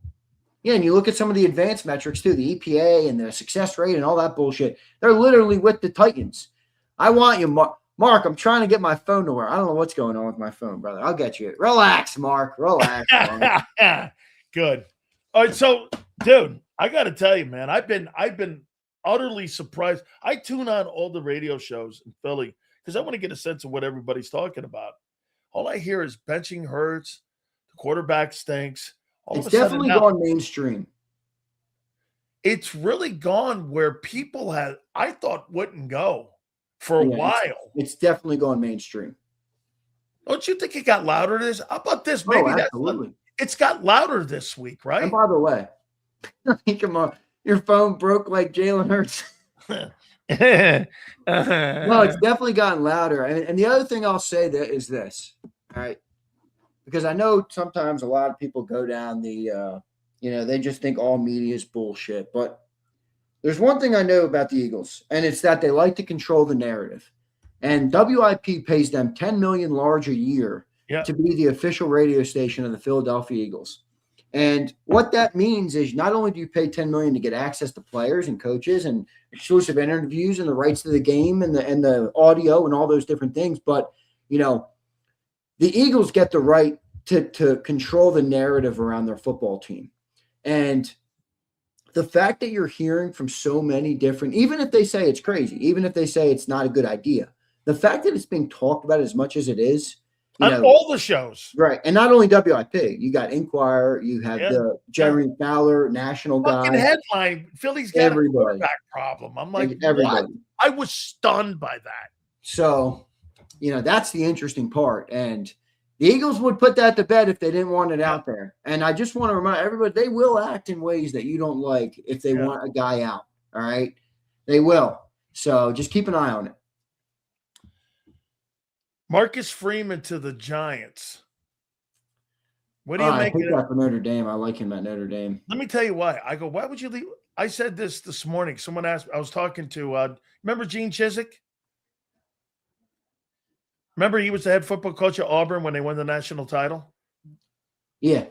Yeah, and you look at some of the advanced metrics too, the EPA and the success rate and all that bullshit. They're literally with the Titans. I want you, Mark. I'm trying to get my phone to work. I don't know what's going on with my phone, brother. I'll get you. Relax, Mark. Relax. Good. All right, so, dude, I got to tell you, man, I've been utterly surprised. I tune on all the radio shows in Philly because I want to get a sense of what everybody's talking about. All I hear is benching Hurts, the quarterback stinks. It's definitely gone mainstream. It's really gone where people I thought wouldn't go for a while. It's definitely gone mainstream. Don't you think it got louder this? How about this? Maybe it's got louder this week, right? And by the way, come on, your phone broke like Jalen Hurts. No, it's definitely gotten louder. And the other thing I'll say that is this, all right? Because I know sometimes a lot of people go down the, they just think all media is bullshit. But there's one thing I know about the Eagles, and it's that they like to control the narrative. And WIP pays them $10 million large a year to be the official radio station of the Philadelphia Eagles. And what that means is not only do you pay $10 million to get access to players and coaches and exclusive interviews and the rights to the game and the audio and all those different things, but the Eagles get the right to control the narrative around their football team. And the fact that you're hearing from so many different, even if they say it's crazy, even if they say it's not a good idea, the fact that it's being talked about as much as it is, on all the shows. Right. And not only WIP, you got Inquirer, you have the Jerry Fowler, national guy. Fucking headline, Philly's got a quarterback problem. I'm like, everybody. What? I was stunned by that. So, that's the interesting part. And the Eagles would put that to bed if they didn't want it out there. And I just want to remind everybody, they will act in ways that you don't like if they want a guy out. All right. They will. So just keep an eye on it. Marcus Freeman to the Giants. What do you make of that for Notre Dame? I like him at Notre Dame. Let me tell you why. I go, why would you leave? I said this morning. Someone asked, I was talking to, remember Gene Chizik? Remember he was the head football coach at Auburn when they won the national title? Yeah.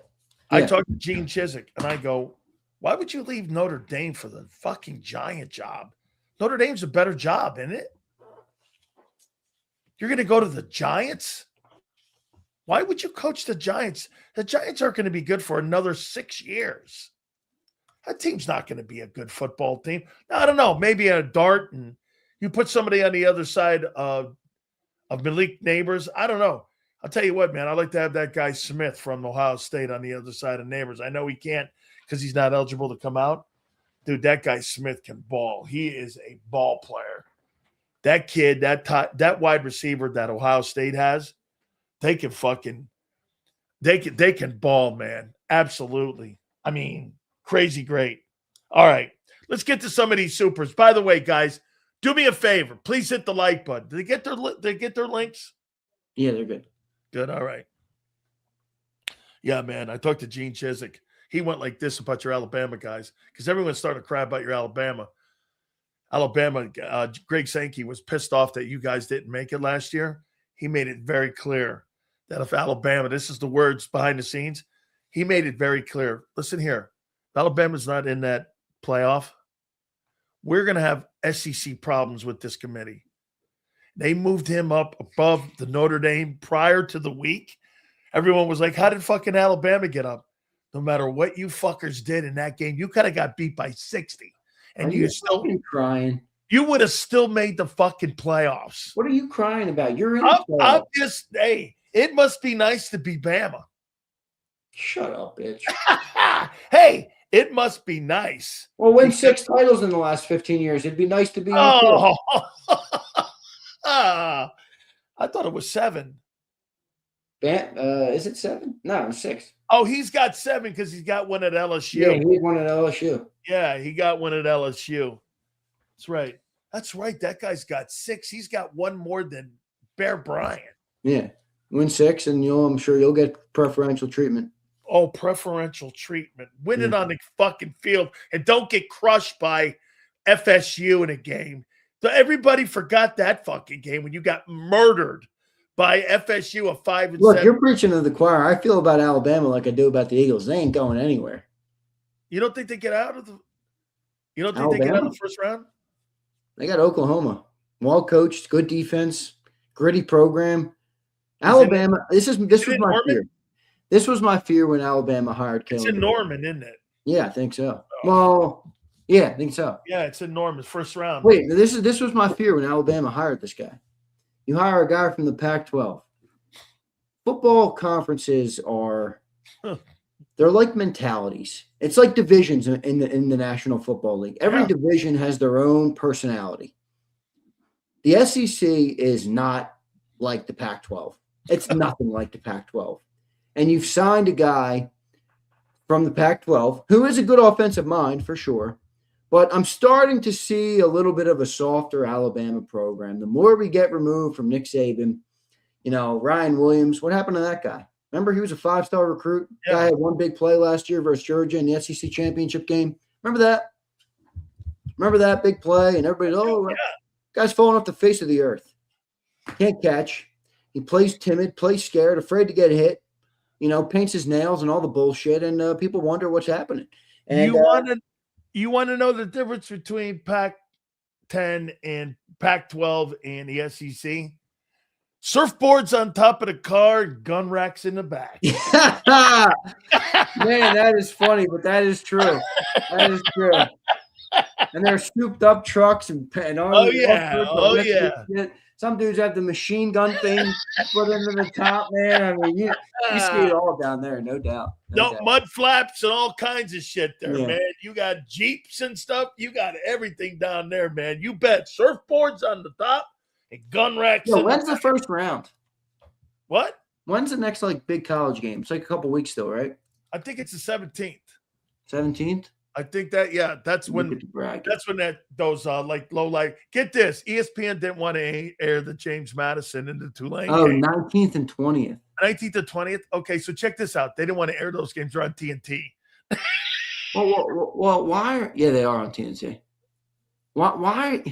I talked to Gene Chizik, and I go, why would you leave Notre Dame for the fucking Giant job? Notre Dame's a better job, isn't it? You're going to go to the Giants? Why would you coach the Giants? The Giants aren't going to be good for another 6 years. That team's not going to be a good football team. Now, I don't know. Maybe a dart and you put somebody on the other side of Malik Neighbors. I don't know. I'll tell you what, man. I'd like to have that guy Smith from Ohio State on the other side of Neighbors. I know he can't because he's not eligible to come out. Dude, that guy Smith can ball. He is a ball player. That kid, that wide receiver that Ohio State has, they can ball, man. Absolutely. I mean, crazy great. All right. Let's get to some of these supers. By the way, guys, do me a favor. Please hit the like button. Did they get their links? Yeah, they're good. Good. All right. Yeah, man. I talked to Gene Chizik. He went like this about your Alabama guys because everyone's starting to crap about your Alabama. Greg Sankey was pissed off that you guys didn't make it last year. He made it very clear that if Alabama, this is the words behind the scenes, he made it very clear. Listen here, if Alabama's not in that playoff, we're going to have SEC problems with this committee. They moved him up above the Notre Dame prior to the week. Everyone was like, how did fucking Alabama get up? No matter what you fuckers did in that game, you kind of got beat by 60. And you still crying. You would have still made the fucking playoffs. What are you crying about? You're in the playoffs. I'm just, hey, it must be nice to be Bama. Shut up, bitch. Hey, it must be nice. Well, win 6 titles in the last 15 years. It'd be nice to be in I thought it was 7. Is it 7? No, it's 6. Oh, he's got 7 because he's got one at LSU. Yeah, he won at LSU. Yeah, he got one at LSU. That's right. That's right. That guy's got 6. He's got 1 more than Bear Bryant. Yeah. Win 6, and I'm sure you'll get preferential treatment. Oh, preferential treatment. Win it Yeah. on the fucking field and don't get crushed by FSU in a game. So everybody forgot that fucking game when you got murdered by FSU of 5 and Look, 7. you're preaching to the choir. I feel about Alabama like I do about the Eagles. They ain't going anywhere. You don't think they get out of the You don't think Alabama? they get out of the first round? They got Oklahoma. Well coached, good defense, gritty program. Alabama, this was my fear. This was my fear when Alabama hired Caleb. It's in Norman, isn't it? Yeah, I think so. Well, yeah, I think so. Yeah, it's in Norman, first round. Wait, this was my fear when Alabama hired this guy. You hire a guy from the Pac-12. Football conferences are they're like mentalities. It's like divisions in the National Football League. Every division has their own personality. The SEC is not like the Pac-12. It's nothing like the Pac-12. And you've signed a guy from the Pac-12 who is a good offensive mind for sure. But I'm starting to see a little bit of a softer Alabama program. The more we get removed from Nick Saban, Ryan Williams, what happened to that guy? Remember, he was a 5-star recruit. Yeah. Guy had one big play last year versus Georgia in the SEC championship game. Remember that? Remember that big play? And everybody, guy's falling off the face of the earth. Can't catch. He plays timid, plays scared, afraid to get hit. Paints his nails and all the bullshit, and people wonder what's happening. And you want to know the difference between Pac-10 and Pac-12 and the SEC? Surfboards on top of the car, gun racks in the back. Man, that is funny, but that is true. That is true. And they're souped up trucks and all. Shit. Some dudes have the machine gun thing put into the top, man. I mean, you see it all down there, no doubt. No doubt. Mud flaps and all kinds of shit there, man. You got Jeeps and stuff. You got everything down there, man. You bet. Surfboards on the top and gun racks. When's the first round? What? When's the next big college game? It's like a couple weeks still, right? I think it's the 17th. 17th? I think that's when those low light. Get this, ESPN didn't want to air the James Madison and the Tulane game. 19th and 20th. 19th and 20th. Okay, so check this out. They didn't want to air those games. They're on TNT. Well, why? Yeah, they are on TNT. Why?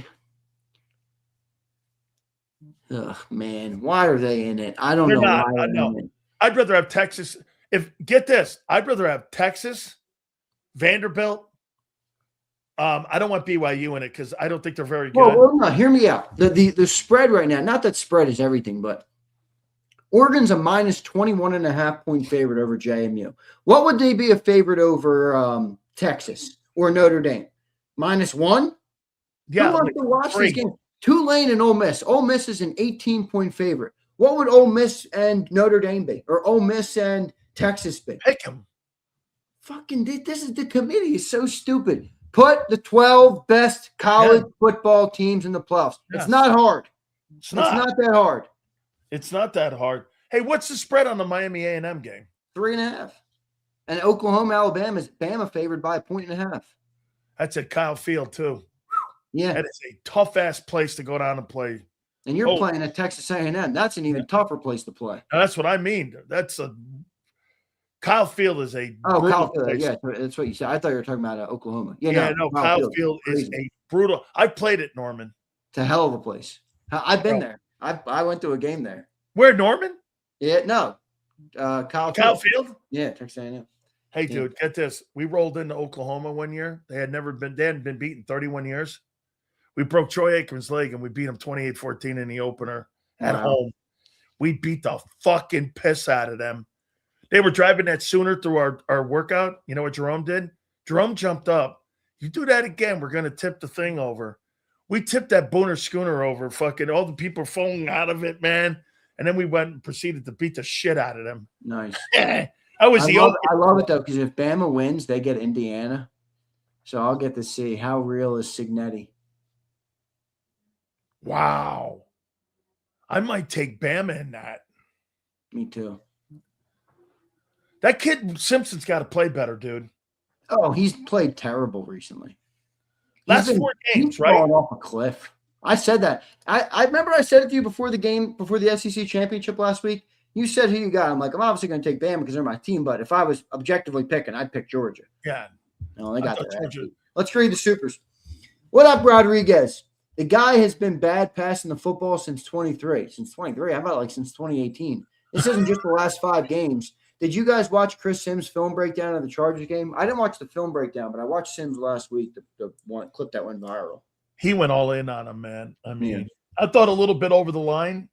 Ugh, man, why are they in it? I don't know. I know. I'd rather have Texas. Get this, I'd rather have Texas, Vanderbilt. I don't want BYU in it because I don't think they're very good. Well, no, hear me out. The spread right now, not that spread is everything, but Oregon's a minus 21.5 point favorite over JMU. What would they be a favorite over Texas or Notre Dame? -1? Yeah. Who wants to watch this game? Tulane and Ole Miss. Ole Miss is an 18-point favorite. What would Ole Miss and Notre Dame be? Or Ole Miss and Texas be? Pick them. Fucking, this is the committee. It's so stupid. Put the 12 best college football teams in the playoffs. It's not hard. It's not that hard. It's not that hard. Hey, what's the spread on the Miami A&M game? 3.5. And Oklahoma, Alabama is Bama favored by 1.5. That's at Kyle Field, too. Yeah. That is a tough-ass place to go down and play. And you're playing at Texas A&M. That's an even tougher place to play. Now, that's what I mean. Kyle Field is a Kyle Field. Yeah, that's what you said. I thought you were talking about Oklahoma. Kyle Field is a brutal. I played at Norman. It's a hell of a place. I've been there. I went to a game there. Where, Norman? Yeah, no. Kyle Field? Yeah, Texas A&M. Hey, dude, get this. We rolled into Oklahoma one year. They hadn't been beaten 31 years. We broke Troy Aikman's leg, and we beat him 28-14 in the opener at home. We beat the fucking piss out of them. They were driving that Sooner through our workout. You know what Jerome did? Jerome jumped up. You do that again, we're going to tip the thing over. We tipped that Booner Schooner over. Fucking all the people falling out of it, man. And then we went and proceeded to beat the shit out of them. Nice. I love it, though, because if Bama wins, they get Indiana. So I'll get to see how real is Signetti. Wow. I might take Bama in that. Me too. That kid Simpson's got to play better, dude. Oh, he's played terrible recently. Last 4 games, he's right? falling off a cliff. I said that. I remember I said it to you before the game, before the SEC championship last week. You said who you got. I'm like, I'm obviously going to take Bama because they're my team, but if I was objectively picking, I'd pick Georgia. Yeah. No, they got their Georgia. Let's read the supers. What up, Rodriguez? The guy has been bad passing the football since 23. Since 23? How about like since 2018? This isn't just the last 5 games. Did you guys watch Chris Sims' film breakdown of the Chargers game? I didn't watch the film breakdown, but I watched Sims last week, the one clip that went viral. He went all in on him, man. I mean, I thought a little bit over the line,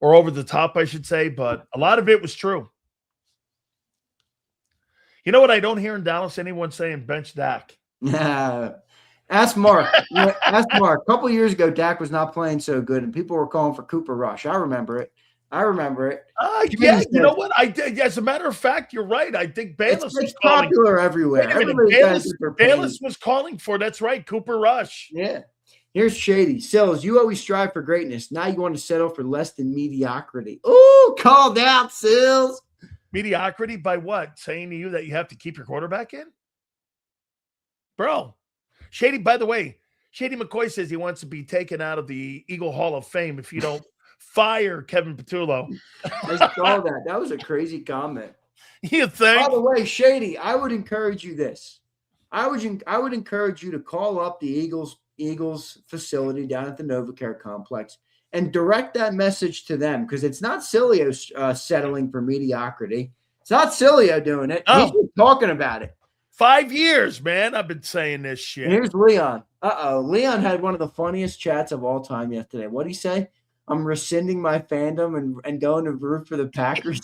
or over the top, I should say, but a lot of it was true. You know what I don't hear in Dallas? Anyone saying bench Dak. Ask Mark. Ask Mark. A couple years ago, Dak was not playing so good, and people were calling for Cooper Rush. I remember it. Yeah, you know what? As a matter of fact, you're right. I think Bayless it's popular everywhere. Bayless was calling for, that's right, Cooper Rush. Yeah. Here's Shady. Silz, you always strive for greatness. Now you want to settle for less than mediocrity. Ooh, called out, Silz. Mediocrity by what? Saying to you that you have to keep your quarterback in? Bro. Shady, by the way, Shady McCoy says he wants to be taken out of the Eagle Hall of Fame if you don't fire Kevin Patullo. I saw that. That was a crazy comment. You think? By the way, Shady, I would encourage you this. I would encourage you to call up the Eagles facility down at the NovaCare complex and direct that message to them, because it's not Sileo settling for mediocrity. It's not Sileo doing it. Oh. He's just talking about it. 5 years, man. I've been saying this shit. And here's Leon. Leon had one of the funniest chats of all time yesterday. What'd he say? I'm rescinding my fandom and going to root for the Packers.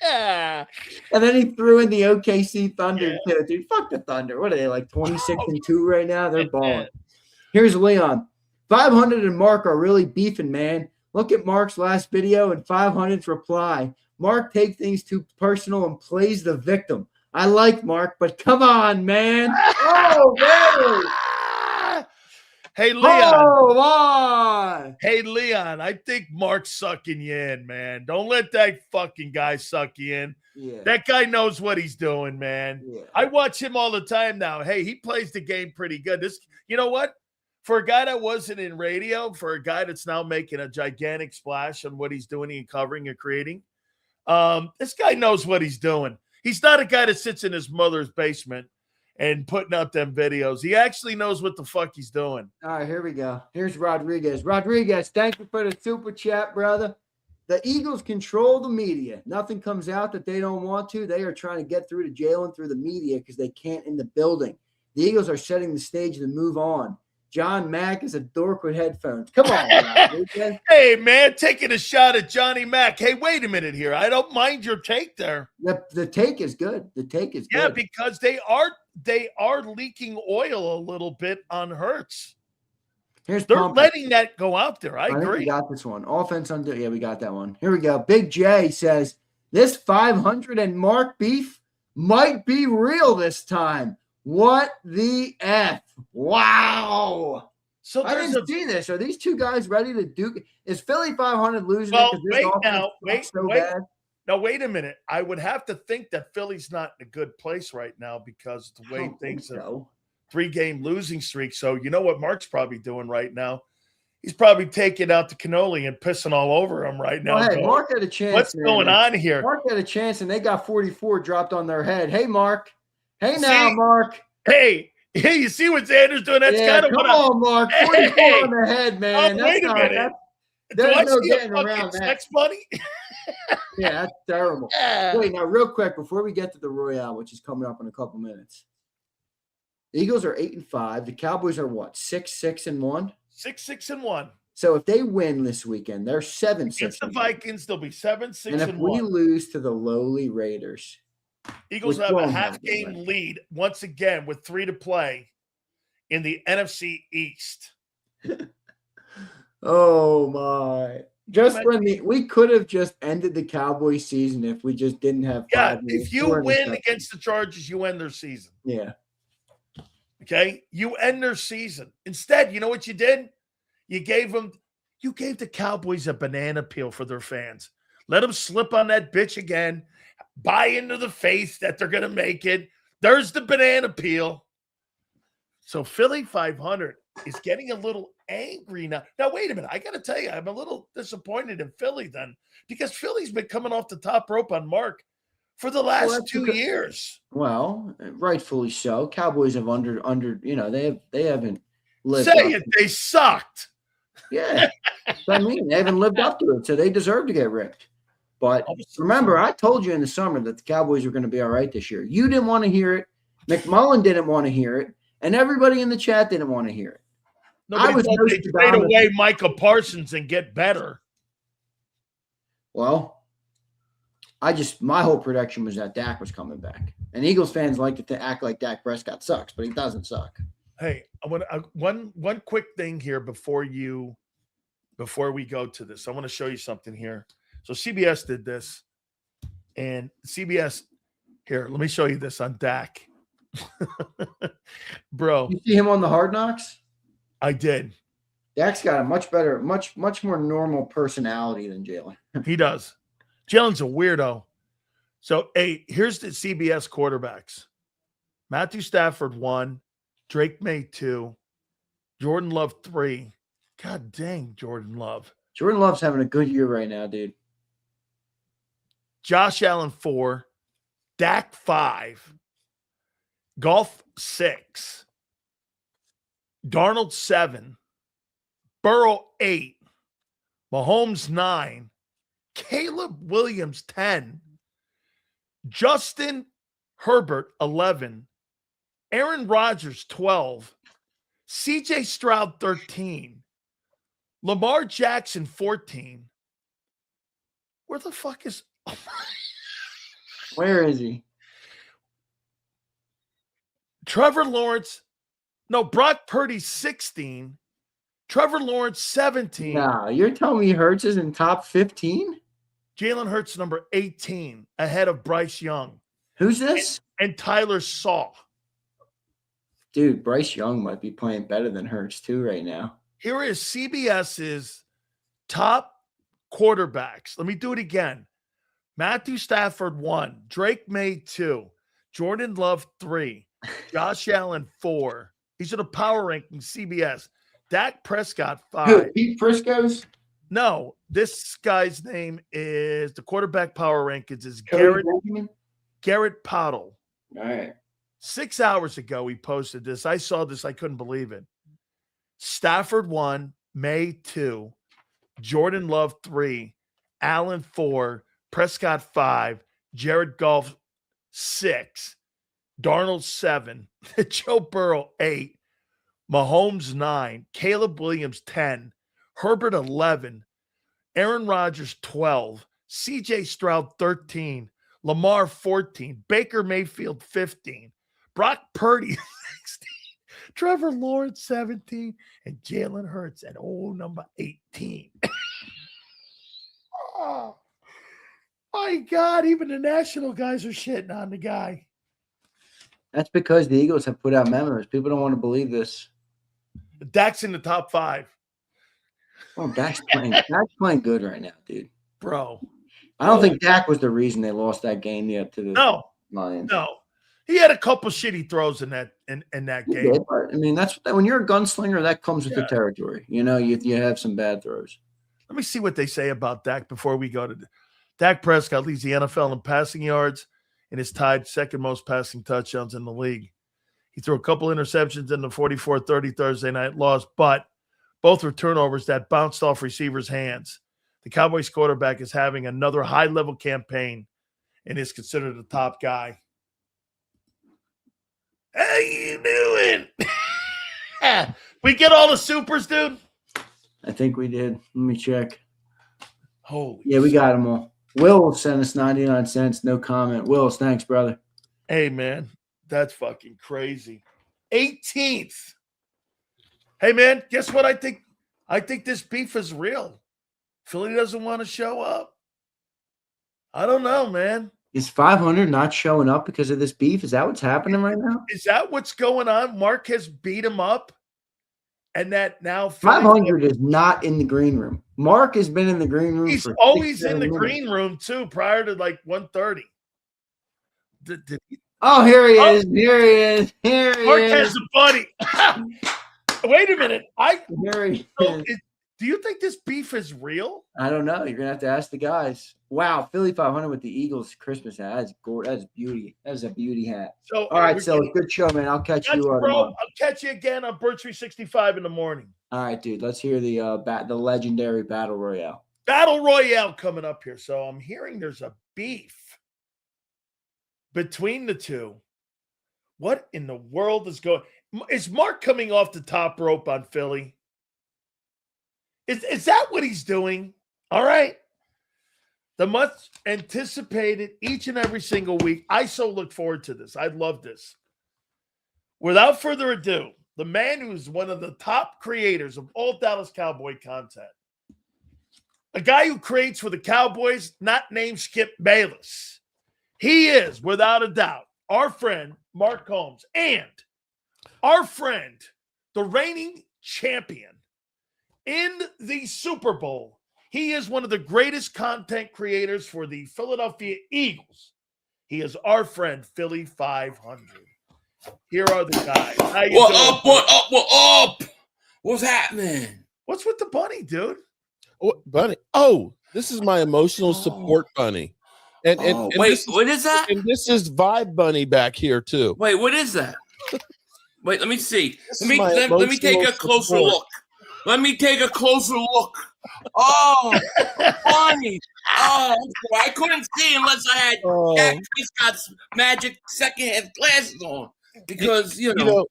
Yeah. And then he threw in the OKC Thunder too. Dude, fuck the Thunder. What are they, like 26-2 right now? They're balling. Here's Leon. 500 and Mark are really beefing, man. Look at Mark's last video and 500's reply. Mark takes things too personal and plays the victim. I like Mark, but come on, man. Oh, man. Hey, Leon. Oh, why? Hey, Leon, I think Mark's sucking you in, man. Don't let that fucking guy suck you in. Yeah. That guy knows what he's doing, man. Yeah. I watch him all the time now. Hey, he plays the game pretty good. You know what? For a guy that wasn't in radio, for a guy that's now making a gigantic splash on what he's doing and covering and creating, this guy knows what he's doing. He's not a guy that sits in his mother's basement and putting up them videos. He actually knows what the fuck he's doing. All right, here we go. Here's Rodriguez. Rodriguez, thank you for the super chat, brother. The Eagles control the media. Nothing comes out that they don't want to. They are trying to get through to Jalen through the media because they can't in the building. The Eagles are setting the stage to move on. John Mack is a dork with headphones. Come on, Rodriguez. Hey, man, taking a shot at Johnny Mack. Hey, wait a minute here. I don't mind your take there. The take is good. The take is good. Yeah, because they are leaking oil a little bit on Hurts. They're letting that go out there. I agree. Think we got this one. Offense under. Yeah, we got that one. Here we go. Big J says this 500 and Mark beef might be real this time. What the F? Wow. So I didn't see this. Are these two guys ready to duke? Is Philly 500 losing? Well, wait. Now, wait a minute. I would have to think that Philly's not in a good place right now because the way things are 3-game losing streak. So you know what Mark's probably doing right now? He's probably taking out the cannoli and pissing all over him right now. Well, hey, Mark had a chance. What's going on here? Mark had a chance, and they got 44 dropped on their head. Hey, Mark. Hey, now, Mark. Hey, you see what Sanders doing? That's kind of come on, Mark. 44 on the head, man. Wait a minute. There's no getting around that. Sex money? Yeah, that's terrible. Wait, now, real quick, before we get to the Royale, which is coming up in a couple minutes. The Eagles are 8-5. The Cowboys are what? 6-6-1? 6-6-1. So if they win this weekend, they're 7-6. Against the Vikings, they'll be 7-6-1. And if we lose to the lowly Raiders, Eagles have a half-game lead once again with 3 to play in the NFC East. Oh my! We could have just ended the Cowboys season if we just didn't have. If you win against the Chargers, you end their season. Yeah. Okay, you end their season. Instead, you know what you did? You gave the Cowboys a banana peel for their fans. Let them slip on that bitch again. Buy into the faith that they're going to make it. There's the banana peel. So Philly 500 is getting a little angry now. Now, wait a minute. I got to tell you, I'm a little disappointed in Philly then, because Philly's been coming off the top rope on Mark for the last 2 years. Well, rightfully so. Cowboys have they haven't lived Say up. it, they sucked. Yeah. I mean, they haven't lived up to it, so they deserve to get ripped. But remember, I told you in the summer that the Cowboys were going to be all right this year. You didn't want to hear it. McMullen didn't want to hear it. And everybody in the chat didn't want to hear it. Nobody thought they'd trade away Micah Parsons and get better. Well, my whole prediction was that Dak was coming back. And Eagles fans like to act like Dak Prescott sucks, but he doesn't suck. Hey, I want one quick thing here before we go to this. I want to show you something here. So CBS did this, and CBS here. Let me show you this on Dak, bro. You see him on the Hard Knocks? I did. Dak's got a much better, much more normal personality than Jalen. He does. Jalen's a weirdo. So, hey, here's the CBS quarterbacks: Matthew Stafford 1, Drake May 2, Jordan Love 3. God dang, Jordan Love. Jordan Love's having a good year right now, dude. Josh Allen 4, Dak 5, Goff 6, Darnold 7, Burrow 8, Mahomes 9, Caleb Williams 10, Justin Herbert 11, Aaron Rodgers 12, CJ Stroud 13, Lamar Jackson 14. Where the fuck is Where is he? Trevor Lawrence? No, Brock Purdy 16. Trevor Lawrence 17. Nah, you're telling me Hurts is in top 15? Jalen Hurts number 18, ahead of Bryce Young. Who's this? And Tyler Saw. Dude, Bryce Young might be playing better than Hurts too right now. Here is CBS's top quarterbacks. Let me do it again. Matthew Stafford 1, Drake May 2, Jordan Love 3, Josh Allen 4. These are the power rankings, CBS. Dak Prescott 5. Who, Pete Prisco's? No, this guy's name is the quarterback power rankings is Garrett Pottle. All right. 6 hours ago, he posted this. I saw this. I couldn't believe it. Stafford 1, May 2, Jordan Love 3, Allen 4, Prescott 5, Jared Goff 6, Darnold 7, Joe Burrow 8, Mahomes 9, Caleb Williams 10, Herbert 11, Aaron Rodgers 12, CJ Stroud 13, Lamar 14, Baker Mayfield 15, Brock Purdy 16, Trevor Lawrence 17, and Jalen Hurts at number 18. Oh, my God, even the national guys are shitting on the guy. That's because the Eagles have put out memos. People don't want to believe this. Dak's in the top 5. Oh, Dak's playing good right now, dude. Bro. I don't think Dak was the reason they lost that game yet to the Lions. No. He had a couple shitty throws in that game. Did, but, I mean, that's when you're a gunslinger, that comes with the territory. You know, you have some bad throws. Let me see what they say about Dak before we go to Dak Prescott leads the NFL in passing yards and is tied second most passing touchdowns in the league. He threw a couple interceptions in the 44-30 Thursday night loss, but both were turnovers that bounced off receivers' hands. The Cowboys quarterback is having another high-level campaign and is considered a top guy. How you doing? We get all the supers, dude? I think we did. Let me check. Holy we got them all. Will sent us 99 cents. No comment. Willis, thanks, brother. Hey, man. That's fucking crazy. 18th. Hey, man, guess what I think? I think this beef is real. Philly doesn't want to show up. I don't know, man. Is 500 not showing up because of this beef? Is that what's happening right now? Is that what's going on? Mark has beat him up, and that now 500 is not in the green room. Mark has been in the green room. He's always in the green room too. Prior to like 1:30. Oh, here he Oh. is. Here he is. Here he Mark is. has a buddy. Wait a minute. Here he So is. do you think this beef is real? I don't know. You're gonna have to ask the guys. Wow, Philly 500 with the Eagles Christmas hat. That's gorgeous. That's beauty. That's a beauty hat. So All right, so good show, man. I'll catch you bro. tomorrow. I'll catch you again on Bird 365 in the morning. All right, dude. Let's hear the legendary battle royale. Battle Royale coming up here. So I'm hearing there's a beef between the two. What in the world is going? Is Mark coming off the top rope on Philly? Is that what he's doing? All right. The much anticipated each and every single week. I so look forward to this. I love this. Without further ado, the man who's one of the top creators of all Dallas Cowboy content, a guy who creates for the Cowboys, not named Skip Bayless. He is, without a doubt, our friend, Mark Combs, and our friend, the reigning champion in the Super Bowl. He is one of the greatest content creators for the Philadelphia Eagles. He is our friend, Philly 500. Here are the guys. How you What doing? up? What up? What up? What's happening? What's with the bunny, dude? What bunny? Oh, this is my emotional support bunny. And Wait, this is, what is that? and this is Vibe Bunny back here too. Wait, what is that? Wait, let me see. This Let is my me take a emotional closer support. look. Let me take a closer look. Oh, funny. Oh, I couldn't see unless I had Oh, Dak Prescott's magic second-hand glasses on because you know.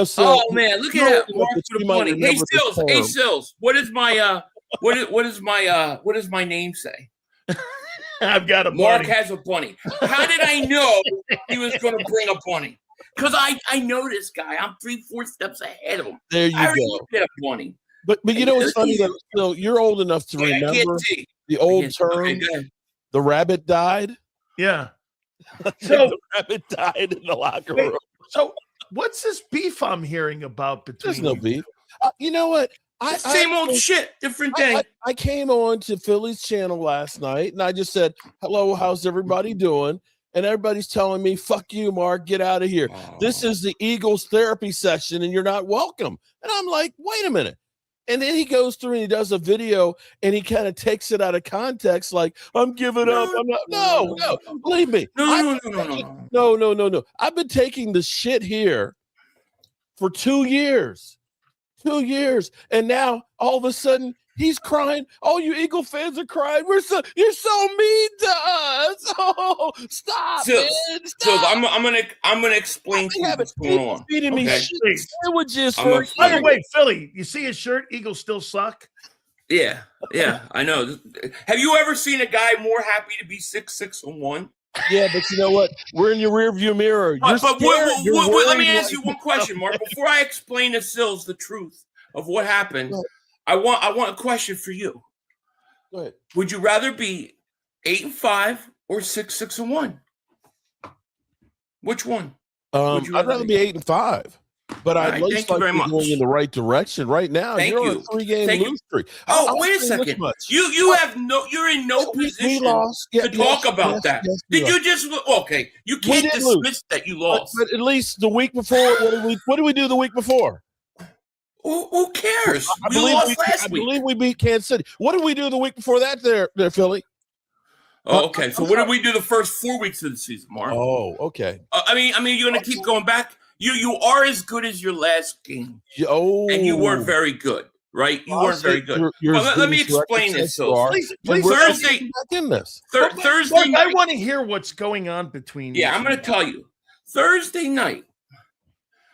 So Oh man, look at that! you Mark know, for the you might bunny. Hey remember this Silz, hey term. Silz, what is my what does my name say? I've got a Mark bunny. has a bunny. How did I know he was going to bring a bunny? Because I know this guy. I'm 3-4 steps ahead of him. There you I already go. looked at a bunny. But you know what's funny though? So you're old enough to Wait, I remember can't see. the I old can't see. term. Okay, go ahead. The rabbit died. Yeah. The rabbit died in the locker Wait, room. so what's this beef I'm hearing about between There's no you? beef. You know what? Same old shit, different day. I came on to Philly's channel last night and I just said, hello, how's everybody doing? And everybody's telling me, fuck you, Mark, get out of here. This is the Eagles therapy session and you're not welcome. And I'm like, wait a minute. And then he goes through and he does a video and he kind of takes it out of context, like, I'm giving up. I'm not. No, believe me. No. I've been taking the shit here for 2 years. 2 years. And now all of a sudden he's crying. Oh, you Eagle fans are crying. You're so mean to us. Oh, stop, man. So Stop. I'm gonna explain to you what's going on. Feeding me Okay? shit sandwiches I'm for gonna By the explain. way, Philly, you see his shirt? Eagles still suck. Yeah, I know. Have you ever seen a guy more happy to be 6'6" Yeah, but you know what? We're in your rear view mirror. But You're scared. You're let me worried ask you one question, Mark. Before I explain to Silz the truth of what happened, I want a question for you. Go ahead. Would you rather be 8-5 or 6-6-1? Which one? Would you I'd rather be? be 8-5, but I'd right, at least thank you like very to be much. going in the right direction. Right now, Thank you're on you. a 3-game Thank you. lose streak. Oh, I'll wait a say this second. much. You're in no We position lost. to talk about that. Yes, we Did are. you just okay? You We can't did dismiss lose. that you But, lost. but at least the week before, what did we do the week before? Who cares? I We lost I last week. believe we beat Kansas City. What did we do the week before that there Philly? Oh, okay. So what did we do the first 4 weeks of the season, Mark? Oh, okay. I mean, you're gonna keep going back. You are as good as your last game, Oh, and you weren't very good, right? You weren't very good. You're Well, as let good me as your explain record this, says you Silz. are. Please, And please, we're Thursday- back in this. Thursday Mark, I night. want to hear what's going on between you. Yeah, I'm going to tell you. Thursday night,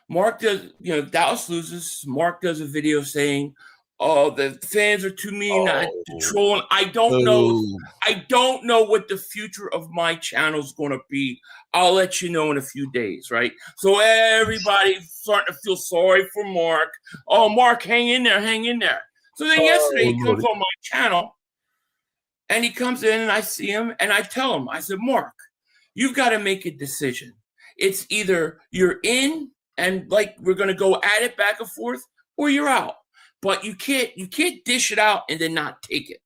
Mark does. Dallas loses. Mark does a video saying, "Oh, the fans are too mean, not to troll." And I don't know. I don't know what the future of my channel is going to be. I'll let you know in a few days, right? So everybody's starting to feel sorry for Mark. Oh, Mark, hang in there, hang in there. So then yesterday he comes on my channel, and he comes in, and I see him, and I tell him, I said, Mark, you've got to make a decision. It's either you're in, and like we're going to go at it back and forth, or you're out. But you can't dish it out and then not take it.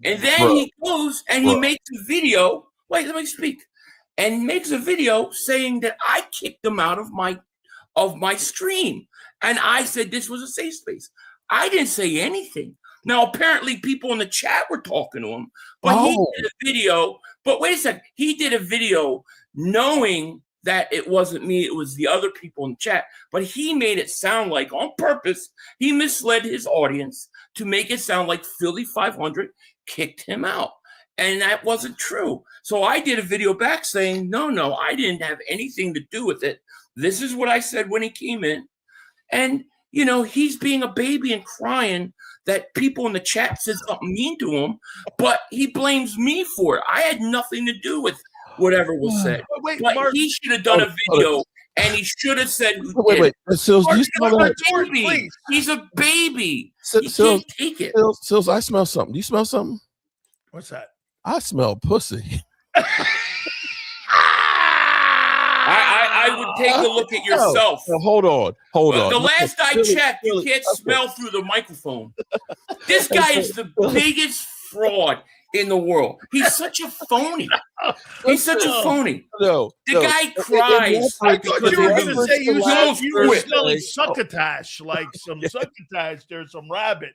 And then he goes and he makes a video. Wait, let me speak. and makes a video saying that I kicked him out of my stream. And I said this was a safe space. I didn't say anything. Now, apparently people in the chat were talking to him, but he did a video. But wait a second. He did a video knowing that it wasn't me, it was the other people in the chat. But he made it sound like, on purpose, he misled his audience to make it sound like Philly 500 kicked him out. And that wasn't true. So I did a video back saying, no, I didn't have anything to do with it. This is what I said when he came in. And, you know, he's being a baby and crying that people in the chat said something mean to him, but he blames me for it. I had nothing to do with whatever was said. Wait, but Mark, he should have done a video, and he should have said who did Wait. it. Silz, do you smell that? Baby. He's a baby. He Silz, can't take it. Silz, I smell something. Do you smell something? What's that? I smell pussy. I would take a look at yourself. No, hold on. The last I checked, you can't smell through the microphone. This guy is the biggest fraud in the world. He's such a phony. He's such a phony. No, the guy cries. I thought you were going to say you were smelling Oh. succotash, like some succotash. There's some rabbit.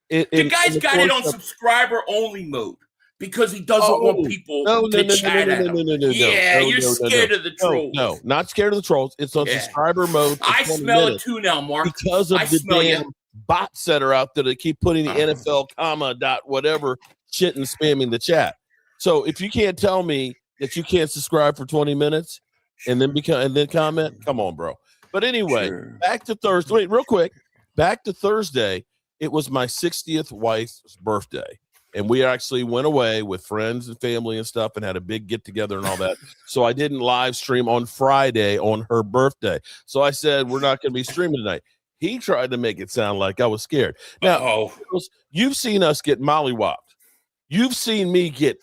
The guy's got it on subscriber only mode because he doesn't want people to chat at him. Yeah, you're scared of the trolls. No, not scared of the trolls. It's on subscriber mode. I smell it too now, Mark. Because of the damn bots that are out there that keep putting the NFL comma dot whatever shit and spamming the chat. So if you can't tell me that you can't subscribe for 20 minutes and then comment, come on, bro. But anyway, back to Thursday. Wait, real quick. Back to Thursday. It was my 60th wife's birthday. And we actually went away with friends and family and stuff and had a big get together and all that. So I didn't live stream on Friday on her birthday. So I said, we're not going to be streaming tonight. He tried to make it sound like I was scared. Now, you've seen us get mollywopped. You've seen me get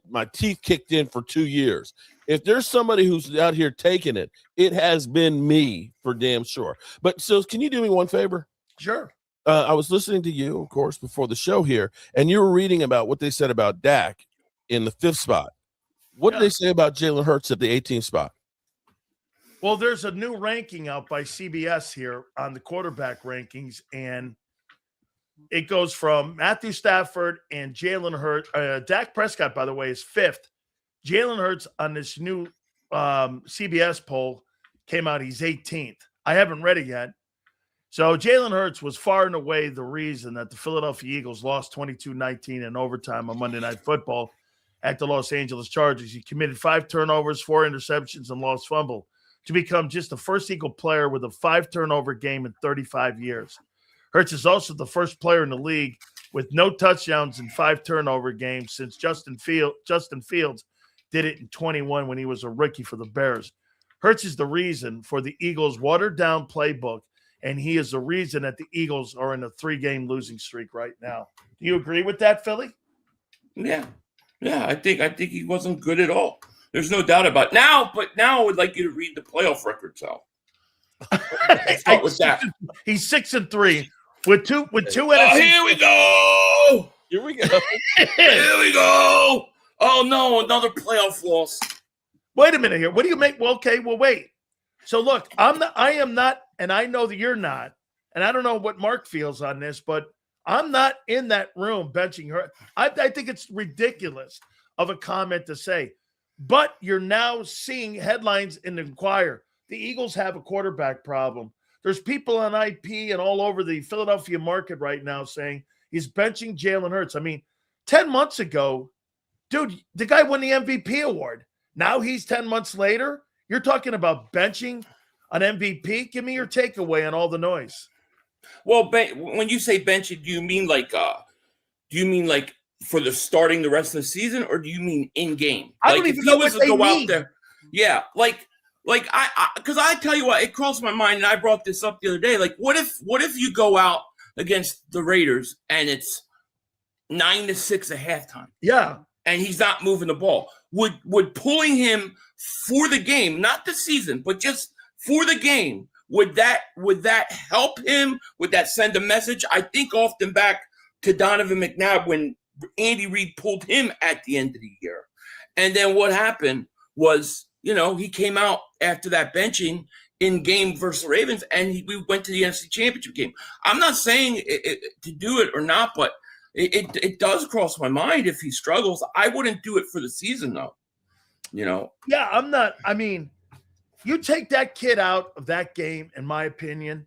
my teeth kicked in for 2 years. If there's somebody who's out here taking it, it has been me for damn sure. But so can you do me one favor? Sure. I was listening to you, of course, before the show here, and you were reading about what they said about Dak in the 5th spot. What did they say about Jalen Hurts at the 18th spot? Well, there's a new ranking out by CBS here on the quarterback rankings, and it goes from Matthew Stafford and Jalen Hurts. Dak Prescott, by the way, is 5th. Jalen Hurts on this new CBS poll came out. He's 18th. I haven't read it yet. So Jalen Hurts was far and away the reason that the Philadelphia Eagles lost 22-19 in overtime on Monday Night Football at the Los Angeles Chargers. He committed 5 turnovers, 4 interceptions, and lost fumble to become just the first Eagle player with a 5-turnover game in 35 years. Hurts is also the first player in the league with no touchdowns in 5-turnover games since Justin Fields did it in 21 when he was a rookie for the Bears. Hurts is the reason for the Eagles' watered-down playbook, and he is the reason that the Eagles are in a 3-game losing streak right now. Do you agree with that, Philly? Yeah. I think he wasn't good at all. There's no doubt about it. Now I would like you to read the playoff records out. Let's start with that. He's 6-3 with two NFC. Here we go. Here we go. Here we go. Oh no, another playoff loss. Wait a minute here. What do you make? Well, okay, well, wait. So look, I am not, and I know that you're not, and I don't know what Mark feels on this, but I'm not in that room benching her. I think it's ridiculous of a comment to say, but you're now seeing headlines in the Inquirer. The Eagles have a quarterback problem. There's people on IP and all over the Philadelphia market right now saying he's benching Jalen Hurts. I mean, 10 months ago, dude, the guy won the MVP award. Now he's 10 months later. You're talking about benching an MVP? Give me your takeaway on all the noise. Well, when you say benching, do you mean like for the starting the rest of the season, or do you mean in game? I don't even know what they mean. Out there, yeah, like because I tell you what, it crossed my mind, and I brought this up the other day. Like, what if you go out against the Raiders and it's 9-6 at halftime? Yeah, and he's not moving the ball. Would pulling him for the game, not the season, but just for the game, would that help him? Would that send a message? I think often back to Donovan McNabb when Andy Reid pulled him at the end of the year. And then what happened was, he came out after that benching in game versus the Ravens, and we went to the NFC Championship game. I'm not saying to do it or not, but it does cross my mind if he struggles. I wouldn't do it for the season, though. Yeah, I'm not. I mean, you take that kid out of that game, in my opinion,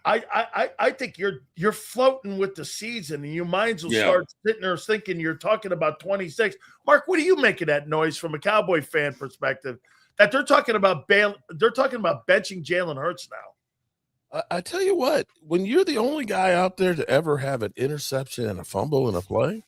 I think you're floating with the season, and you might as well start sitting there thinking you're talking about 26. Mark, what do you make of that noise from a Cowboy fan perspective? That they're talking about benching Jalen Hurts now. I tell you what, when you're the only guy out there to ever have an interception and a fumble in a play,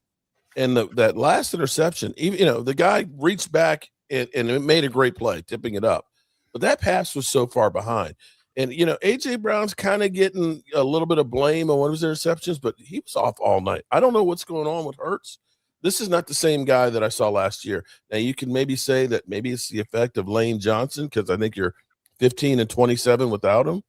and that last interception, even the guy reached back and it made a great play, tipping it up, but that pass was so far behind. And AJ Brown's kind of getting a little bit of blame on one of his interceptions, but he was off all night. I don't know what's going on with Hurts. This is not the same guy that I saw last year. Now, you can maybe say that maybe it's the effect of Lane Johnson, because I think you're 15-27 without him.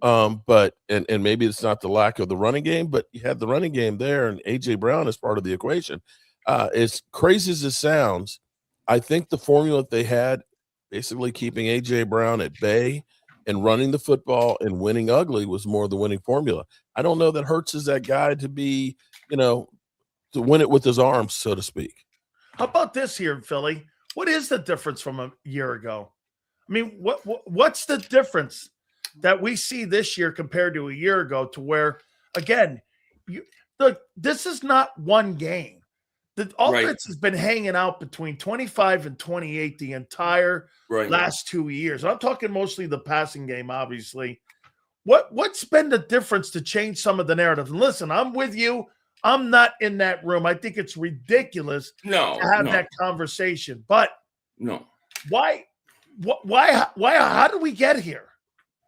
But maybe it's not the lack of the running game, but you had the running game there, and AJ Brown is part of the equation. As crazy as it sounds, I think the formula that they had, basically keeping AJ Brown at bay and running the football and winning ugly, was more the winning formula. I don't know that Hurts is that guy to be, to win it with his arms, so to speak. How about this here, Philly? What is the difference from a year ago? I mean, what's the difference that we see this year compared to a year ago, to where, again, this is not one game. The offense has been hanging out between 25 and 28 the entire last 2 years. I'm talking mostly the passing game, obviously. What's been the difference to change some of the narrative? And listen, I'm with you. I'm not in that room. I think it's ridiculous to have that conversation. But why? How did we get here?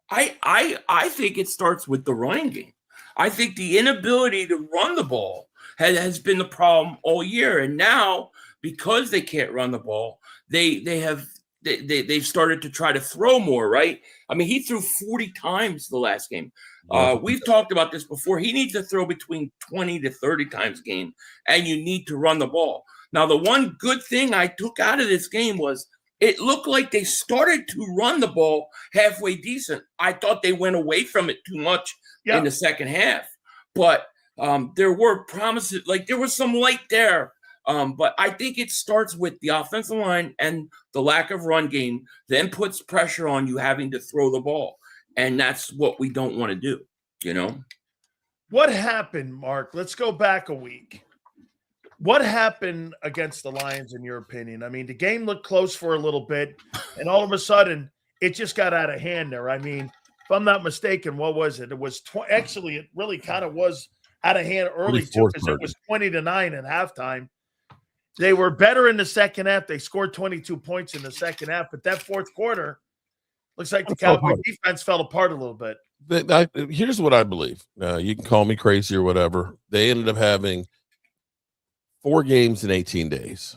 I think it starts with the running game. I think the inability to run the ball has been the problem all year. And now, because they can't run the ball, they've started to try to throw more, right? I mean, he threw 40 times the last game. We've talked about this before. He needs to throw between 20 to 30 times a game, and you need to run the ball. Now, the one good thing I took out of this game was it looked like they started to run the ball halfway decent. I thought they went away from it too much in the second half. But there were promises, like there was some light there. But I think it starts with the offensive line and the lack of run game, then puts pressure on you having to throw the ball. And that's what we don't want to do, What happened, Mark? Let's go back a week. What happened against the Lions, in your opinion? I mean, the game looked close for a little bit, and all of a sudden, it just got out of hand there. I mean, if I'm not mistaken, what was it? It was actually, it really kind of was out of hand early, too, because it was 20-9 at halftime. They were better in the second half. They scored 22 points in the second half, but that fourth quarter, looks like the Cowboy defense fell apart a little bit. Here's what I believe. You can call me crazy or whatever. They ended up having 4 games in 18 days.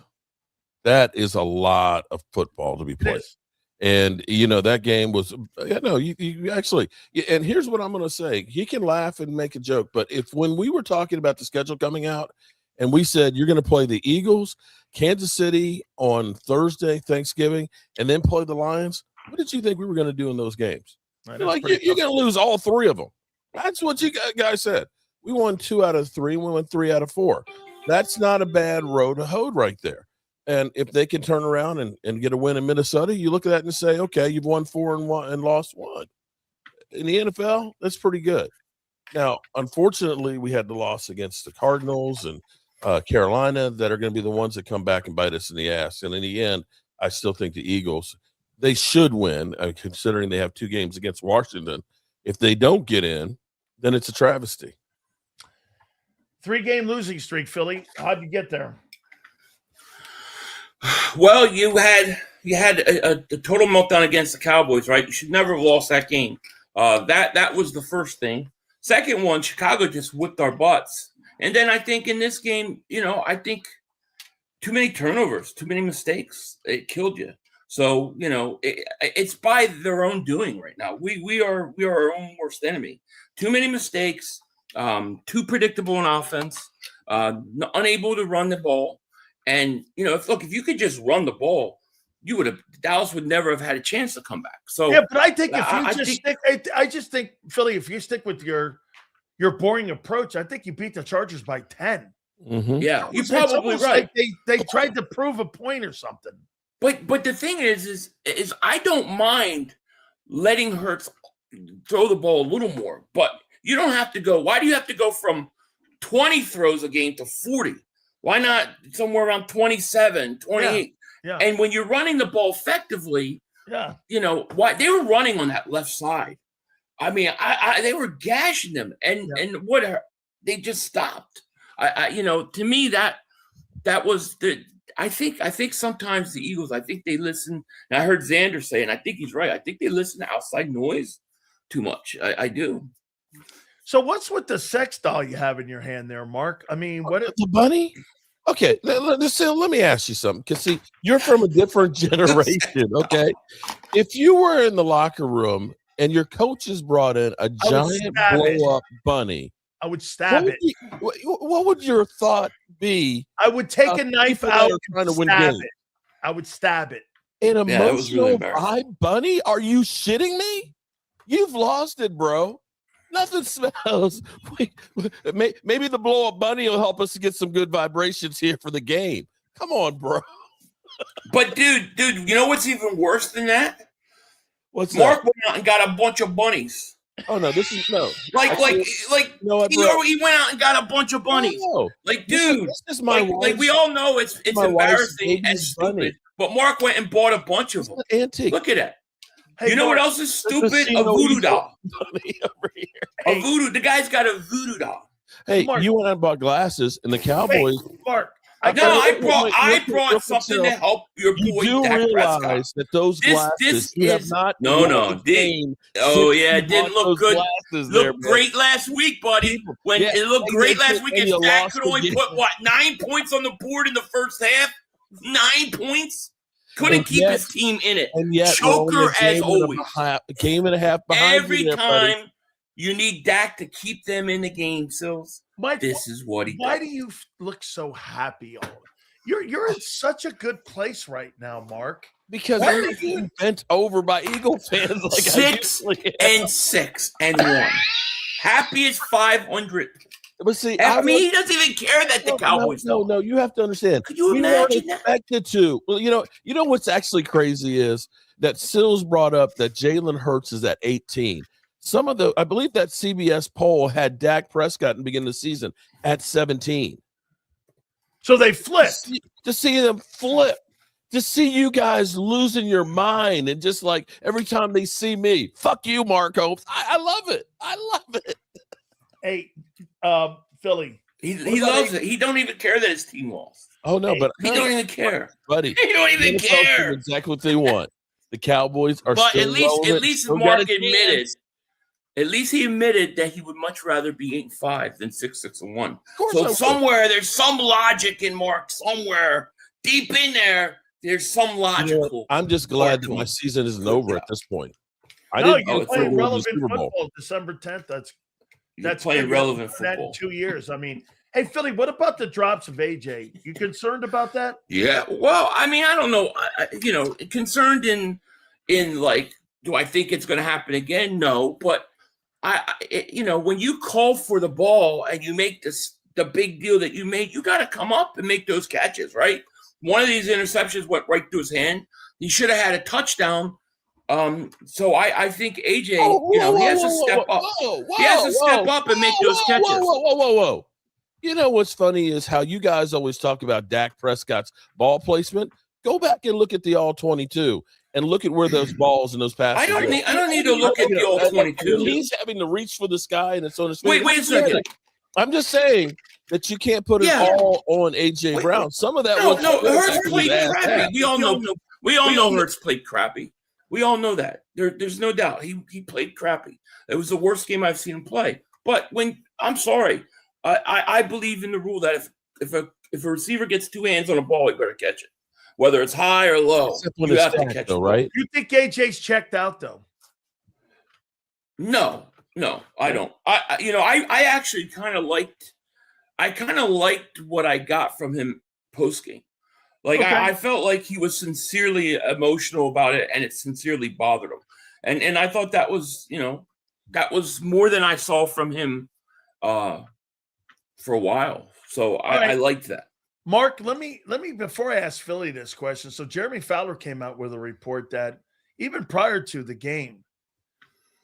That is a lot of football to be played. And, that game was, you actually, and here's what I'm going to say. He can laugh and make a joke, but when we were talking about the schedule coming out and we said, you're going to play the Eagles, Kansas City on Thursday, Thanksgiving, and then play the Lions, what did you think we were going to do in those games? You're going to lose all 3 of them. That's what you guys said. We won 2 out of 3. We won 3 out of 4. That's not a bad road to hoe right there. And if they can turn around and get a win in Minnesota, you look at that and say, okay, you've won 4 and lost 1. In the NFL, that's pretty good. Now, unfortunately, we had the loss against the Cardinals and Carolina that are going to be the ones that come back and bite us in the ass. And in the end, I still think the Eagles, they should win, considering they have 2 games against Washington. If they don't get in, then it's a travesty. 3-game losing streak, Philly. How'd you get there? Well, you had a total meltdown against the Cowboys, right? You should never have lost that game. That was the first thing. Second one, Chicago just whipped our butts. And then I think in this game, I think too many turnovers, too many mistakes. It killed you. So, it's by their own doing right now. We are our own worst enemy. Too many mistakes, too predictable in offense, unable to run the ball. And, if you could just run the ball, Dallas would never have had a chance to come back. So yeah, but I think I just think Philly, if you stick with your boring approach, I think you beat the Chargers by 10. Mm-hmm. Yeah, you're It's probably almost right. like they tried to prove a point or something. But the thing is I don't mind letting Hurts throw the ball a little more, but you don't have to go. Why do you have to go from 20 throws a game to 40? Why not somewhere around 27, 28? Yeah. And when you're running the ball effectively, why they were running on that left side. I mean, they were gashing them, and what they just stopped. To me that was the. I think sometimes the Eagles, I think they listen. And I heard Xander say, and I think he's right. I think they listen to outside noise too much. I do. So what's with the sex doll you have in your hand there, Mark? I mean, what the bunny? Okay, let me ask you something. Because see, you're from a different generation. Okay, if you were in the locker room and your coaches brought in a giant blow-up bunny, I would stab it. What would your thought be? I would take a knife out trying to and win stab games. it. I would stab it. An that was really emotional bunny? Are you shitting me? You've lost it, bro. Nothing smells. Maybe the blow-up bunny will help us to get some good vibrations here for the game. Come on, bro. But dude, you know what's even worse than that? What's Mark that? went out and got a bunch of bunnies. Oh no, this is no. He went out and got a bunch of bunnies. No. Like, dude, this is my like we all know it's embarrassing and stupid. bunny. But Mark went and bought a bunch of them. Antique. Look at that. Hey, you know Mark, what else is stupid? A voodoo doll. Bunny over here. A voodoo. The guy's got a voodoo doll. Hey, Mark. you went out and bought glasses, and the Cowboys. Hey, Mark, I brought something to help your boy. You do Dak realize Prescott. that those glasses you have not. It didn't look good. Looked great last week, buddy. It looked great last week, and Dak could only put 9 points on the board in the first half. 9 points. Couldn't keep his team in it. And yet, choker as always. A game and a half behind. Every time you need Dak to keep them in the game, Silz. Mike, this is what he does. Why do you look so happy? You're in such a good place right now, Mark. Because I'm being bent over by Eagle fans. Like 6-6-1. Happy as 500. But see, he doesn't even care that the Cowboys. No, you have to understand. Could you imagine that? Expected to. Well, you know what's actually crazy is that Silz brought up that Jalen Hurts is at 18. I believe that CBS poll had Dak Prescott in the beginning of the season at 17. So they flipped. To see them flip. To see you guys losing your mind and just like every time they see me, fuck you, Marco. I love it. I love it. Hey, Philly. He loves it. He don't even care that his team lost. Oh no, but he don't even care, buddy. He don't even care. Exactly what they want. The Cowboys are. But still at least Mark admitted. At least he admitted that he would much rather be 8-5 than 6-6-1. So somewhere there's some logic in Mark. Somewhere deep in there, there's some logical. I'm just glad that my season isn't over at this point. You're playing relevant football. December 10th. That's playing relevant football. 2 years. I mean, hey, Philly, what about the drops of AJ? You concerned about that? Yeah. Well, I mean, I don't know. Concerned in like, do I think it's going to happen again? No. But, when you call for the ball and you make the big deal that you made, you got to come up and make those catches, right? One of these interceptions went right through his hand. He should have had a touchdown. So I think AJ, he has to step up. He has to step up and make those catches. Whoa. You know what's funny is how you guys always talk about Dak Prescott's ball placement. Go back and look at the all 22 and look at where those balls and those passes. I don't need to look at the all 22. He's having to reach for the sky and it's on his Wait a second. I'm just saying that you can't put it all on AJ Brown. Some of that Hurts played crappy. We all know Hurts played crappy. We all know that. There's no doubt. He played crappy. It was the worst game I've seen him play. But I'm sorry, I believe in the rule that if a receiver gets two hands on a ball, he better catch it, whether it's high or low. You have to catch it, right? You think AJ's checked out though? No, I don't. I actually kind of liked what I got from him post game. Like Okay. I felt like he was sincerely emotional about it, and it sincerely bothered him. And I thought that was, that was more than I saw from him for a while. So I liked that. Mark, let me before I ask Philly this question. So Jeremy Fowler came out with a report that even prior to the game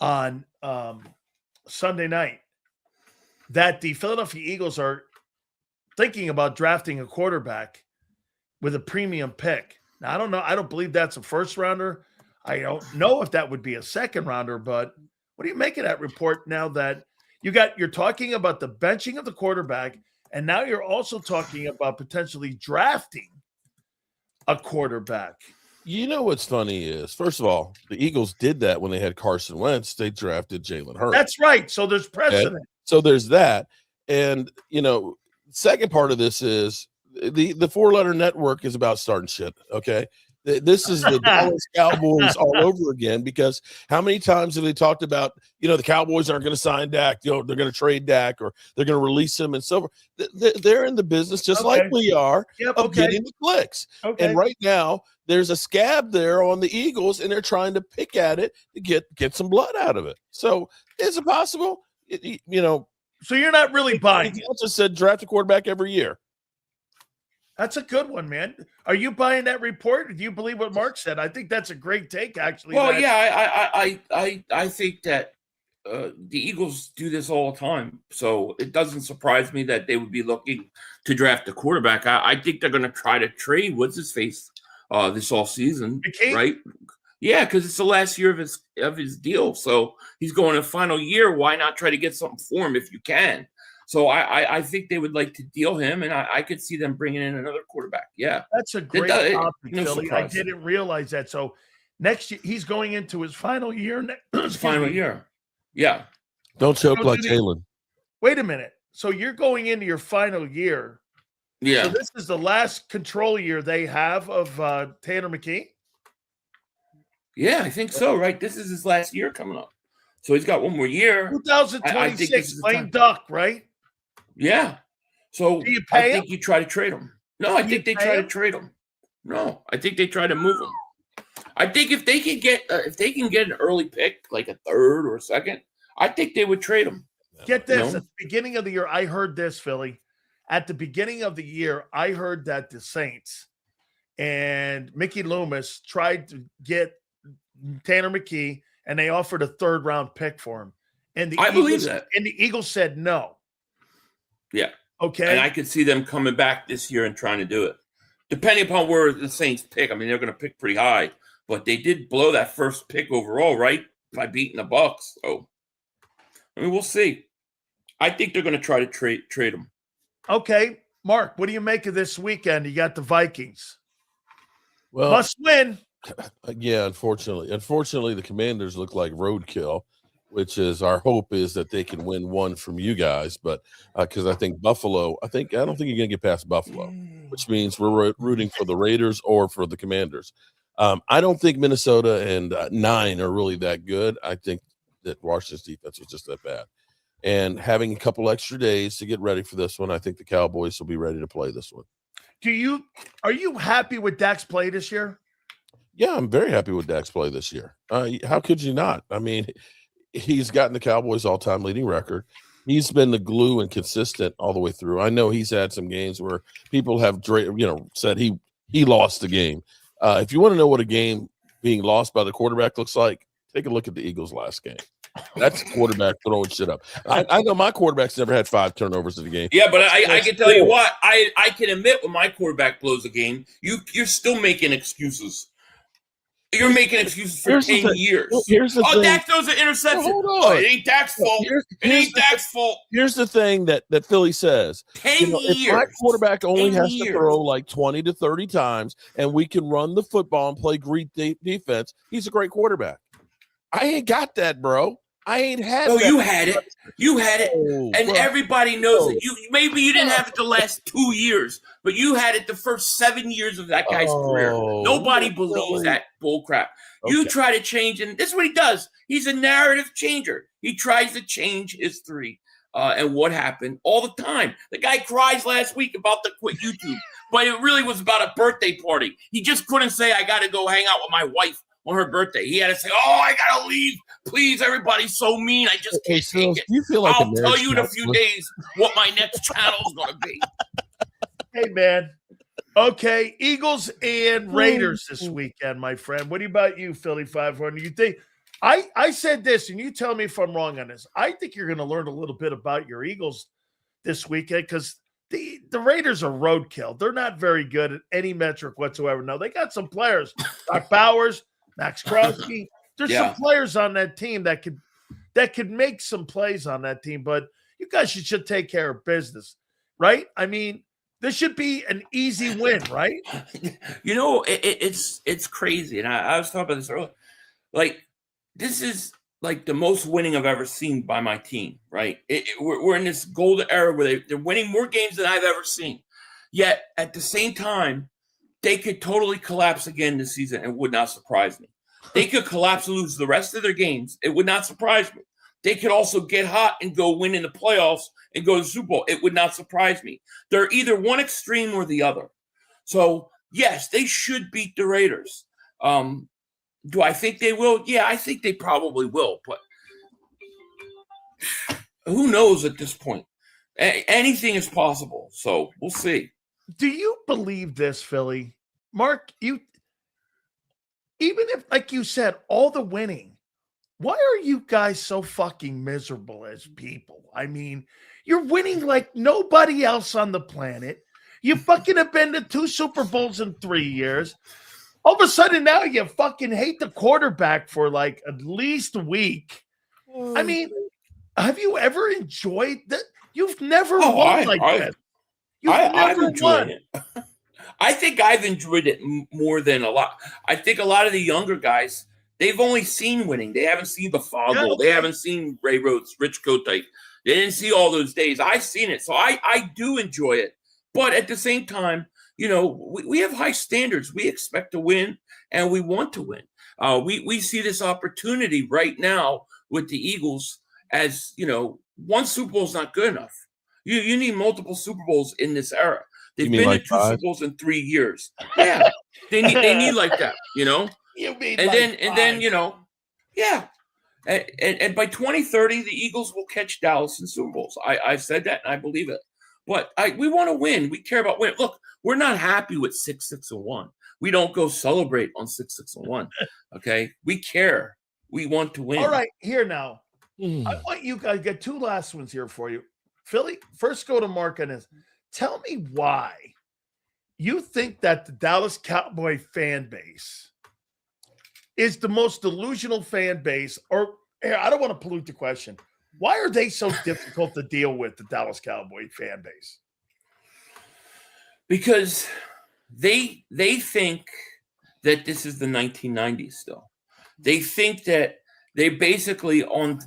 on Sunday night, that the Philadelphia Eagles are thinking about drafting a quarterback with a premium pick. Now, I don't know. I don't believe that's a first rounder. I don't know if that would be a second rounder, but what do you make of that report now that you're talking about the benching of the quarterback, and now you're also talking about potentially drafting a quarterback? You know what's funny is, first of all, the Eagles did that when they had Carson Wentz. They drafted Jalen Hurts. That's right. So there's precedent. Okay? So there's that. And, second part of this is the 4-letter network is about starting shit, okay? This is the Dallas Cowboys all over again, because how many times have they talked about, the Cowboys aren't going to sign Dak, they're going to trade Dak, or they're going to release him and so forth. They're in the business just like we are of getting the clicks. Okay. And right now there's a scab there on the Eagles, and they're trying to pick at it to get some blood out of it. So is it possible? So you're not really buying it. Just said draft a quarterback every year. That's a good one, man. Are you buying that report? Do you believe what Mark said? I think that's a great take, actually. Well, I think that the Eagles do this all the time, so it doesn't surprise me that they would be looking to draft a quarterback. I think they're going to try to trade what's his face this all season, right? Yeah, because it's the last year of his deal, so he's going to final year. Why not try to get something for him if you can? So I think they would like to deal him, and I could see them bringing in another quarterback. Yeah, that's a great topic, Philly. I didn't realize that. So next year he's going into his final year. His final year. Yeah. Don't choke like Jalen. Wait a minute. So you're going into your final year. Yeah. So this is the last control year they have of Tanner McKee? Yeah, I think so, right? This is his last year coming up. So he's got one more year. 2026, lame duck, right? Yeah. So do you pay I think you try to trade him. No, I think they try to trade him. No, I think they try to move him. I think if they can get an early pick, like a third or a second, I think they would trade him. Get this. At the beginning of the year, I heard this, Philly. At the beginning of the year, I heard that the Saints and Mickey Loomis tried to get Tanner McKee, and they offered a third-round pick for him. And I believe that. And the Eagles said no. Yeah. Okay. And I could see them coming back this year and trying to do it. Depending upon where the Saints pick. I mean, they're going to pick pretty high. But they did blow that first pick overall, right? By beating the Bucs. So, I mean, we'll see. I think they're going to try to trade him. Okay. Mark, what do you make of this weekend? You got the Vikings. Well, must win. Yeah, unfortunately. Unfortunately, the Commanders look like roadkill, which is our hope is that they can win one from you guys. But because I think Buffalo, I don't think you're going to get past Buffalo, which means we're rooting for the Raiders or for the Commanders. I don't think Minnesota and 9 are really that good. I think that Washington's defense was just that bad. And having a couple extra days to get ready for this one, I think the Cowboys will be ready to play this one. Are you happy with Dak's play this year? Yeah, I'm very happy with Dak's play this year. How could you not? I mean, he's gotten the Cowboys all-time leading record. He's been the glue and consistent all the way through. I know he's had some games where people have, said he lost the game. If you want to know what a game being lost by the quarterback looks like, take a look at the Eagles' last game. That's quarterback throwing shit up. I know my quarterback's never had 5 turnovers in the game. Yeah, but I can tell you what, I can admit when my quarterback blows a game, you're still making excuses. You're making excuses for 10 years. Here's the thing. Dak throws an interception. Hold on. It ain't Dak's fault. It ain't Dak's fault. Here's the thing that Philly says. 10 years. If my quarterback only has to throw like 20 to 30 times and we can run the football and play great defense, he's a great quarterback. I ain't got that, bro. I ain't had that. You had it. You had it. And bro, everybody knows it. Maybe you didn't have it the last 2 years, but you had it the first 7 years of that guy's career. Nobody believes that bull crap. Okay. You try to change, and this is what he does. He's a narrative changer. He tries to change history. and what happened all the time. The guy cries last week about the quit YouTube, but it really was about a birthday party. He just couldn't say, I got to go hang out with my wife on her birthday. He had to say, oh, I got to leave. Please, everybody's so mean. I just can't take it. Do you feel like I'll tell you in a few days what my next channel is going to be. Hey, man. Okay, Eagles and Raiders this weekend, my friend. What about you, Philly 500? You think I said this, and you tell me if I'm wrong on this. I think you're going to learn a little bit about your Eagles this weekend because the Raiders are roadkill. They're not very good at any metric whatsoever. No, they got some players, Doc Bowers, Max Crosby. There's some players on that team that could make some plays on that team, but you guys should take care of business, right? I mean, this should be an easy win, right? You know, it's crazy, and I was talking about this earlier. Like, this is like the most winning I've ever seen by my team, right? We're in this golden era where they're winning more games than I've ever seen. Yet, at the same time, they could totally collapse again this season and would not surprise me. They could collapse and lose the rest of their games. It would not surprise me. They could also get hot and go win in the playoffs and go to the Super Bowl. It would not surprise me. They're either one extreme or the other. So, yes, they should beat the Raiders. Do I think they will? Yeah, I think they probably will. But who knows at this point? Anything is possible. So, we'll see. Do you believe this, Philly? Mark, even if, like you said, all the winning, why are you guys so fucking miserable as people? I mean, you're winning like nobody else on the planet. You fucking have been to 2 Super Bowls in 3 years. All of a sudden now you fucking hate the quarterback for like at least a week. I mean, have you ever enjoyed that? You've never won like that. I've enjoyed it. I think I've enjoyed it more than a lot. I think a lot of the younger guys, they've only seen winning. They haven't seen the Foggle. They haven't seen Ray Rhodes, Rich Kotite. They didn't see all those days. I've seen it. So I do enjoy it. But at the same time, you know, we have high standards. We expect to win, and we want to win. We see this opportunity right now with the Eagles as, you know, one Super Bowl is not good enough. You need multiple Super Bowls in this era. They've been to 2 Super Bowls in 3 years. Yeah, they need like that, you know. And then you know, yeah. And by 2030, the Eagles will catch Dallas in Super Bowls. I've said that, and I believe it. But we want to win. We care about winning. Look, we're not happy with 6-6-1. We don't go celebrate on 6-6-1. Okay, we care. We want to win. All right, here now. I want you guys get 2 last ones here for you. Philly, first go to Mark on this. Tell me why you think that the Dallas Cowboy fan base is the most delusional fan base, or I don't want to pollute the question. Why are they so difficult to deal with, the Dallas Cowboy fan base? Because they think that this is the 1990s still. They think that they basically on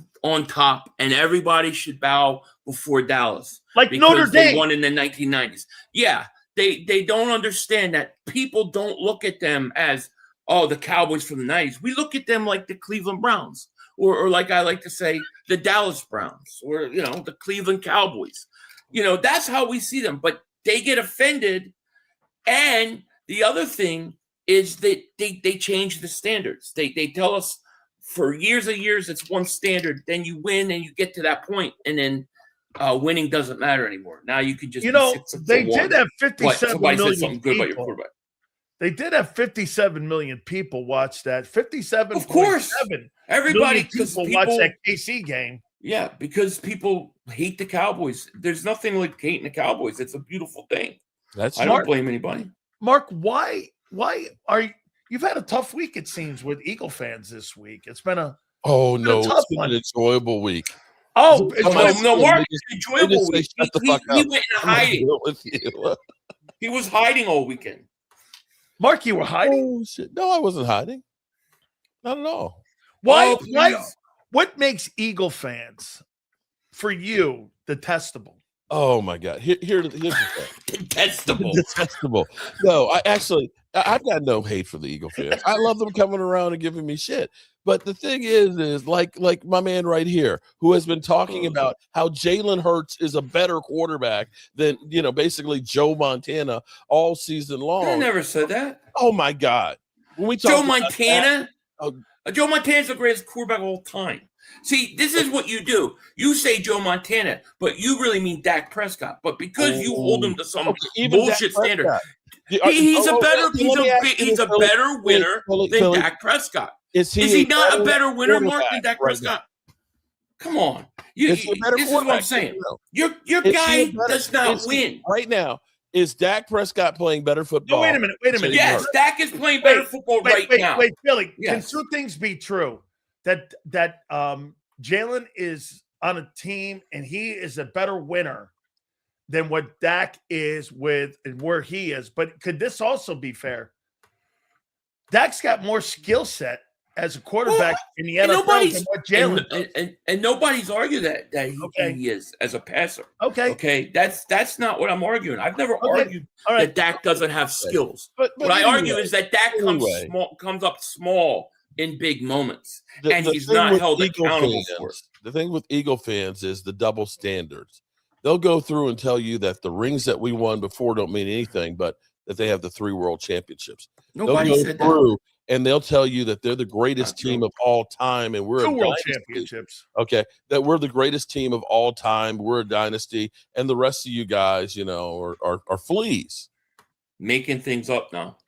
top and everybody should bow before Dallas. Like Notre Dame. They won in the 1990s. Yeah, they don't understand that people don't look at them as, oh, the Cowboys from the 90s. We look at them like the Cleveland Browns, or like I like to say, the Dallas Browns, or, you know, the Cleveland Cowboys. You know, that's how we see them. But they get offended. And the other thing is that they change the standards. They tell us for years and years it's one standard. Then you win and you get to that point, and then winning doesn't matter anymore. Now you can just, you know, they did have 57 million said something good about your quarterback. They did have 57 million people watch that. 57, of course. Everybody, people watch that KC game. Yeah, because people hate the Cowboys. There's nothing like hating the Cowboys. It's a beautiful thing. I don't blame anybody. Mark, why are you've had a tough week, it seems, with Eagle fans this week? It's been a it's been an enjoyable week. Oh, no, Mark, it's an enjoyable week. He went into hiding. He was hiding all weekend. Mark, you were hiding? Oh, shit. No, I wasn't hiding. Not at all. Why? What makes Eagle fans, for you, detestable? Oh my God! Here's the thing. Detestable. No, I've got no hate for the Eagle fans. I love them coming around and giving me shit. But the thing is like my man right here, who has been talking about how Jalen Hurts is a better quarterback than basically Joe Montana all season long. I never said that. Oh my God! When we talk Joe about Montana, that, Joe Montana's the greatest quarterback of all time. See, this is what you do. You say Joe Montana, but you really mean Dak Prescott. But because you hold him to some bullshit standard, he's a better winner than Dak Prescott. Is he not a better winner, Mark, than Dak Prescott? Come on. This is what I'm saying. Your guy does not win. Right now, is Dak Prescott playing better football? No, wait a minute. Yes, Dak is playing better football right now. Wait, Billy, can two things be true? That Jalen is on a team and he is a better winner than what Dak is with and where he is. But could this also be fair? Dak's got more skill set as a quarterback in the NFL than what Jalen does. And nobody's argued that he is as a passer. Okay. That's not what I'm arguing. I've never argued that Dak doesn't have skills. But what I argue is that Dak comes up small in big moments, and he's not held accountable for it. The thing with Eagle fans is the double standards. They'll go through and tell you that the rings that we won before don't mean anything, but that they have the 3 world championships. Nobody said that. And they'll tell you that they're the greatest team of all time, and we're 2 a world dynasty. championships. Okay, that we're the greatest team of all time. We're a dynasty, and the rest of you guys, are fleas. Making things up now.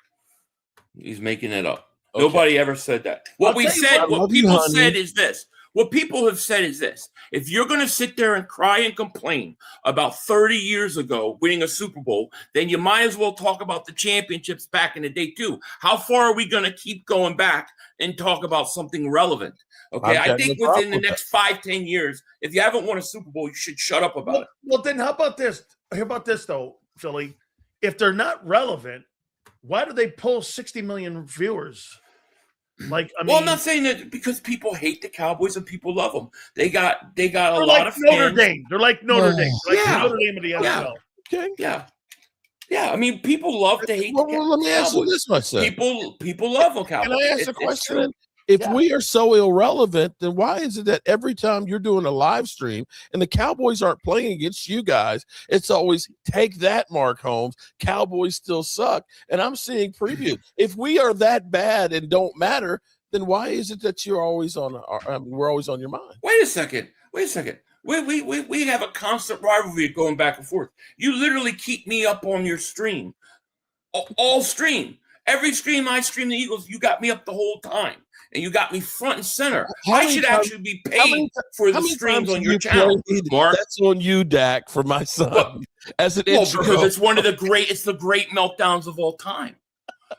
He's making it up. Okay. Nobody ever said that. What people said is this. What people have said is this. If you're going to sit there and cry and complain about 30 years ago winning a Super Bowl, then you might as well talk about the championships back in the day too. How far are we going to keep going back and talk about something relevant? Okay, I think within the next 5-10 years, if you haven't won a Super Bowl, you should shut up about it. Well, then how about this? How about this though, Philly? If they're not relevant, why do they pull 60 million viewers? I'm not saying that because people hate the Cowboys and people love them. They got a lot like of Notre fans. Dame. They're like Notre Dame. Notre Dame of the NFL. Okay. Yeah. I mean, people love to hate. Well, let me ask you this, myself. People love the Cowboys. Can I ask a question? If we are so irrelevant, then why is it that every time you're doing a live stream and the Cowboys aren't playing against you guys, it's always take that, Mark Holmes, Cowboys still suck. And I'm seeing previews. If we are that bad and don't matter, then why is it that you're always we're always on your mind? Wait a second. We have a constant rivalry going back and forth. You literally keep me up on your stream. All stream. Every stream I stream the Eagles, you got me up the whole time. And you got me front and center. I should actually be paid for the streams on your channel, Mark. That's on you, Dak, for my son. As an intro. Because it's it's the great meltdowns of all time.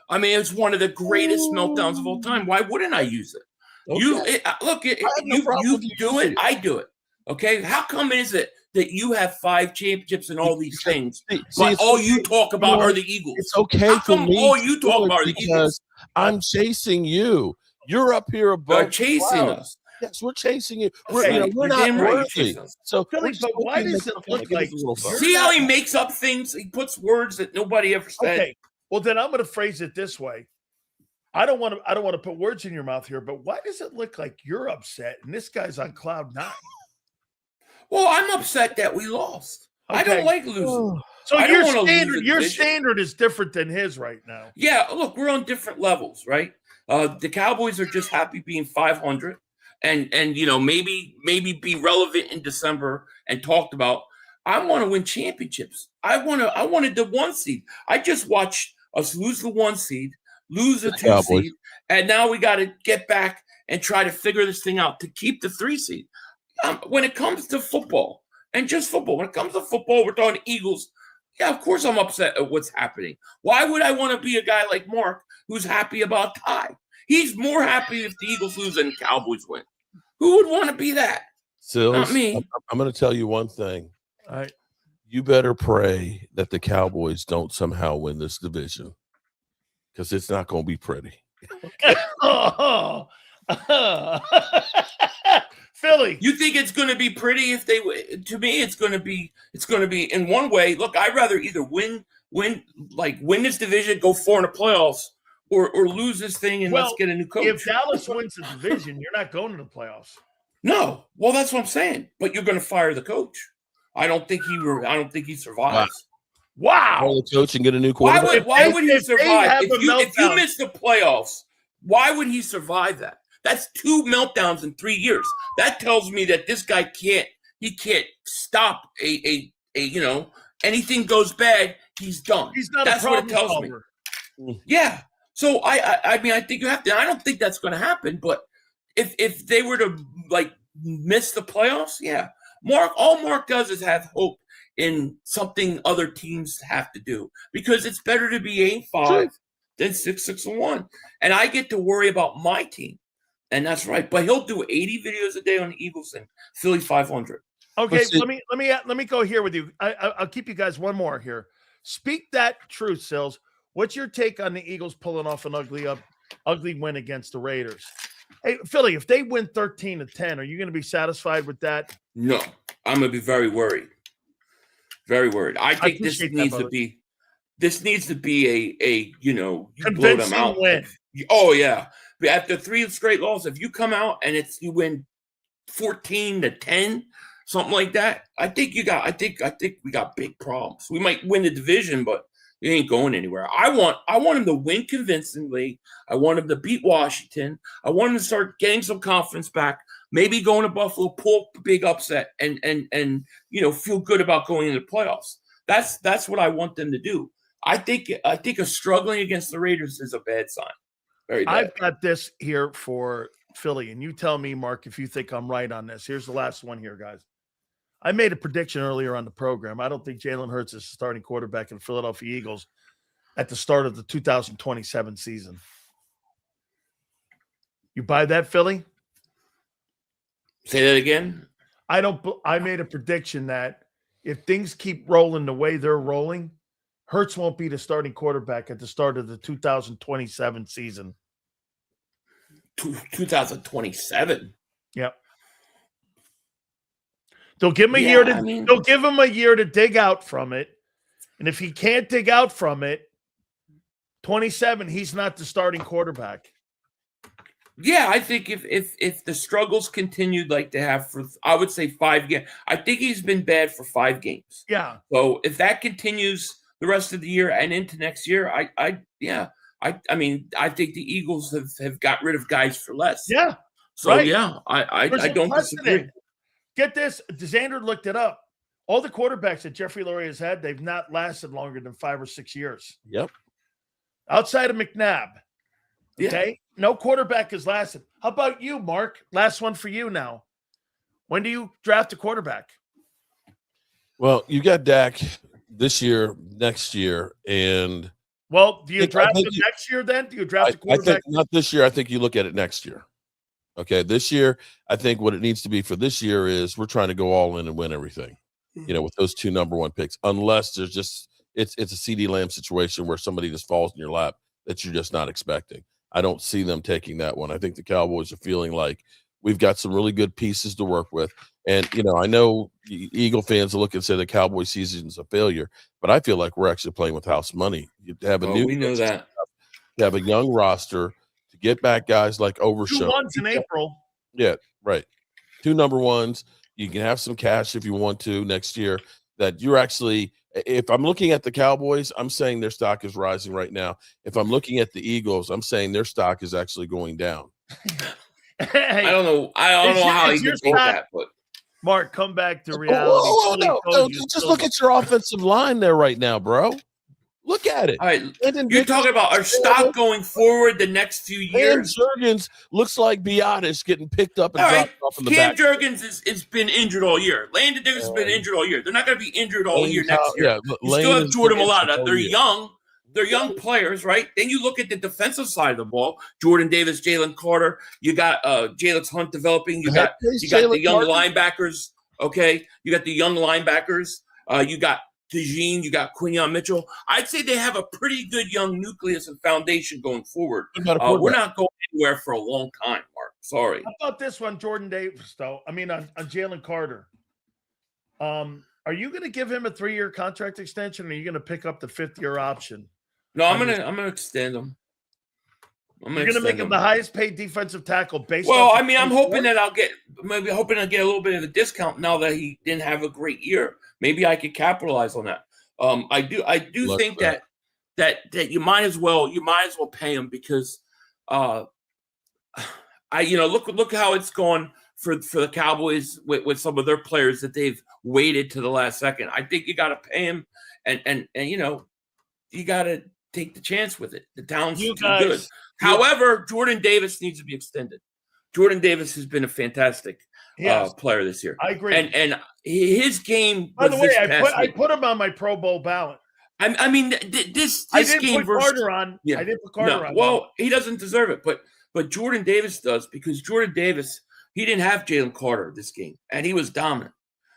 I mean, it's one of the greatest meltdowns of all time. Why wouldn't I use it? Okay. You do it. I do it. Okay. How come is it that you have 5 championships and all these things, but all you talk about are the Eagles? It's okay. How come all you talk about are the Eagles? I'm chasing you. You're up here above. They're chasing us. Yes, we're chasing you. Okay. We're not worthy. So, Philly, but why does it look like? See how he makes up things? He puts words that nobody ever said. Okay. Well, then I'm going to phrase it this way. I don't want to put words in your mouth here, but why does it look like you're upset and this guy's on cloud 9? Well, I'm upset that we lost. Okay. I don't like losing. So your standard is different than his right now. Yeah, look, we're on different levels, right? The Cowboys are just happy being 500 and maybe be relevant in December and talked about. I want to win championships. I wanted the 1 seed. I just watched us lose the 1 seed, lose the 2 seed, and now we got to get back and try to figure this thing out to keep the 3 seed. When it comes to football and just football, when it comes to football, we're talking Eagles. Yeah, of course I'm upset at what's happening. Why would I want to be a guy like Mark who's happy about tie? He's more happy if the Eagles lose and the Cowboys win. Who would want to be that? Silz, not me. I'm going to tell you one thing. All right. You better pray that the Cowboys don't somehow win this division because it's not going to be pretty. Philly, you think it's going to be pretty if they? To me, it's going to be in one way. Look, I'd rather either win this division, go 4 in the playoffs, or lose this thing and let's get a new coach. If Dallas wins the division, you're not going to the playoffs. No, well, that's what I'm saying. But you're going to fire the coach. I don't think he survives. Wow. Fire the coach and get a new quarterback. Why would he survive? If you miss the playoffs, why would he survive that? That's 2 meltdowns in 3 years. That tells me that this guy can't stop anything goes bad, he's done. He's not That's a problem what it tells solver. me. Yeah. So I mean I think you have to. I don't think that's going to happen. But if they were to like miss the playoffs, yeah. All Mark does is have hope in something other teams have to do, because it's better to be 8-5 than 6-1. And I get to worry about my team, and that's right. But he'll do 80 videos a day on the Eagles and Philly 500. Okay, let me go here with you. I'll keep you guys one more here. Speak that truth, Silz. What's your take on the Eagles pulling off an ugly win against the Raiders? Hey, Philly, if they win 13-10, are you going to be satisfied with that? No, I'm going to be very worried. Very worried. I think this needs to be a you blow them out. Win. Oh yeah. After 3 straight losses, if you come out and you win 14-10, something like that, I think we got big problems. We might win the division, but it ain't going anywhere. I want him to win convincingly. I want him to beat Washington. I want him to start getting some confidence back. Maybe going to Buffalo, pull a big upset, and feel good about going into the playoffs. That's what I want them to do. I think a struggling against the Raiders is a bad sign. Very bad. I've got this here for Philly, and you tell me, Mark, if you think I'm right on this. Here's the last one here, guys. I made a prediction earlier on the program. I don't think Jalen Hurts is the starting quarterback in the Philadelphia Eagles at the start of the 2027 season. You buy that, Philly? Say that again. I made a prediction that if things keep rolling the way they're rolling, Hurts won't be the starting quarterback at the start of the 2027 season. 2027. Yep. They'll give him a year to. They'll give him a year to dig out from it, and if he can't dig out from it, 27, he's not the starting quarterback. Yeah, I think if the struggles continued like they have for, I would say 5 games. I think he's been bad for 5 games. Yeah. So if that continues the rest of the year and into next year, I think the Eagles have got rid of guys for less. Yeah. So right. Yeah, I don't disagree. Get this, Xander looked it up. All the quarterbacks that Jeffrey Lurie has had, they've not lasted longer than 5 or 6 years. Yep. Outside of McNabb. Okay. Yeah. No quarterback has lasted. How about you, Mark? Last one for you now. When do you draft a quarterback? Well, you got Dak this year, next year, and well, do you draft him next year then? Do you draft a quarterback? I think not this year. I think you look at it next year. Okay, this year, I think what it needs to be for this year is we're trying to go all in and win everything, with those 2 number 1 picks, unless there's just it's a CD Lamb situation where somebody just falls in your lap that you're just not expecting. I don't see them taking that one. I think the Cowboys are feeling like we've got some really good pieces to work with. And, I know Eagle fans will look and say the Cowboy season is a failure, but I feel like we're actually playing with house money. You have we know that. You have a young roster to get back guys like Overshow. 2 ones in April. Yeah, right. 2 number 1s. You can have some cash if you want to next year. That you're actually, if I'm looking at the Cowboys, I'm saying their stock is rising right now. If I'm looking at the Eagles, I'm saying their stock is actually going down. I don't know how you can think that, but Mark, come back to reality. No, just look at your offensive line there right now, bro. Look at it. All right, you're talking about our stock going forward the next few years. Jurgens looks like Biotis getting picked up and dropped off in the back. Cam Jurgens has been injured all year. Landon Davis has been injured all year. They're not going to be injured all year next year. Yeah, you still have Jordan Mailata. They're young. They're young players, right? Then you look at the defensive side of the ball. Jordan Davis, Jalen Carter. You got Jalen Hunt developing. You got the young linebackers. Okay, you got the young linebackers. You got DeJean, you got Quinyon Mitchell. I'd say they have a pretty good young nucleus and foundation going forward. We're not going anywhere for a long time, Mark. Sorry. How about this one, Jordan Davis, though? I mean, on Jalen Carter. Are you going to give him a 3-year contract extension, or are you going to pick up the 5th-year option? No, I'm gonna extend him. You're going to make him the highest paid defensive tackle based Well, off I mean, I'm hoping that I'll get a little bit of a discount now that he didn't have a great year. Maybe I could capitalize on that. I do think that you might as well pay him because look how it's gone for the Cowboys with some of their players that they've waited to the last second. I think you got to pay him, and you got to take the chance with it. The talent's too good. However, Jordan Davis needs to be extended. Jordan Davis has been a fantastic player this year. I agree. And his game. By the way, I put him on my Pro Bowl ballot. I mean, this game versus Carter on. Yeah. I didn't put Carter on. Well, he doesn't deserve it, but Jordan Davis does because Jordan Davis, he didn't have Jalen Carter this game, and he was dominant.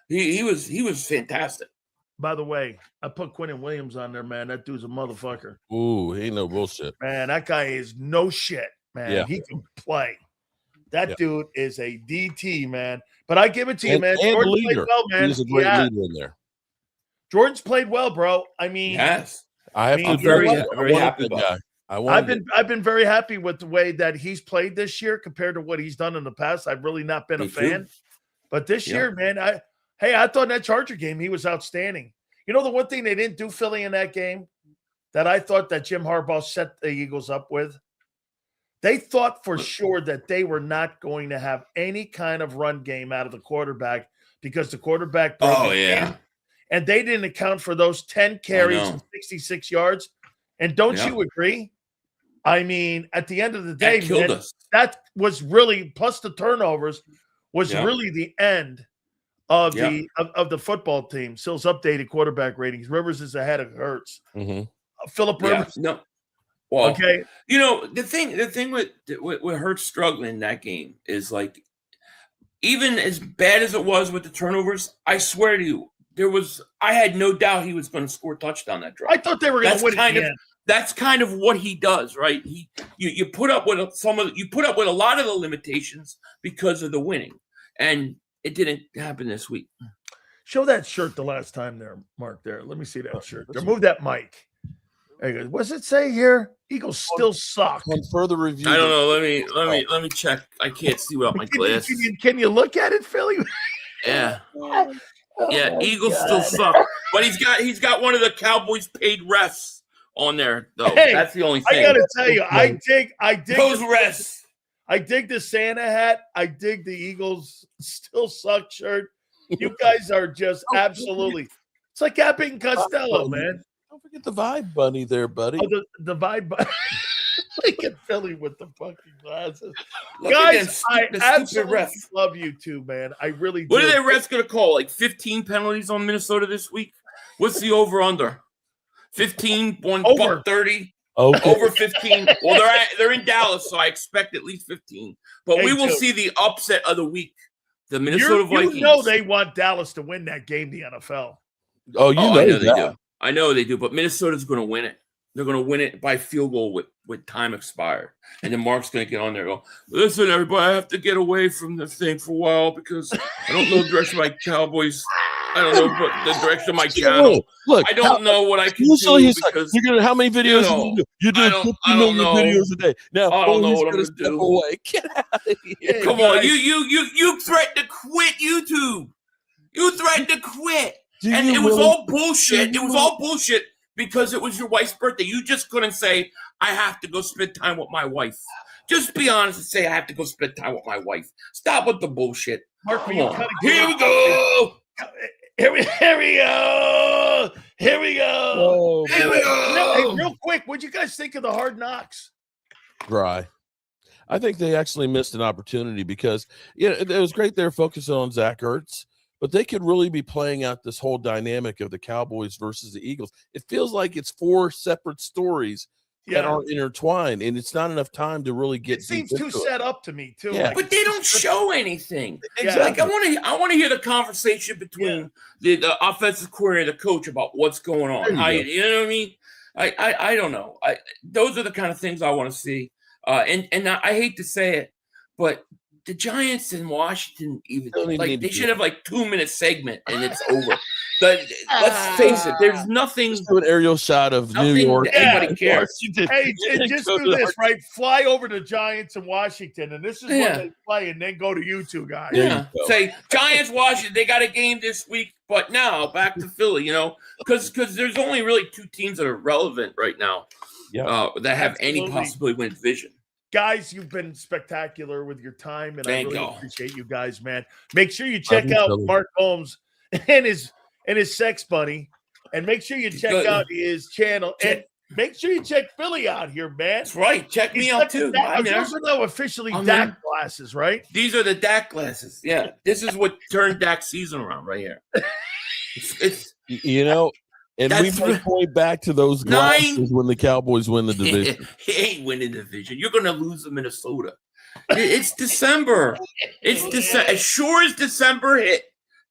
He was fantastic. By the way, I put Quentin Williams on there, man. That dude's a motherfucker. Ooh, he ain't no bullshit. Man, that guy is no shit, man. Yeah. He can play. That dude is a DT, man. But I give it to you, man. Jordan played well, man. He's a great leader in there. Jordan's played well, bro. I mean, yes. I'm very happy about that. I've been very happy with the way that he's played this year compared to what he's done in the past. I've really not been a fan. But this year, man, I thought in that Charger game he was outstanding. You know, the one thing they didn't do, Philly, in that game that I thought that Jim Harbaugh set the Eagles up with, they thought for sure that they were not going to have any kind of run game out of the quarterback because the quarterback broke game. And they didn't account for those 10 carries and 66 yards. And don't you agree? I mean, at the end of the day, that was really, plus the turnovers, was really the end of the football team. Silz updated quarterback ratings. Rivers is ahead of Hurts. Mm-hmm. Phillip Rivers. No. Well, okay. You know, the thing with Hurts struggling in that game is like, even as bad as it was with the turnovers, I swear to you, I had no doubt he was going to score a touchdown that drive. I thought they were going to win. That's kind of what he does, right? You put up with a lot of the limitations because of the winning, and it didn't happen this week. Show that shirt the last time there, Mark. There, let me see that shirt. Remove that mic. There you go. What does it say here? Eagles still suck. On further review, I don't know. Let me check. I can't see without my glasses. Can you look at it, Philly? Yeah. Yeah, Eagles still suck, but he's got one of the Cowboys paid refs on there though. Hey, that's the only thing. I gotta tell you, I dig those refs. I dig the Santa hat. I dig the Eagles still suck shirt. You guys are just absolutely. It's like Abbott and Costello, man. Don't forget the Vibe Bunny there, buddy. Oh, the Vibe Bunny. Look at Philly with the fucking glasses. Guys, I absolutely love you too, man. I really do. What are they refs going to call? Like 15 penalties on Minnesota this week? What's the over-under? 15, over 30? Okay. Over 15. Well, they're in Dallas, so I expect at least 15. But we will see the upset of the week. The Minnesota Vikings. You know they want Dallas to win that game, the NFL. Oh, I know they do. I know they do, but Minnesota's going to win it. They're going to win it by field goal with time expired. And then Mark's going to get on there and go, listen, everybody, I have to get away from this thing for a while because I don't know the direction of my Cowboys. I don't know the direction of my channel. Look, I don't know what I can do because you're gonna how many videos you do? 50 million videos a day. Now I don't know what I'm gonna do. Away. Get out of here. Come on, you threatened to quit YouTube. You threatened to quit. And it was all bullshit. It was all bullshit because it was your wife's birthday. You just couldn't say, I have to go spend time with my wife. Just be honest and say, I have to go spend time with my wife. Stop with the bullshit. Mark, come on. Here we go. Here we go. Here we go. Whoa, here we go. Hey, real quick, what'd you guys think of the Hard Knocks? Dry. I think they actually missed an opportunity because it was great they're focusing on Zach Ertz, but they could really be playing out this whole dynamic of the Cowboys versus the Eagles. It feels like it's 4 separate stories that aren't intertwined, and it's not enough time to really get. It seems too set up to me too. Yeah. But they don't show anything. Exactly. Like I want to hear the conversation between the offensive coordinator and the coach about what's going on. You know what I mean? I don't know. Those are the kind of things I want to see. And I hate to say it, but the Giants in Washington they should have like 2-minute segment and it's over. Let's face it. There's nothing. Just do an aerial shot of New Nothing York. that anybody cares. Hey, and just do this, right? Fly over to Giants and Washington, and this is when they play, and then go to you two guys. Yeah. Say Giants, Washington. They got a game this week, but now back to Philly. Because there's only really 2 teams that are relevant right now. That have any possibility win division. Guys, you've been spectacular with your time, and I really appreciate you guys, man. Make sure you check out Mark Holmes and his sex bunny, and make sure you check out his channel, and make sure you check Philly out here, man. That's right. Check me out too. Those are now officially Dak glasses, right? These are the Dak glasses. Yeah, this is what turned Dak's season around right here. It's and we might point back to those glasses when the Cowboys win the division. He ain't winning the division. You're going to lose to Minnesota. It's December. It's December. As sure as December hit,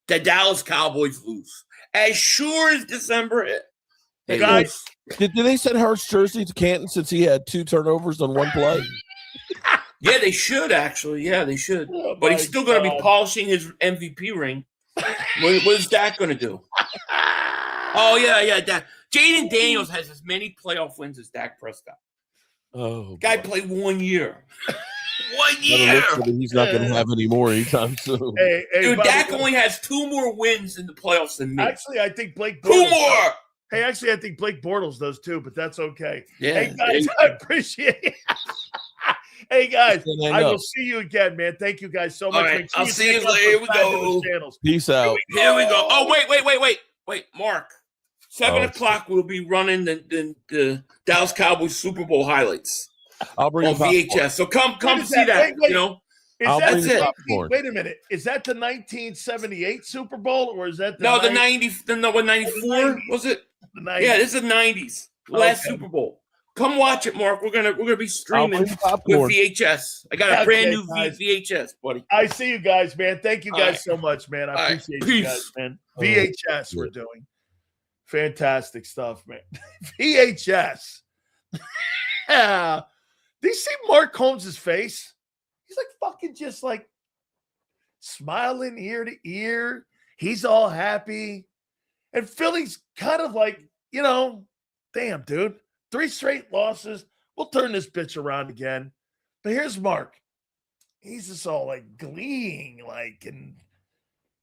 the Dallas Cowboys lose. As sure as December hit. Hey, guys. Did they send Hurts jersey to Canton since he had 2 turnovers on one play? Yeah, they should, actually. Yeah, they should. But he's still going to be polishing his MVP ring. What is Dak going to do? Oh, yeah. Dak. Jaden Daniels has as many playoff wins as Dak Prescott. Oh, guy played 1 year. 1 year. He's not going to have any more anytime soon. Dude, Dak only has 2 more wins in the playoffs than me. Actually, I think Blake. 2 more. Hey, actually, I think Blake Bortles does too, but that's okay. Yeah. Hey, guys, I appreciate it. Hey, guys, I will see you again, man. Thank you guys so much. All right, I'll see you later. Here we go. Peace out. Here we go. Oh, wait, Mark. 7 o'clock, we'll be running the Dallas Cowboys Super Bowl highlights. I'll bring on VHS. So come see that. That's it. Wait a minute. Is that the 1978 Super Bowl, or is that the 94? Was it? Yeah, this is the 90s. Last Super Bowl. Come watch it, Mark. We're gonna be streaming with VHS. I got a brand new VHS, buddy. I see you guys, man. Thank you guys so much, man. I appreciate you guys, man. VHS, we're doing fantastic stuff, man. VHS. Do you see Mark Holmes' face? He's like fucking just like smiling ear to ear. He's all happy. And Philly's kind of like, damn, dude. 3 straight losses. We'll turn this bitch around again. But here's Mark. He's just all like gleeing, and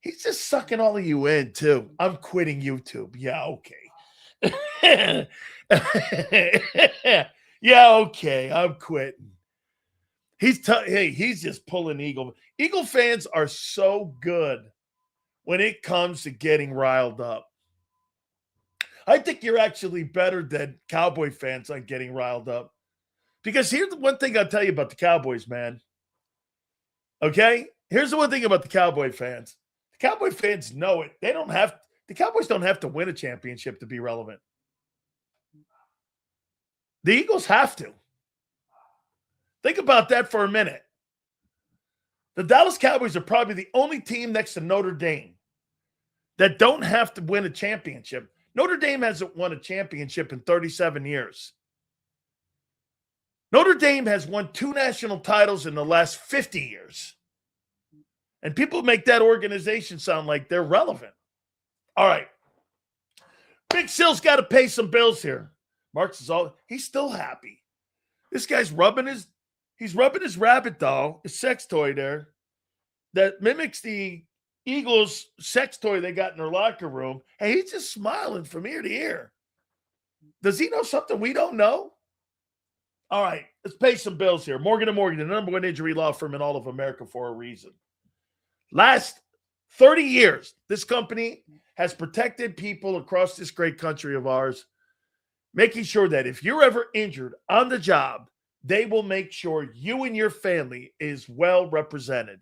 he's just sucking all of you in too. I'm quitting YouTube. Yeah, okay. Yeah, okay. I'm quitting. He's just pulling Eagle. Eagle fans are so good when it comes to getting riled up. I think you're actually better than Cowboy fans on getting riled up. Because here's the one thing I'll tell you about the Cowboys, man. Okay? Here's the one thing about the Cowboy fans. The Cowboy fans know it. The Cowboys don't have to win a championship to be relevant. The Eagles have to. Think about that for a minute. The Dallas Cowboys are probably the only team next to Notre Dame that don't have to win a championship. Notre Dame hasn't won a championship in 37 years. Notre Dame has won 2 national titles in the last 50 years. And people make that organization sound like they're relevant. All right. Big Sil's got to pay some bills here. Mark's he's still happy. This guy's rubbing his rabbit doll, his sex toy there, that mimics the Eagles sex toy they got in their locker room. Hey, he's just smiling from ear to ear. Does he know something we don't know? All right, let's pay some bills here. Morgan & Morgan, the number 1 injury law firm in all of America for a reason. Last 30 years, this company has protected people across this great country of ours, making sure that if you're ever injured on the job, they will make sure you and your family is well represented.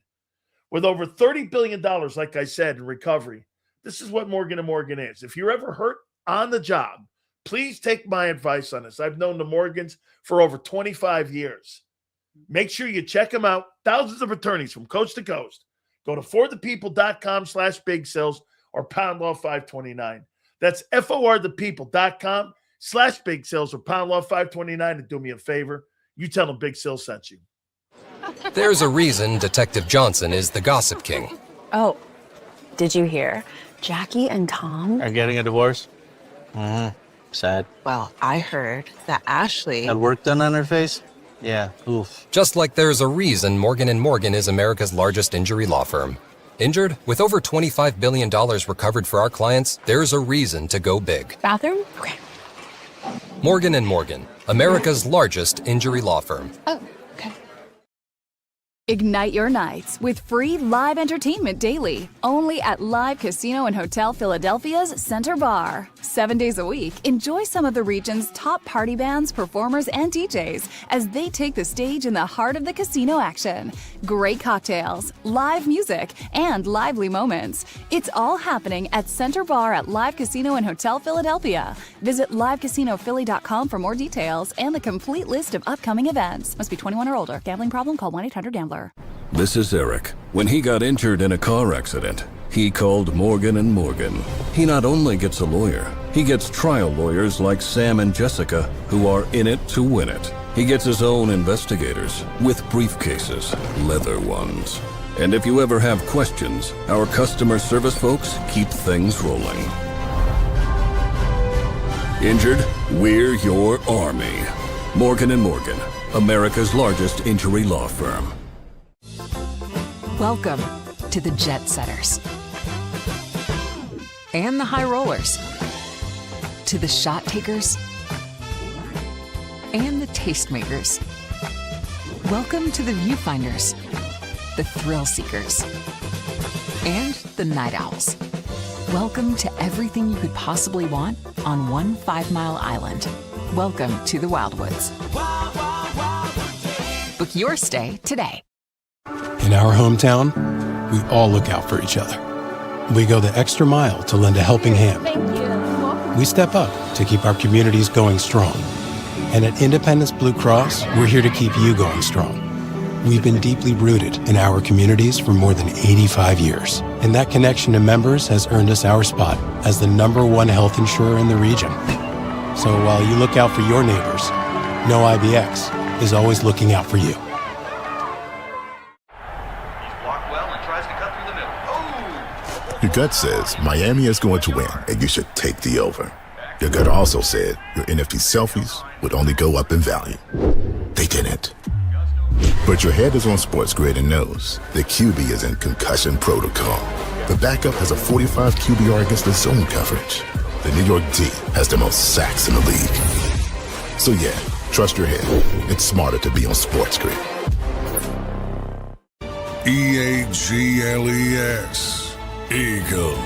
With over $30 billion, like I said, in recovery, this is what Morgan & Morgan is. If you're ever hurt on the job, please take my advice on this. I've known the Morgans for over 25 years. Make sure you check them out. Thousands of attorneys from coast to coast. Go to forthepeople.com/Big Silz or pound law 529. That's forthepeople.com/Big Silz or pound law 529. And do me a favor. You tell them Big Silz sent you. There's a reason Detective Johnson is the gossip king. Oh, did you hear? Jackie and Tom? Are getting a divorce? Sad. Well, I heard that Ashley... Had work done on her face? Yeah, oof. Just like there's a reason Morgan & Morgan is America's largest injury law firm. Injured? With over $25 billion recovered for our clients, there's a reason to go big. Bathroom? Okay. Morgan & Morgan, America's largest injury law firm. Oh, okay. Ignite your nights with free live entertainment daily, only at Live Casino and Hotel Philadelphia's Center Bar. 7 days a week, enjoy some of the region's top party bands, performers, and DJs as they take the stage in the heart of the casino action. Great cocktails, live music, and lively moments. It's all happening at Center Bar at Live Casino and Hotel Philadelphia. Visit livecasinophilly.com for more details and the complete list of upcoming events. Must be 21 or older. Gambling problem? Call 1-800-GAMBLER. This is Eric. When he got injured in a car accident, he called Morgan & Morgan. He not only gets a lawyer, he gets trial lawyers like Sam and Jessica who are in it to win it. He gets his own investigators with briefcases, leather ones. And if you ever have questions, our customer service folks keep things rolling. Injured? We're your army. Morgan & Morgan, America's largest injury law firm. Welcome to the Jet Setters and the High Rollers, to the Shot Takers and the Tastemakers. Welcome to the Viewfinders, the Thrill Seekers, and the Night Owls. Welcome to everything you could possibly want on one 5-mile island. Welcome to the Wildwoods. Book your stay today. In our hometown, we all look out for each other. We go the extra mile to lend a helping hand. Thank you. We step up to keep our communities going strong. And at Independence Blue Cross, we're here to keep you going strong. We've been deeply rooted in our communities for more than 85 years. And that connection to members has earned us our spot as the #1 health insurer in the region. So while you look out for your neighbors, know IBX is always looking out for you. Your gut says Miami is going to win and you should take the over. Your gut also said your NFT selfies would only go up in value. They didn't. But your head is on Sports Grid and knows the QB is in concussion protocol. The backup has a 45 QBR against the zone coverage. The New York D has the most sacks in the league. So yeah, trust your head. It's smarter to be on Sports Grid. EAGLES. Eagles.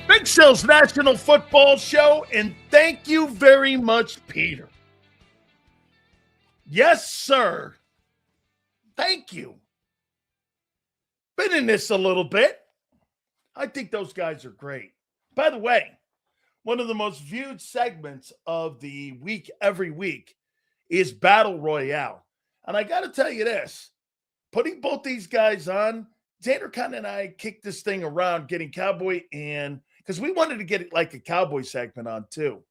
Big Silz National Football Show, and thank you very much, Peter. Yes, sir. Thank you. Been in this a little bit. I think those guys are great. By the way, one of the most viewed segments of the week every week is Battle Royale. And I got to tell you this, putting both these guys on, Xander Khan and I kicked this thing around getting Cowboy and because we wanted to get it like a Cowboy segment on too,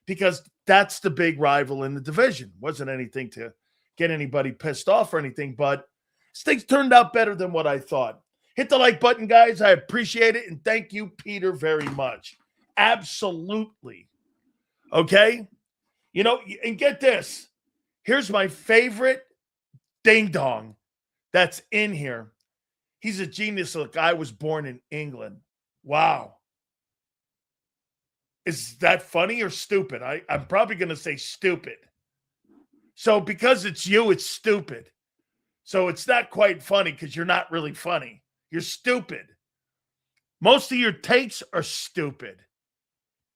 because that's the big rival in the division. Wasn't anything to get anybody pissed off or anything, but this thing's turned out better than what I thought. Hit the like button, guys. I appreciate it. And thank you, Peter, very much. Absolutely. Okay? You know, and get this. Here's my favorite ding-dong that's in here. He's a genius. Look, I was born in England. Wow. Is that funny or stupid? I'm probably going to say stupid. So because it's you, it's stupid. So it's not quite funny because you're not really funny. You're stupid. Most of your takes are stupid.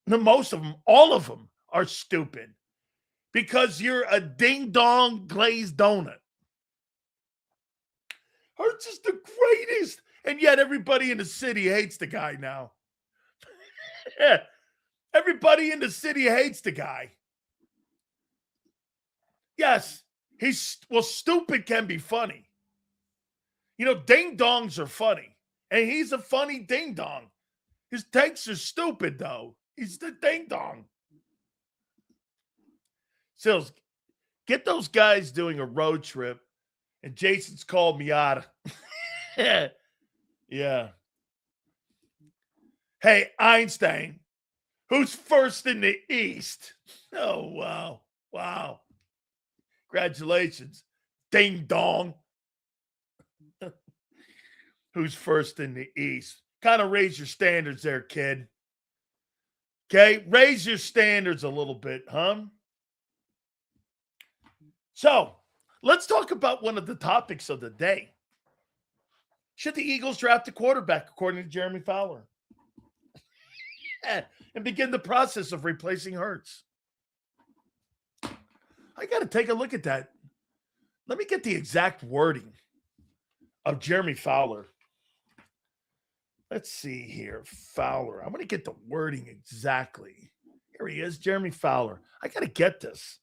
No, most of them, all of them are stupid. Because you're a ding-dong glazed donut. Hurts is the greatest. And yet everybody in the city hates the guy now. Everybody in the city hates the guy. Yes, stupid can be funny. You know, ding-dongs are funny. And he's a funny ding-dong. His takes are stupid, though. He's the ding-dong. Silz, get those guys doing a road trip And Jason's called Miata. Yeah. Hey, Einstein, who's first in the East? Oh, wow. Wow. Congratulations. Ding dong. Who's first in the East? Kind of raise your standards there, kid. Okay? Raise your standards a little bit, huh? So, let's talk about one of the topics of the day. Should the Eagles draft a quarterback, according to Jeremy Fowler, and begin the process of replacing Hurts? I got to take a look at that. Let me get the exact wording of Jeremy Fowler. Let's see here. Fowler. I'm going to get the wording exactly. Here he is, Jeremy Fowler. I got to get this.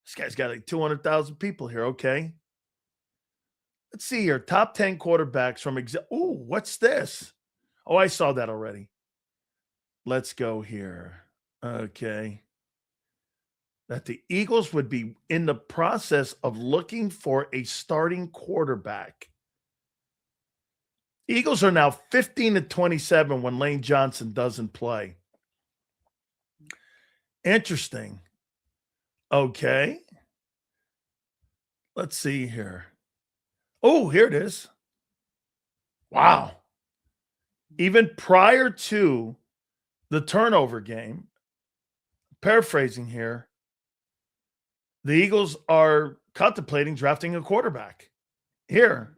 This guy's got like 200,000 people here. Okay. Let's see here. Top 10 quarterbacks from Ooh, what's this? Oh, I saw that already. Let's go here. Okay. That the Eagles would be in the process of looking for a starting quarterback. Eagles are now 15-27 when Lane Johnson doesn't play. Interesting. Okay. Let's see here. Oh, here it is. Wow. Even prior to the turnover game, paraphrasing here, the Eagles are contemplating drafting a quarterback. Here.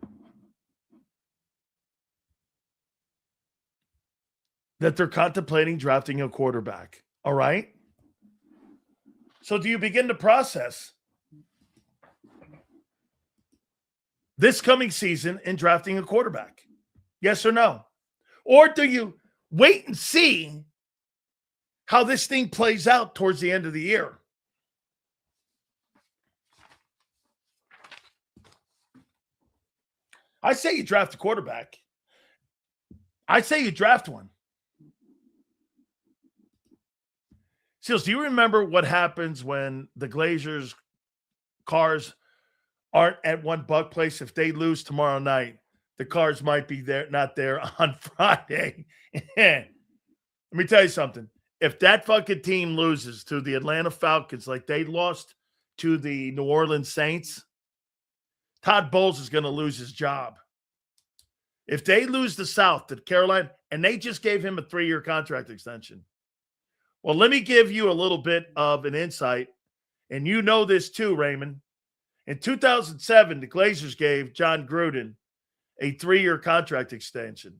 That they're contemplating drafting a quarterback. All right? So do you begin the process this coming season in drafting a quarterback? Yes or no? Or do you wait and see how this thing plays out towards the end of the year? I say you draft a quarterback. I say you draft one. Silz, do you remember what happens when the Glazers' cars aren't at one Buck place? If they lose tomorrow night, the cars might be there, not there on Friday. Let me tell you something. If that fucking team loses to the Atlanta Falcons like they lost to the New Orleans Saints, Todd Bowles is going to lose his job. If they lose the South to Carolina, and they just gave him a 3-year contract extension. Well, let me give you a little bit of an insight, and you know this too, Raymond. In 2007, the Glazers gave John Gruden a 3-year contract extension.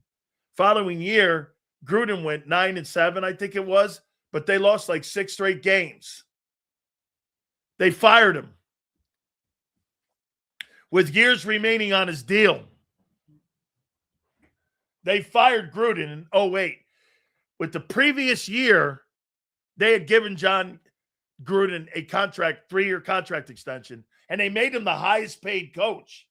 Following year, Gruden went 9-7, I think it was, but they lost like 6 straight games. They fired him with years remaining on his deal. They fired Gruden in 2008. With the previous year, they had given John Gruden a 3-year contract extension, and they made him the highest paid coach.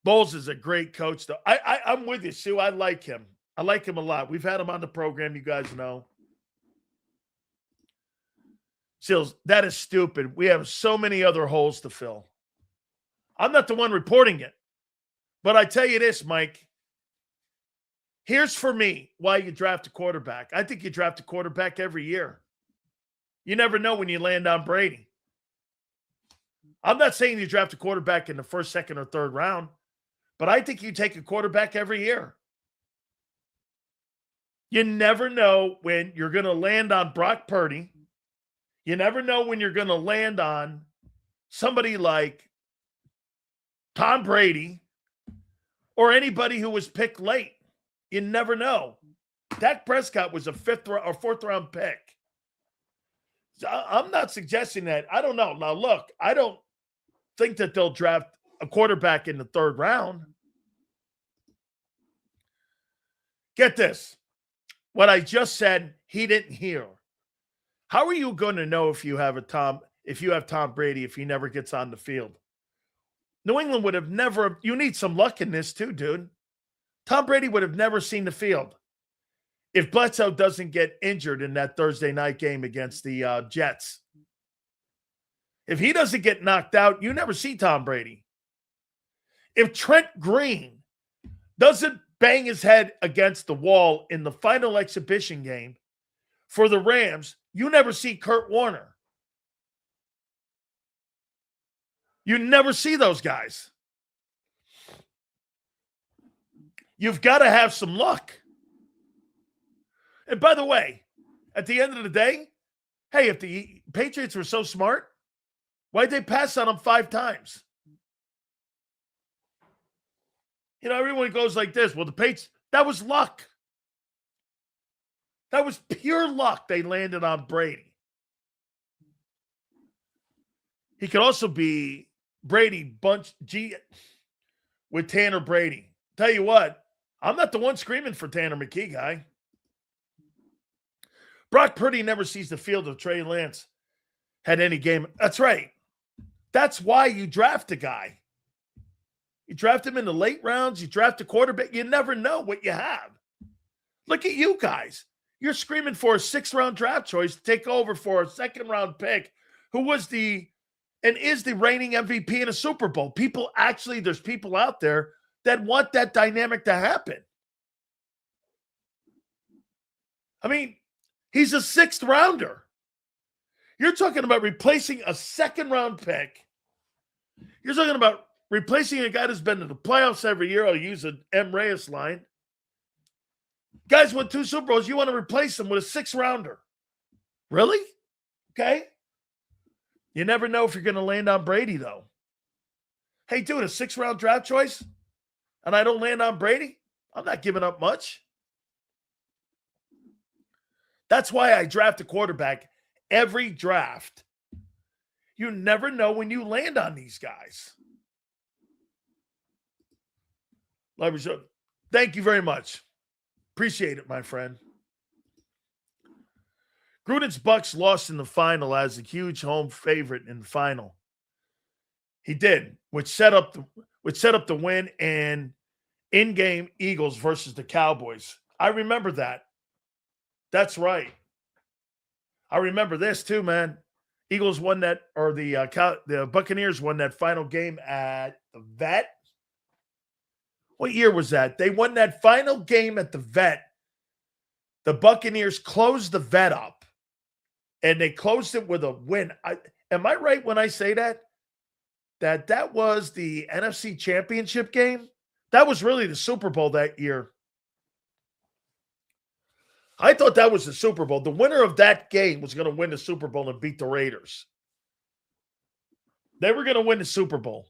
Bowles is a great coach, though. I'm with you, Sue. I like him. I like him a lot. We've had him on the program, you guys know. Silz, that is stupid. We have so many other holes to fill. I'm not the one reporting it. But I tell you this, Mike. Here's for me why you draft a quarterback. I think you draft a quarterback every year. You never know when you land on Brady. I'm not saying you draft a quarterback in the first, second, or third round, but I think you take a quarterback every year. You never know when you're going to land on Brock Purdy. You never know when you're going to land on somebody like Tom Brady or anybody who was picked late. You never know. Dak Prescott was a 5th or 4th round pick. So I'm not suggesting that. I don't know. Now, look, I don't think that they'll draft a quarterback in the 3rd round. Get this. What I just said, he didn't hear. How are you going to know if you have Tom Brady if he never gets on the field? New England would have never. You need some luck in this too, dude. Tom Brady would have never seen the field if Bledsoe doesn't get injured in that Thursday night game against the Jets. If he doesn't get knocked out, you never see Tom Brady. If Trent Green doesn't bang his head against the wall in the final exhibition game for the Rams, you never see Kurt Warner. You never see those guys. You've got to have some luck. And by the way, at the end of the day, hey, if the Patriots were so smart, why'd they pass on them 5 times? You know, everyone goes like this. Well, the Patriots, that was luck. That was pure luck they landed on Brady. He could also be Brady bunch G with Tanner Brady. Tell you what, I'm not the one screaming for Tanner McKee, guy. Brock Purdy never sees the field if Trey Lance had any game. That's right. That's why you draft a guy. You draft him in the late rounds. You draft a quarterback. You never know what you have. Look at you guys. You're screaming for a 6th-round draft choice to take over for a 2nd-round pick who was and is the reigning MVP in a Super Bowl. There's people out there that want that dynamic to happen. I mean, he's a 6th-rounder. You're talking about replacing a 2nd-round pick. You're talking about replacing a guy that's been to the playoffs every year. I'll use an M. Reyes line. Guys won 2 Super Bowls. You want to replace him with a 6th-rounder. Really? Okay. You never know if you're going to land on Brady, though. Hey, dude, a 6th-round draft choice, and I don't land on Brady? I'm not giving up much. That's why I draft a quarterback every draft. You never know when you land on these guys. Thank you very much. Appreciate it, my friend. Gruden's Bucks lost in the final as a huge home favorite in the final. He did, which set up the win and in-game Eagles versus the Cowboys. I remember that. That's right. I remember this too, man. Eagles won that, or the Buccaneers won that final game at the Vet. What year was that? They won that final game at the Vet. The Buccaneers closed the Vet up, and they closed it with a win. Am I right when I say that? That was the NFC Championship game? That was really the Super Bowl that year. I thought that was the Super Bowl. The winner of that game was going to win the Super Bowl and beat the Raiders. They were going to win the Super Bowl.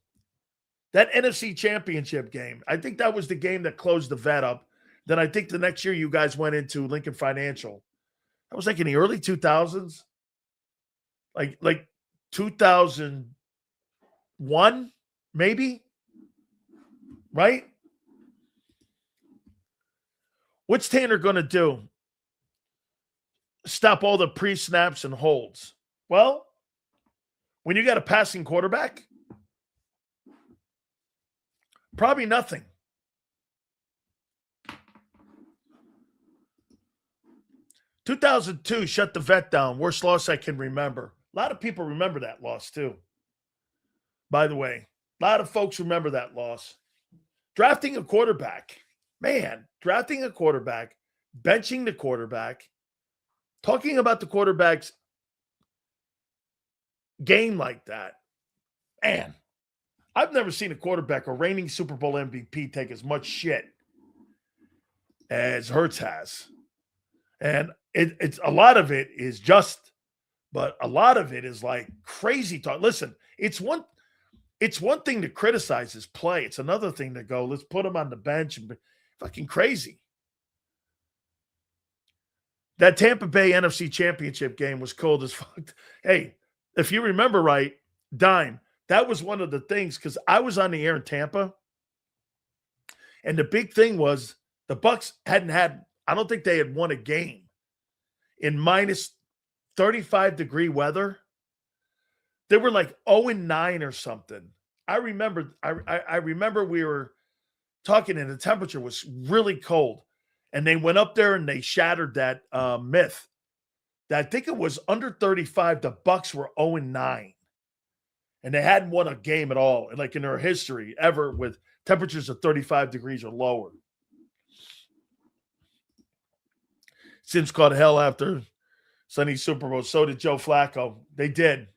That NFC Championship game, I think that was the game that closed the Vet up. Then I think the next year you guys went into Lincoln Financial. That was like in the early 2000s. Like 2001, maybe? Right? What's Tanner going to do? Stop all the pre-snaps and holds. Well, when you got a passing quarterback, probably nothing. (2002) shut the Vet down. Worst loss I can remember. A lot of people remember that loss too. By the way, a lot of folks remember that loss. Drafting a quarterback. Man, drafting a quarterback, benching the quarterback, talking about the quarterback's game like that. Man, I've never seen a quarterback, a reigning Super Bowl MVP, take as much shit as Hurts has. And it's a lot of it is just, but a lot of it is like crazy talk. Listen, it's one thing to criticize his play. It's another thing to go, let's put him on the bench and be fucking crazy. That Tampa Bay NFC Championship game was cold as fuck. Hey, if you remember right, Dime, that was one of the things, because I was on the air in Tampa, and the big thing was the Bucks I don't think they had won a game in minus 35-degree weather. They were like 0-9 or something. I remember we were talking, and the temperature was really cold. And they went up there and they shattered that myth that I think it was under 35. The Bucks were 0-9. And they hadn't won a game at all, like in their history ever, with temperatures of 35 degrees or lower. Sims caught hell after Sunday Super Bowl. So did Joe Flacco. They did.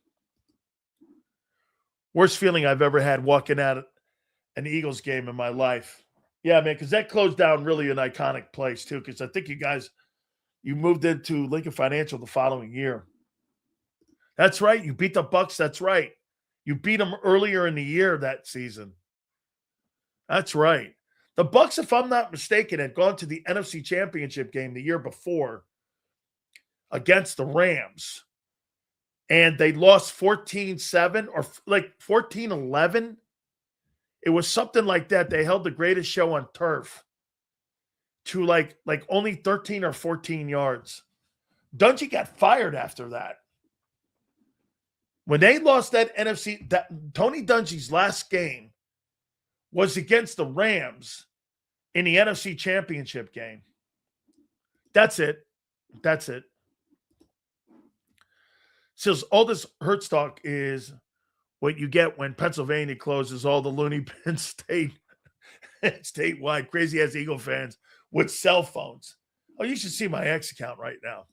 Worst feeling I've ever had walking out an Eagles game in my life. Yeah, man, because that closed down really an iconic place, too, because I think you moved into Lincoln Financial the following year. That's right. You beat the Bucs. That's right. You beat them earlier in the year that season. That's right. The Bucs, if I'm not mistaken, had gone to the NFC Championship game the year before against the Rams, and they lost 14-7 or like 14-11. It was something like that. They held the greatest show on turf to like only 13 or 14 yards. Dungy got fired after that. When they lost that NFC, Tony Dungy's last game was against the Rams in the NFC Championship game. That's it. That's it. So all this Hurts talk is what you get when Pennsylvania closes all the loony bin statewide crazy-ass Eagle fans with cell phones. Oh, you should see my X account right now.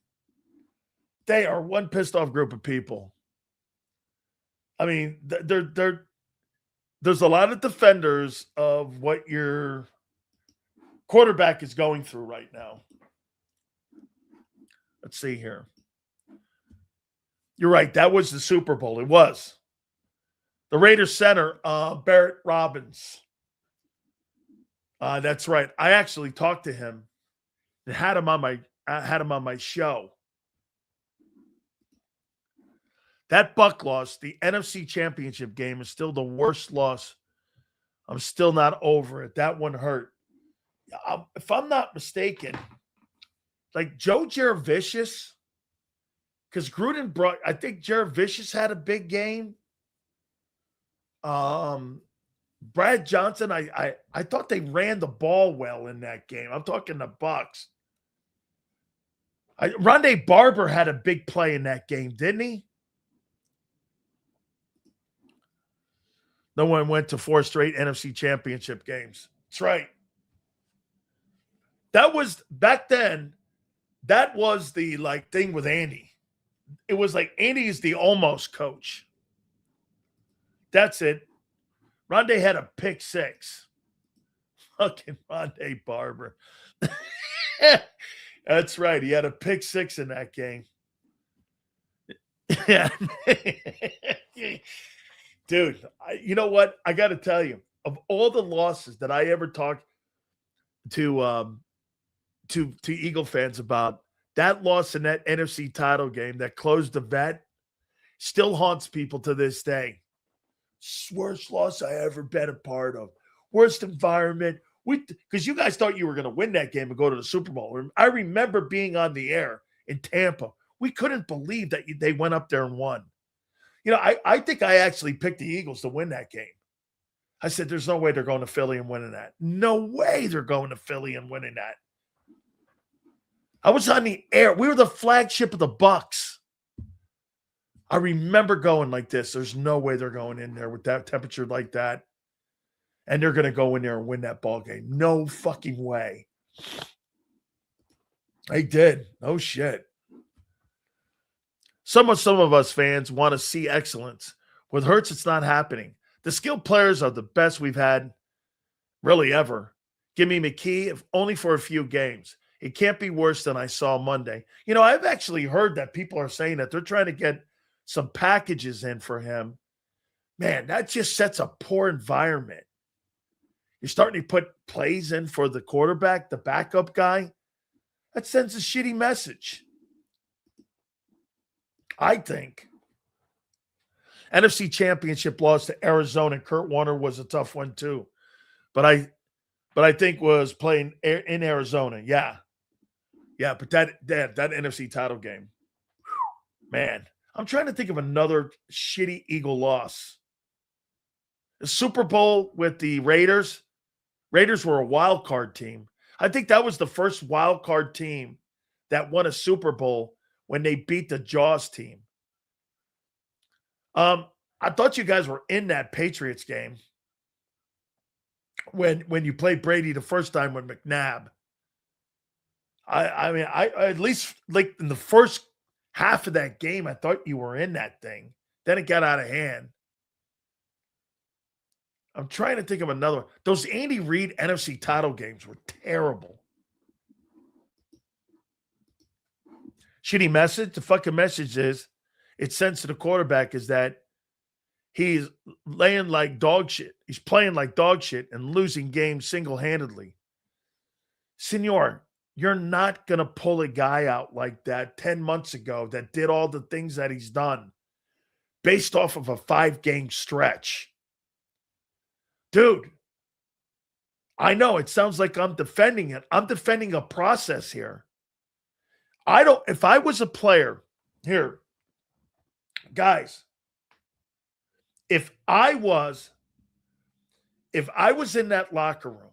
They are one pissed-off group of people. I mean, there's a lot of defenders of what your quarterback is going through right now. Let's see here. You're right. That was the Super Bowl. It was. The Raiders center, Barrett Robbins. That's right. I actually talked to him and had him on my show. That Buck loss, the NFC Championship game, is still the worst loss. I'm still not over it. That one hurt. If I'm not mistaken, like Joe Jaravicious, because Gruden brought, I think Jaravicious had a big game. Brad Johnson, I thought they ran the ball well in that game. I'm talking the Bucs. Rondé Barber had a big play in that game, didn't he? No one went to 4 straight NFC Championship games. That's right. That was back then. That was the thing with Andy. It was like Andy is the almost coach. That's it. Rondé had a pick 6. Fucking Rondé Barber. That's right. He had a pick 6 in that game. Yeah. Dude, you know what? I got to tell you, of all the losses that I ever talked to Eagle fans about, that loss in that NFC title game that closed the vet still haunts people to this day. Worst loss I ever been a part of. Worst environment. Because you guys thought you were going to win that game and go to the Super Bowl. I remember being on the air in Tampa. We couldn't believe that they went up there and won. You know, I think I actually picked the Eagles to win that game. I said, there's no way they're going to Philly and winning that. No way they're going to Philly and winning that. I was on the air. We were the flagship of the Bucs. I remember going like this. There's no way they're going in there with that temperature like that. And they're going to go in there and win that ball game. No fucking way. They did. No shit. Some of us fans want to see excellence. With Hurts, it's not happening. The skilled players are the best we've had really ever. Give me McKee, if only for a few games. It can't be worse than I saw Monday. You know, I've actually heard that people are saying that they're trying to get some packages in for him. Man, that just sets a poor environment. You're starting to put plays in for the quarterback, the backup guy. That sends a shitty message. I think. NFC Championship loss to Arizona. Kurt Warner was a tough one too. But I think was playing in Arizona. Yeah. Yeah, but that NFC title game. Man, I'm trying to think of another shitty Eagle loss. The Super Bowl with the Raiders. Raiders were a wild card team. I think that was the first wild card team that won a Super Bowl when they beat the Jaws team. I I thought you guys were in that Patriots game when you played Brady the first time with McNabb. I mean, I at least like in the first half of that game, I thought you were in that thing. Then it got out of hand. I'm trying to think of another one. Those Andy Reid NFC title games were terrible. Shitty message. The fucking message is it sends to the quarterback is that he's laying like dog shit. He's playing like dog shit and losing games single-handedly. Senor, you're not going to pull a guy out like that 10 months ago that did all the things that he's done based off of a 5-game stretch. Dude, I know it sounds like I'm defending it. I'm defending a process here. If I was a player here, guys, if I was in that locker room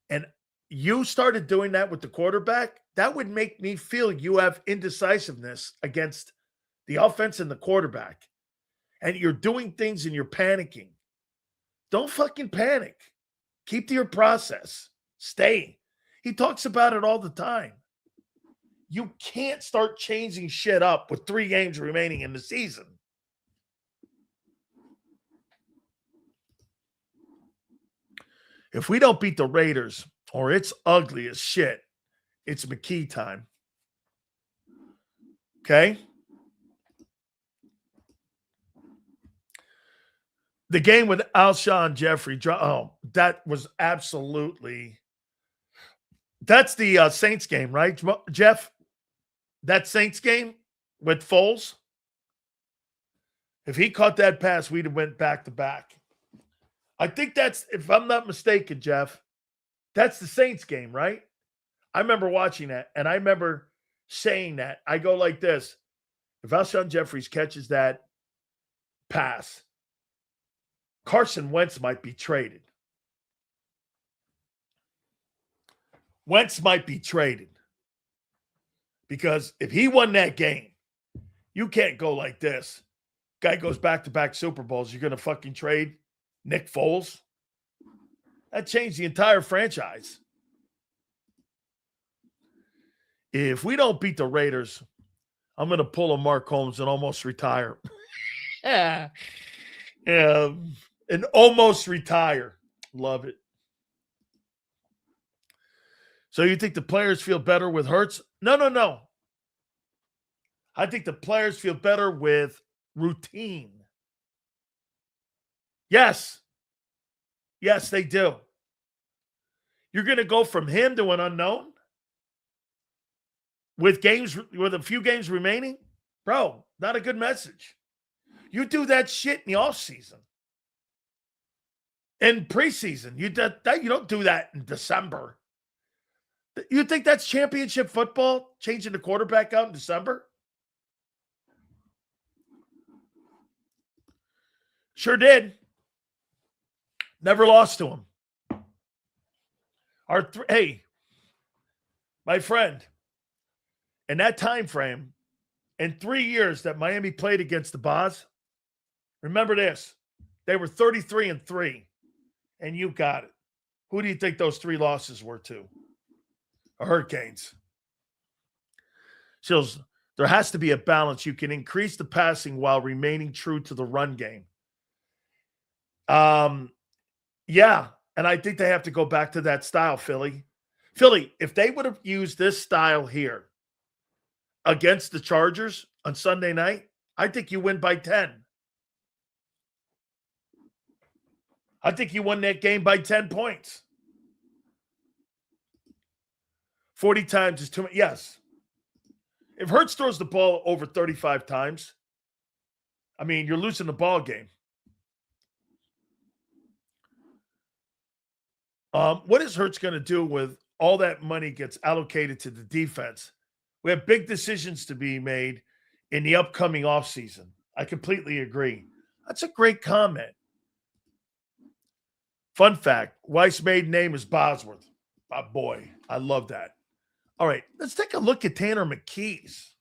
and you started doing that with the quarterback, that would make me feel you have indecisiveness against the offense and the quarterback. And you're doing things and you're panicking. Don't fucking panic. Keep to your process. Stay. He talks about it all the time. You can't start changing shit up with 3 games remaining in the season. If we don't beat the Raiders, or it's ugly as shit, it's McKee time. Okay? The game with Alshon Jeffrey, that was absolutely – that's the Saints game, right, Jeff? That Saints game with Foles? If he caught that pass, we'd have went back-to-back. I think that's, if I'm not mistaken, Jeff, that's the Saints game, right? I remember watching that, and I remember saying that. I go like this. If Alshon Jeffries catches that pass, Carson Wentz might be traded. Wentz might be traded. Because if he won that game, you can't go like this. Guy goes back-to-back Super Bowls. You're going to fucking trade Nick Foles? That changed the entire franchise. If we don't beat the Raiders, I'm going to pull a Mark Holmes and almost retire. Yeah, and almost retire. Love it. So you think the players feel better with Hurts? No. I think the players feel better with routine. Yes. Yes, they do. You're going to go from him to an unknown with a few games remaining? Bro, not a good message. You do that shit in the offseason. In preseason, you don't do that in December. You think that's championship football, changing the quarterback out in December? Sure did. Never lost to him. Hey, my friend, in that time frame, in 3 years that Miami played against the Boz, remember this, they were 33-3, and you got it. Who do you think those 3 losses were to? Hurricanes. So there has to be a balance. You can increase the passing while remaining true to the run game. Yeah, and I think they have to go back to that style, Philly. Philly, if they would have used this style here against the Chargers on Sunday night, I think you win by 10. I think you won that game by 10 points. 40 times is too many. Yes. If Hurts throws the ball over 35 times, I mean, you're losing the ball game. What is Hurts going to do with all that money gets allocated to the defense? We have big decisions to be made in the upcoming offseason. I completely agree. That's a great comment. Fun fact, Weiss' maiden name is Bosworth. Oh, boy, I love that. All right, let's take a look at Tanner McKee's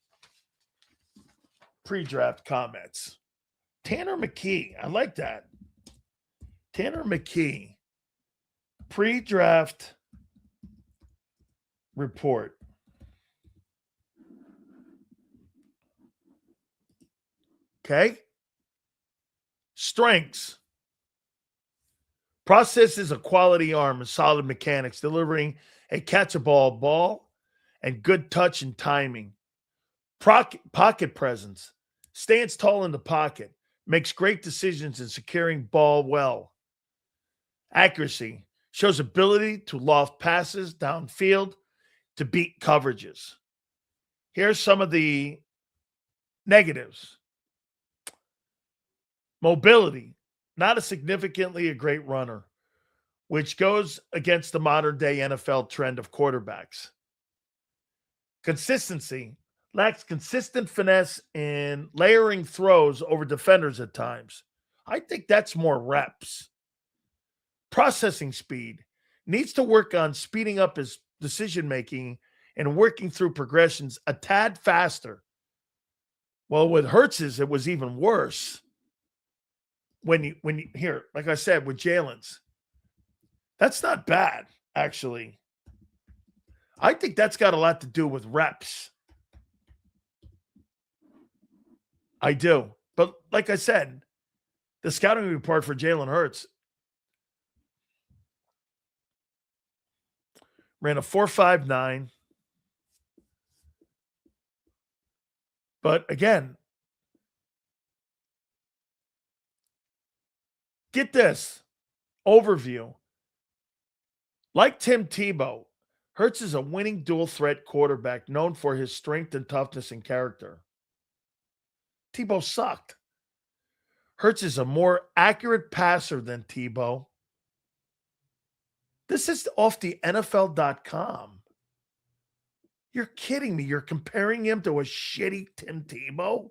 pre-draft comments. Tanner McKee. I like that. Tanner McKee. Pre-draft report. Okay. Strengths. Processes a quality arm and solid mechanics, delivering a catch-a-ball ball and good touch and timing. Pocket presence. Stands tall in the pocket. Makes great decisions in securing ball well. Accuracy. Shows ability to loft passes downfield to beat coverages. Here's some of the negatives. Mobility. Not a significantly a great runner, which goes against the modern day NFL trend of quarterbacks. Consistency. Lacks consistent finesse in layering throws over defenders at times. I think that's more reps. Processing speed. Needs to work on speeding up his decision-making and working through progressions a tad faster. Well, with Hurts's, it was even worse. When you here, like I said, with Jalen's, that's not bad, actually. I think that's got a lot to do with reps. I do. But like I said, the scouting report for Jalen Hurts ran a 4.59. But again, get this overview. Like Tim Tebow, Hurts is a winning dual threat quarterback known for his strength and toughness and character. Tebow sucked. Hurts is a more accurate passer than Tebow. This is off the NFL.com. You're kidding me. You're comparing him to a shitty Tim Tebow?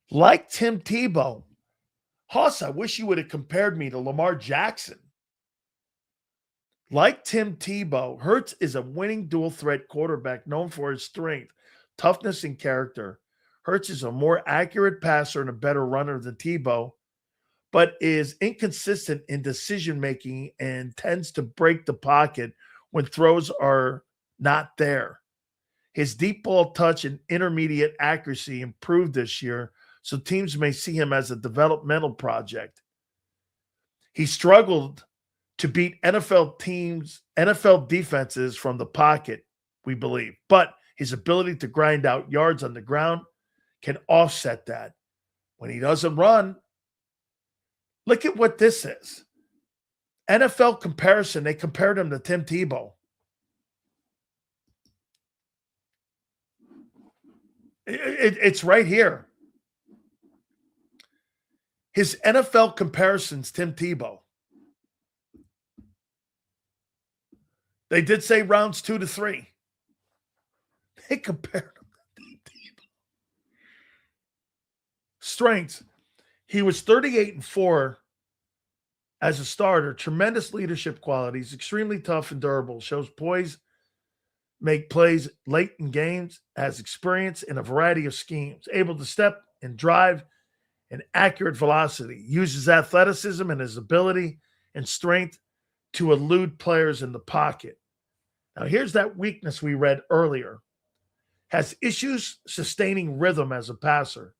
Like Tim Tebow. Hoss, I wish you would have compared me to Lamar Jackson. Like Tim Tebow, Hurts is a winning dual threat quarterback known for his strength, toughness, and character. Hurts is a more accurate passer and a better runner than Tebow, but is inconsistent in decision-making and tends to break the pocket when throws are not there. His deep ball touch and intermediate accuracy improved this year, so teams may see him as a developmental project. He struggled to beat NFL defenses from the pocket, we believe, but his ability to grind out yards on the ground can offset that. When he doesn't run, look at what this is. NFL comparison, they compared him to Tim Tebow. It's right here. His NFL comparisons, Tim Tebow. They did say rounds 2 to 3. They compared him to Tim Tebow. Strengths. He was 38-4 as a starter. Tremendous leadership qualities. Extremely tough and durable. Shows poise. Make plays late in games. Has experience in a variety of schemes. Able to step and drive and accurate velocity. Uses athleticism and his ability and strength to elude players in the pocket. Now, here's that weakness we read earlier. Has issues sustaining rhythm as a passer.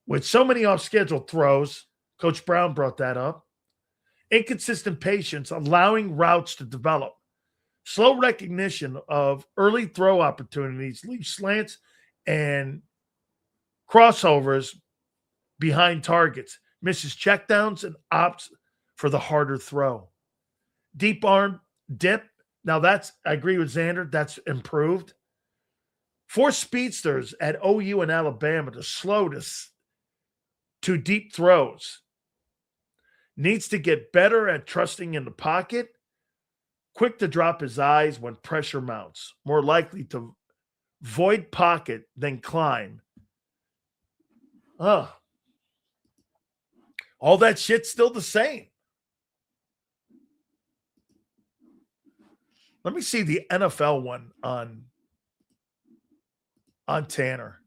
With so many off-schedule throws, Coach Brown brought that up. Inconsistent patience, allowing routes to develop. Slow recognition of early throw opportunities, leaves slants and crossovers behind targets. Misses checkdowns and opts for the harder throw. Deep arm dip. Now I agree with Xander, that's improved. 4 speedsters at OU and Alabama to slow to deep throws. Needs to get better at trusting in the pocket. Quick to drop his eyes when pressure mounts. More likely to void pocket than climb. All that shit's still the same. Let me see the NFL one on Tanner.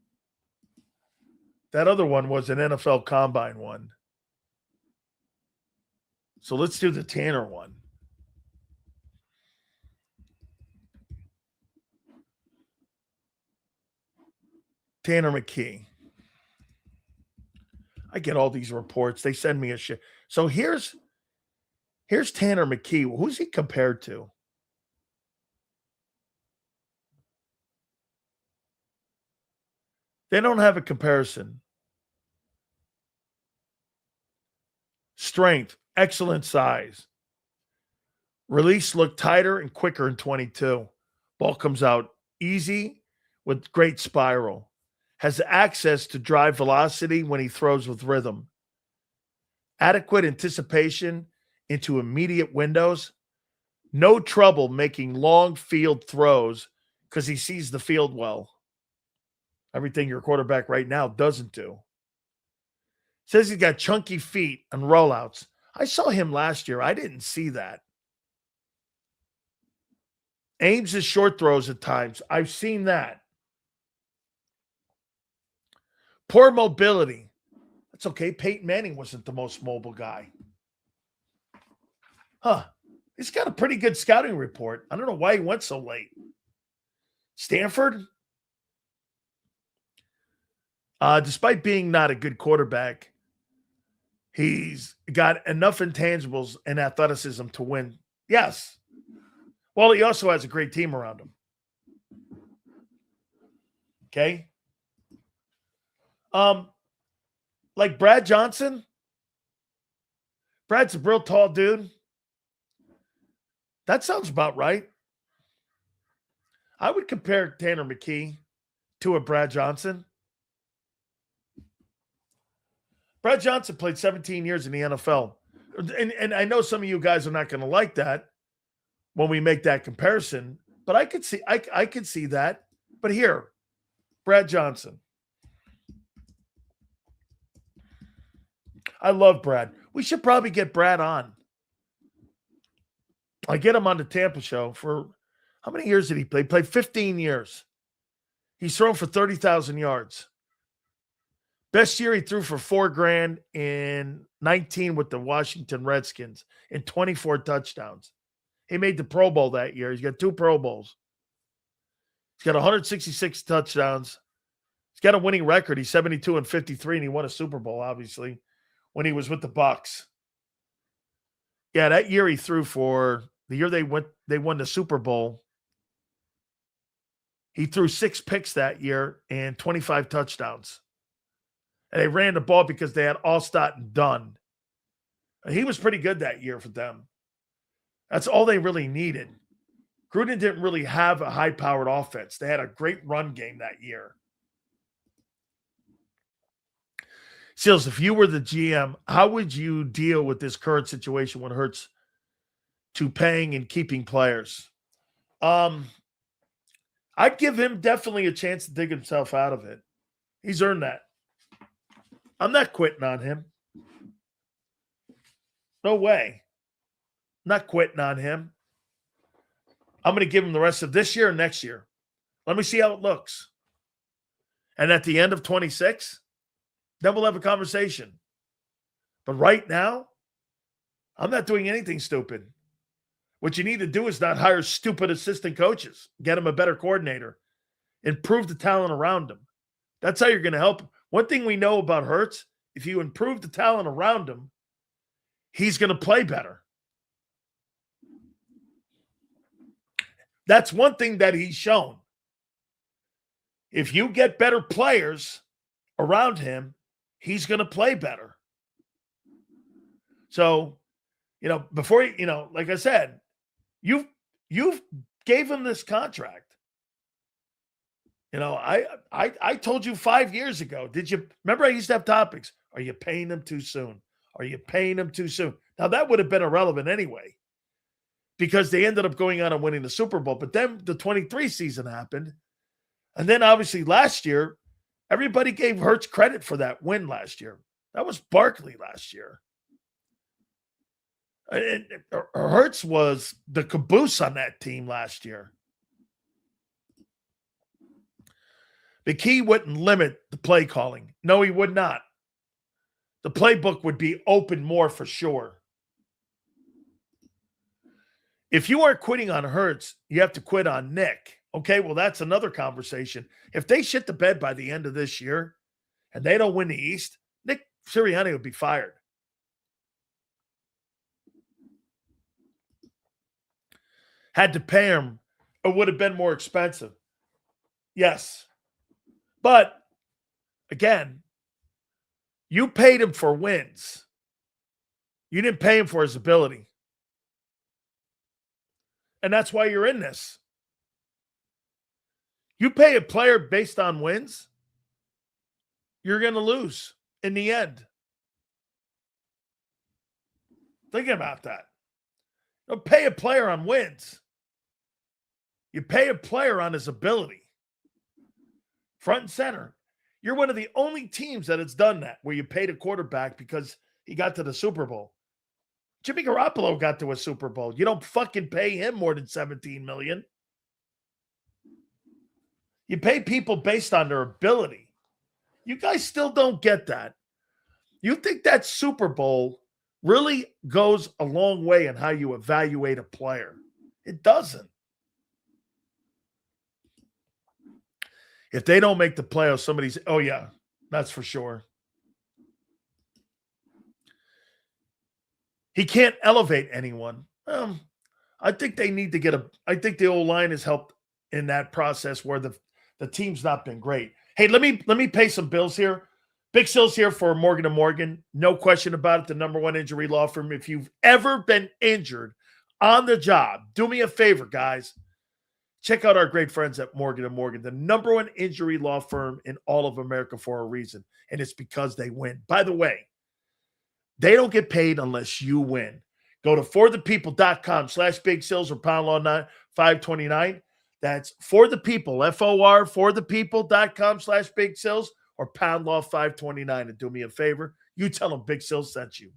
That other one was an NFL Combine one. So let's do the Tanner one. Tanner McKee. I get all these reports. They send me a shit. So here's Tanner McKee. Who's he compared to? They don't have a comparison. Strength, excellent size. Release looked tighter and quicker in 22. Ball comes out easy with great spiral. Has access to drive velocity when he throws with rhythm. Adequate anticipation into immediate windows. No trouble making long field throws because he sees the field well. Everything your quarterback right now doesn't do. Says he's got chunky feet and rollouts. I saw him last year. I didn't see that. Aims his short throws at times. I've seen that. Poor mobility. That's okay. Peyton Manning wasn't the most mobile guy. Huh. He's got a pretty good scouting report. I don't know why he went so late. Stanford? Despite being not a good quarterback, he's got enough intangibles and athleticism to win. Yes. Well, he also has a great team around him. Okay. Like Brad Johnson. Brad's a real tall dude. That sounds about right. I would compare Tanner McKee to a Brad Johnson. Brad Johnson played 17 years in the NFL. And I know some of you guys are not going to like that when we make that comparison, but I could see that. But here, Brad Johnson. I love Brad. We should probably get Brad on. I get him on the Tampa show for how many years did he play? He played 15 years. He's thrown for 30,000 yards. Best year he threw for $4,000 in 19 with the Washington Redskins and 24 touchdowns. He made the Pro Bowl that year. He's got 2 Pro Bowls. He's got 166 touchdowns. He's got a winning record. He's 72-53, and he won a Super Bowl, obviously, when he was with the Bucs. Yeah, that year he threw for the year they won the Super Bowl. He threw 6 picks that year and 25 touchdowns. And they ran the ball because they had Allstott and Dunn. And he was pretty good that year for them. That's all they really needed. Gruden didn't really have a high-powered offense. They had a great run game that year. Silz, if you were the GM, how would you deal with this current situation when it hurts to paying and keeping players? I'd give him definitely a chance to dig himself out of it. He's earned that. I'm not quitting on him. No way. Not quitting on him. I'm going to give him the rest of this year and next year. Let me see how it looks. And at the end of 26, then we'll have a conversation. But right now, I'm not doing anything stupid. What you need to do is not hire stupid assistant coaches. Get him a better coordinator. Improve the talent around him. That's how you're going to help him. One thing we know about Hurts, if you improve the talent around him, he's going to play better. That's one thing that he's shown. If you get better players around him, he's going to play better. So, before like I said, you've gave him this contract. I told you 5 years ago. Did you remember I used to have topics? Are you paying him too soon? Are you paying him too soon? Now that would have been irrelevant anyway, because they ended up going on and winning the Super Bowl. But then the 23 season happened. And then obviously last year, everybody gave Hurts credit for that win last year. That was Barkley last year. And Hurts was the caboose on that team last year. McKee wouldn't limit the play calling. No, he would not. The playbook would be open more for sure. If you aren't quitting on Hurts, you have to quit on Nick. Okay, well, that's another conversation. If they shit the bed by the end of this year and they don't win the East, Nick Sirianni would be fired. Had to pay him, it would have been more expensive. Yes. But, again, you paid him for wins. You didn't pay him for his ability. And that's why you're in this. You pay a player based on wins, you're going to lose in the end. Think about that. Don't pay a player on wins. You pay a player on his ability. Front and center. You're one of the only teams that has done that, where you paid a quarterback because he got to the Super Bowl. Jimmy Garoppolo got to a Super Bowl. You don't fucking pay him more than $17 million. You pay people based on their ability. You guys still don't get that. You think that Super Bowl really goes a long way in how you evaluate a player. It doesn't. If they don't make the playoffs, somebody's, oh yeah, that's for sure. He can't elevate anyone. I think they need to get I think the O-line has helped in that process where the team's not been great. Hey, let me pay some bills here. Big Silz here for Morgan & Morgan. No question about it, the #1 injury law firm. If you've ever been injured on the job, do me a favor, guys. Check out our great friends at Morgan & Morgan, the #1 injury law firm in all of America for a reason, and it's because they win. By the way, they don't get paid unless you win. Go to forthepeople.com/Big Silz or #529. That's for the people, FOR, forthepeople.com/Big Silz or #529. And do me a favor, you tell them Big Silz sent you.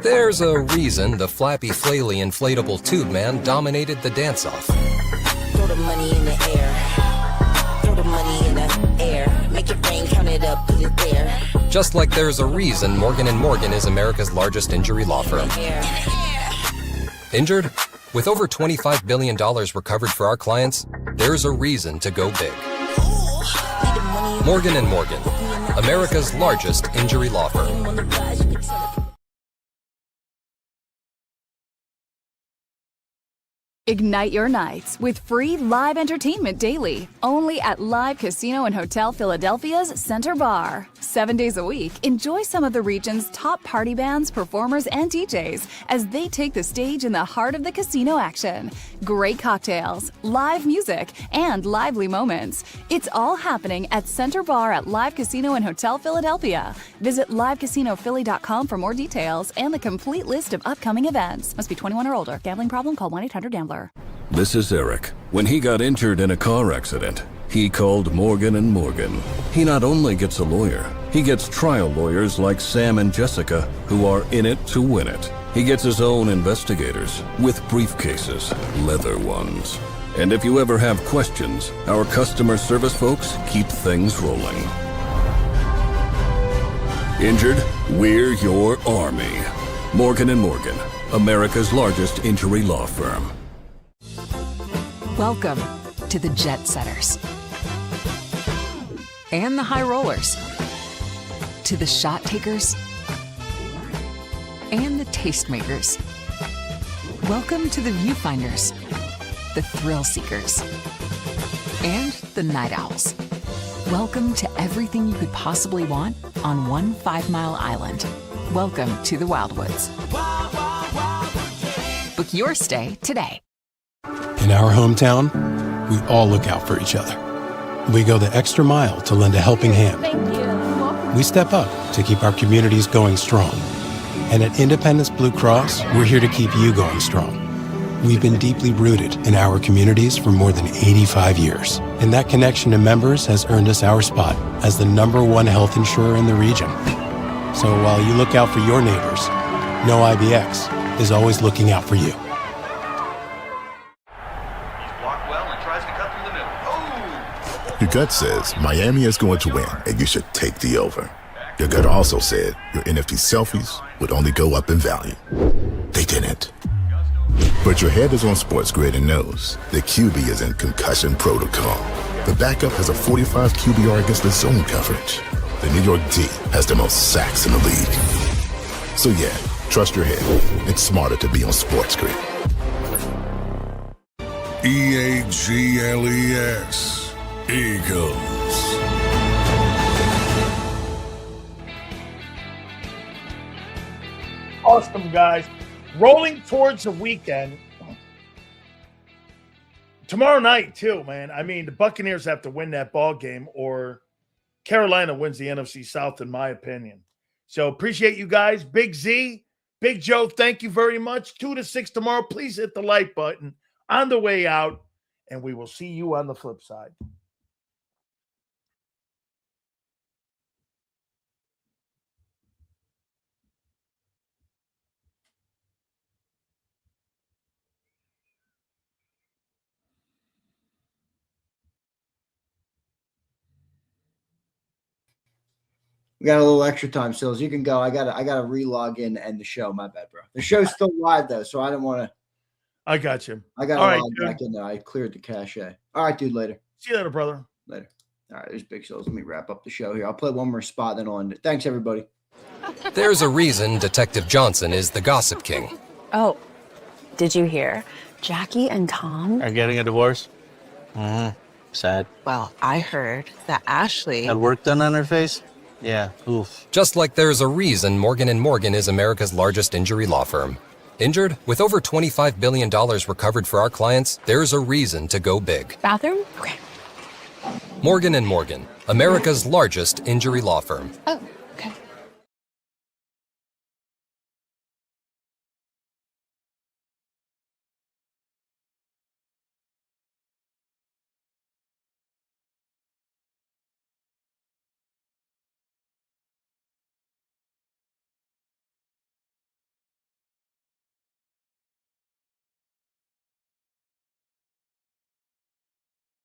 There's a reason the flappy, flaily, inflatable tube man dominated the dance-off. Throw the money in the air. Throw the money in the air. Make it rain, count it up, put it there. Just like there's a reason Morgan & Morgan is America's largest injury law firm. Injured? With over $25 billion recovered for our clients, there's a reason to go big. Morgan & Morgan, America's largest injury law firm. Ignite your nights with free live entertainment daily, only at Live Casino and Hotel Philadelphia's Center Bar. 7 days a week, enjoy some of the region's top party bands, performers, and DJs as they take the stage in the heart of the casino action. Great cocktails, live music, and lively moments. It's all happening at Center Bar at Live Casino and Hotel Philadelphia. Visit livecasinophilly.com for more details and the complete list of upcoming events. Must be 21 or older. Gambling problem? Call 1-800-GAMBLER. This is Eric. When he got injured in a car accident, he called Morgan & Morgan. He not only gets a lawyer, he gets trial lawyers like Sam and Jessica, who are in it to win it. He gets his own investigators with briefcases, leather ones. And if you ever have questions, our customer service folks keep things rolling. Injured? We're your army. Morgan & Morgan, America's largest injury law firm. Welcome to the Jet Setters and the High Rollers, to the Shot Takers and the Tastemakers. Welcome to the Viewfinders, the Thrill Seekers, and the Night Owls. Welcome to everything you could possibly want on one 5-mile island. Welcome to the Wildwoods. Book your stay today. In our hometown, we all look out for each other. We go the extra mile to lend a helping hand. We step up to keep our communities going strong. And at Independence Blue Cross, we're here to keep you going strong. We've been deeply rooted in our communities for more than 85 years. And that connection to members has earned us our spot as the #1 health insurer in the region. So while you look out for your neighbors, know IBX is always looking out for you. Your gut says Miami is going to win, and you should take the over. Your gut also said your NFT selfies would only go up in value. They didn't. But your head is on Sports Grid and knows the QB is in concussion protocol. The backup has a 45 QBR against the zone coverage. The New York D has the most sacks in the league. So yeah, trust your head. It's smarter to be on Sports Grid. EAGLES. Eagles. Awesome, guys. Rolling towards the weekend. Tomorrow night, too, man. I mean, the Buccaneers have to win that ball game or Carolina wins the NFC South, in my opinion. So appreciate you guys. Big Z, Big Joe, thank you very much. 2 to 6 tomorrow. Please hit the like button on the way out, and we will see you on the flip side. We got a little extra time, Sills. You can go. I gotta re-log in and end the show. My bad, bro. The show's still live though, so I didn't want to. I got you. I got to log back in there. I cleared the cache. All right, dude. Later. See you later, brother. Later. All right, there's Big Sills. Let me wrap up the show here. I'll play one more spot, then I'll end it. Thanks, everybody. There's a reason Detective Johnson is the gossip king. Oh, did you hear? Jackie and Tom Are getting a divorce? Sad. Well, I heard that Ashley Had work done on her face? Yeah, oof. Just like there's a reason Morgan & Morgan is America's largest injury law firm. Injured? With over $25 billion recovered for our clients, there's a reason to go big. Bathroom? Okay. Morgan & Morgan, America's largest injury law firm. Oh.